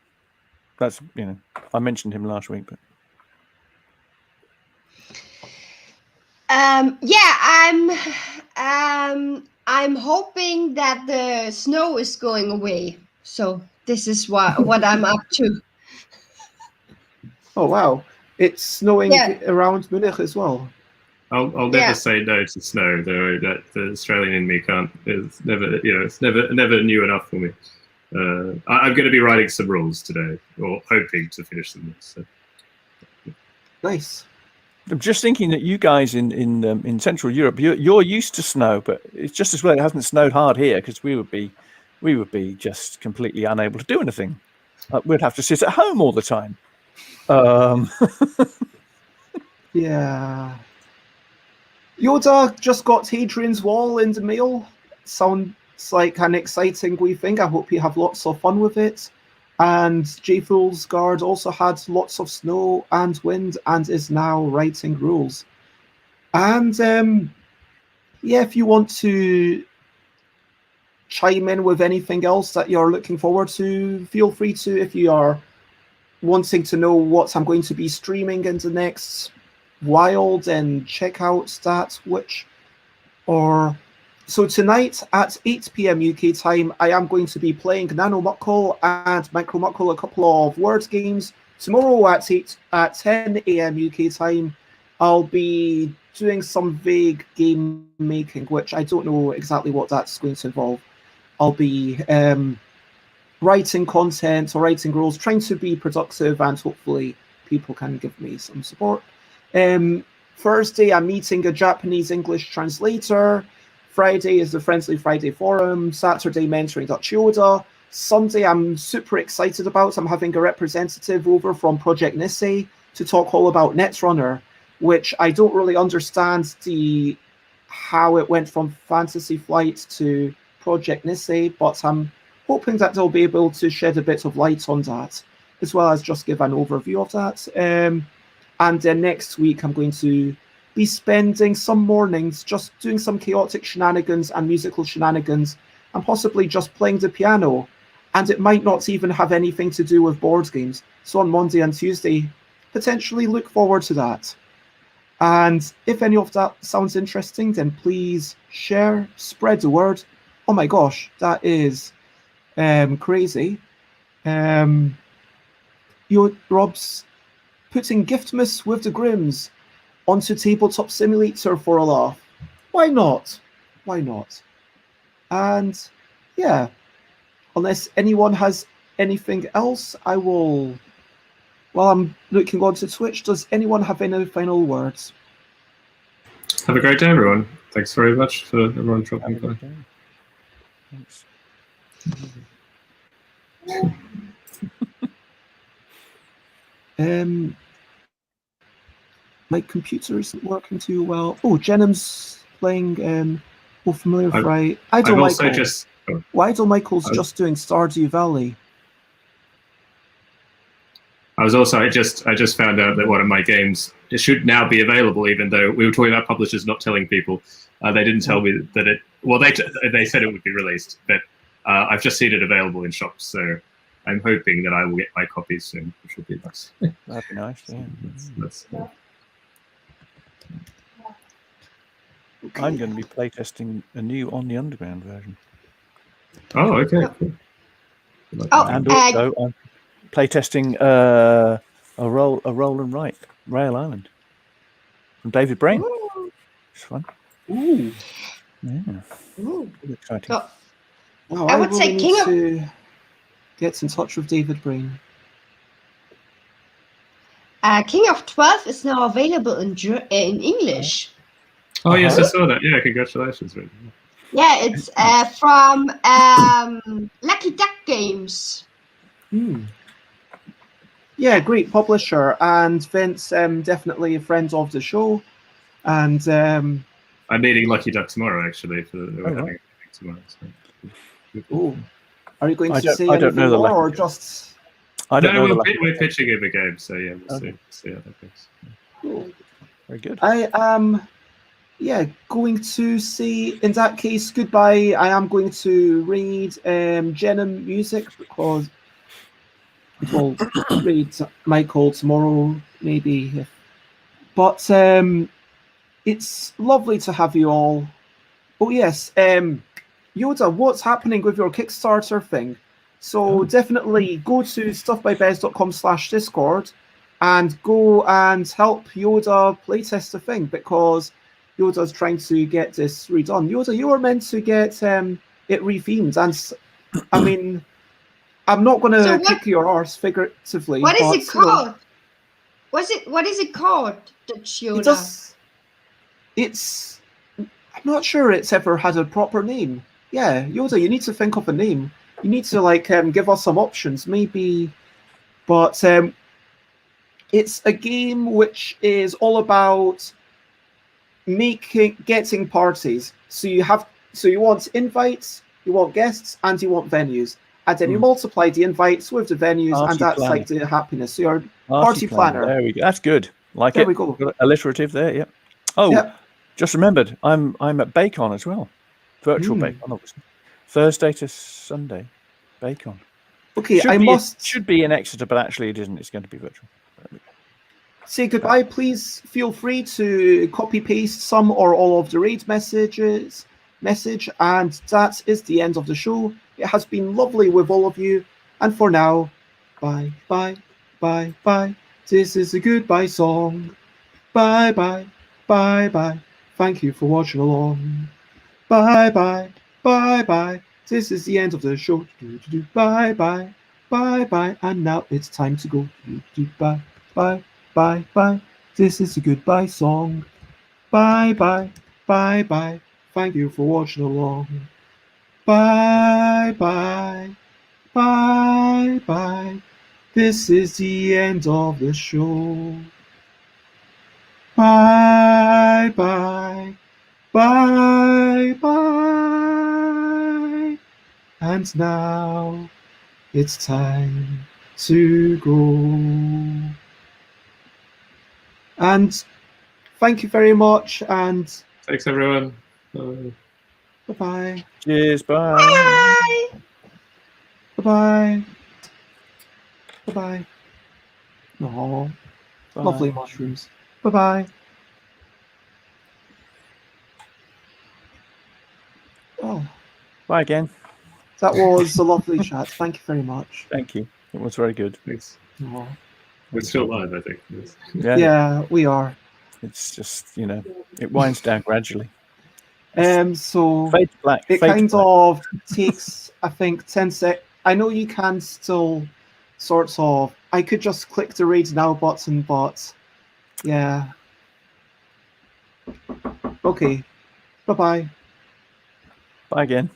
That's, I mentioned him last week, but I'm hoping that the snow is going away. So this is what I'm up to. Oh wow, it's snowing around Munich as well. I'll never say no to snow, though. That the Australian in me can't. It's never, it's never new enough for me. I'm going to be writing some rules today, or hoping to finish them. So. Nice. I'm just thinking that you guys in Central Europe, you're used to snow, but it's just as well it hasn't snowed hard here, because we would be just completely unable to do anything. We'd have to sit at home all the time. Yeah. Yoda just got Hadrian's Wall in the mail. Sounds like an exciting wee thing. I hope you have lots of fun with it. And J Fool's Guard also had lots of snow and wind and is now writing rules. And if you want to chime in with anything else that you're looking forward to, feel free to. If you are wanting to know what I'm going to be streaming in the next while, then check out that. So tonight at 8 p.m. UK time, I am going to be playing Nano Muckle and Micro Muckle, a couple of word games. Tomorrow at 10 a.m. UK time, I'll be doing some vague game making, which I don't know exactly what that's going to involve. I'll be writing content or writing rules, trying to be productive, and hopefully people can give me some support. Thursday, I'm meeting a Japanese-English translator. Friday is the Friendly Friday Forum. Saturday, mentoring Dutch Yoda. Sunday, I'm super excited about. I'm having a representative over from Project Nisei to talk all about Netrunner, which I don't really understand how it went from Fantasy Flight to Project Nisei, but I'm hoping that they'll be able to shed a bit of light on that, as well as just give an overview of that. And then next week, I'm going to be spending some mornings just doing some chaotic shenanigans and musical shenanigans, and possibly just playing the piano. And it might not even have anything to do with board games. So on Monday and Tuesday, potentially look forward to that. And if any of that sounds interesting, then please share, spread the word. Oh my gosh, that is crazy. Rob's putting Giftmas with the Grimms onto Tabletop Simulator for a laugh. Why not? Why not? And yeah, unless anyone has anything else, I will. While I'm looking onto Twitch, does anyone have any final words? Have a great day, everyone. Thanks very much for everyone dropping by. Thanks. My computer isn't working too well. Oh, Jenham's playing Familiar Fry. Michael's just doing Stardew Valley. I just found out that one of my games, it should now be available, even though we were talking about publishers not telling people. They didn't tell me that it. Well, they said it would be released, but I've just seen it available in shops, so I'm hoping that I will get my copies soon, which will be nice. That'd be nice. Yeah. That's Okay. I'm going to be playtesting a new On the Underground version. Oh, okay. Cool. And also, I'm playtesting a roll and write Rail Island from David Brain. Ooh. It's fun. Ooh. Yeah. Ooh. Really exciting. Oh, Wow, I would say really King need of- to get in touch with David Brain. King of 12 is now available in English. Oh, yes, I saw that. Yeah, congratulations. Yeah, it's from Lucky Duck Games. Yeah, great publisher, and Vince, definitely a friend of the show. And I'm meeting Lucky Duck tomorrow, actually, for having a meeting tomorrow. So. Are you going to say I don't know anything the more, or Lucky Duck. just? I don't know. We're pitching him a game, so yeah, we'll see how that goes. Cool. Very good. I am yeah, going to say in that case goodbye. I am going to read Jenna music because it will read Michael tomorrow, maybe. But it's lovely to have you all. Oh yes, Yoda, what's happening with your Kickstarter thing? So definitely go to stuffbybez.com/discord and go and help Yoda playtest the thing because Yoda's trying to get this redone. Yoda, you were meant to get it rethemed, and I mean, I'm not going to kick your arse figuratively. What is but, it called? What is it called, Yoda? It's I'm not sure it's ever had a proper name. Yeah, Yoda, you need to think of a name. You need to like give us some options, maybe. But it's a game which is all about getting parties. So you want invites, you want guests, and you want venues. And then you multiply the invites with the venues, and that's like the happiness. So you're party planner. There we go. That's good. Like there it. We go. Got alliterative there. Yep. Oh, yep. Just remembered. I'm at Bacon as well. Virtual Bacon, obviously. Thursday to Sunday, Bacon. Okay, should be in Exeter, but actually it isn't. It's going to be virtual. Say goodbye. Please feel free to copy paste some or all of the raid message, and that is the end of the show. It has been lovely with all of you, and for now, bye, bye, bye, bye. This is a goodbye song. Bye, bye, bye, bye. Thank you for watching along. Bye, bye, bye, bye. This is the end of the show. Bye, bye, bye, bye. And now it's time to go. Bye, bye, bye, bye. This is a goodbye song. Bye, bye, bye, bye. Thank you for watching along. Bye, bye, bye, bye. This is the end of the show. Bye, bye, bye, bye. And now it's time to go. And thank you very much. And thanks, everyone. Bye-bye. Cheers. Bye. Bye. Bye-bye. Bye-bye. Oh, lovely mushrooms. Bye-bye. Oh. Bye again. That was a lovely chat. Thank you very much. Thank you. It was very good. Thanks. Oh. We're still live, I think. Yeah, we are. It's just, it winds down gradually. So Fade to black. It kind of takes, I think, 10 seconds. I know you can still sort of. I could just click the raid now button, but yeah. Okay. Bye-bye. Bye again.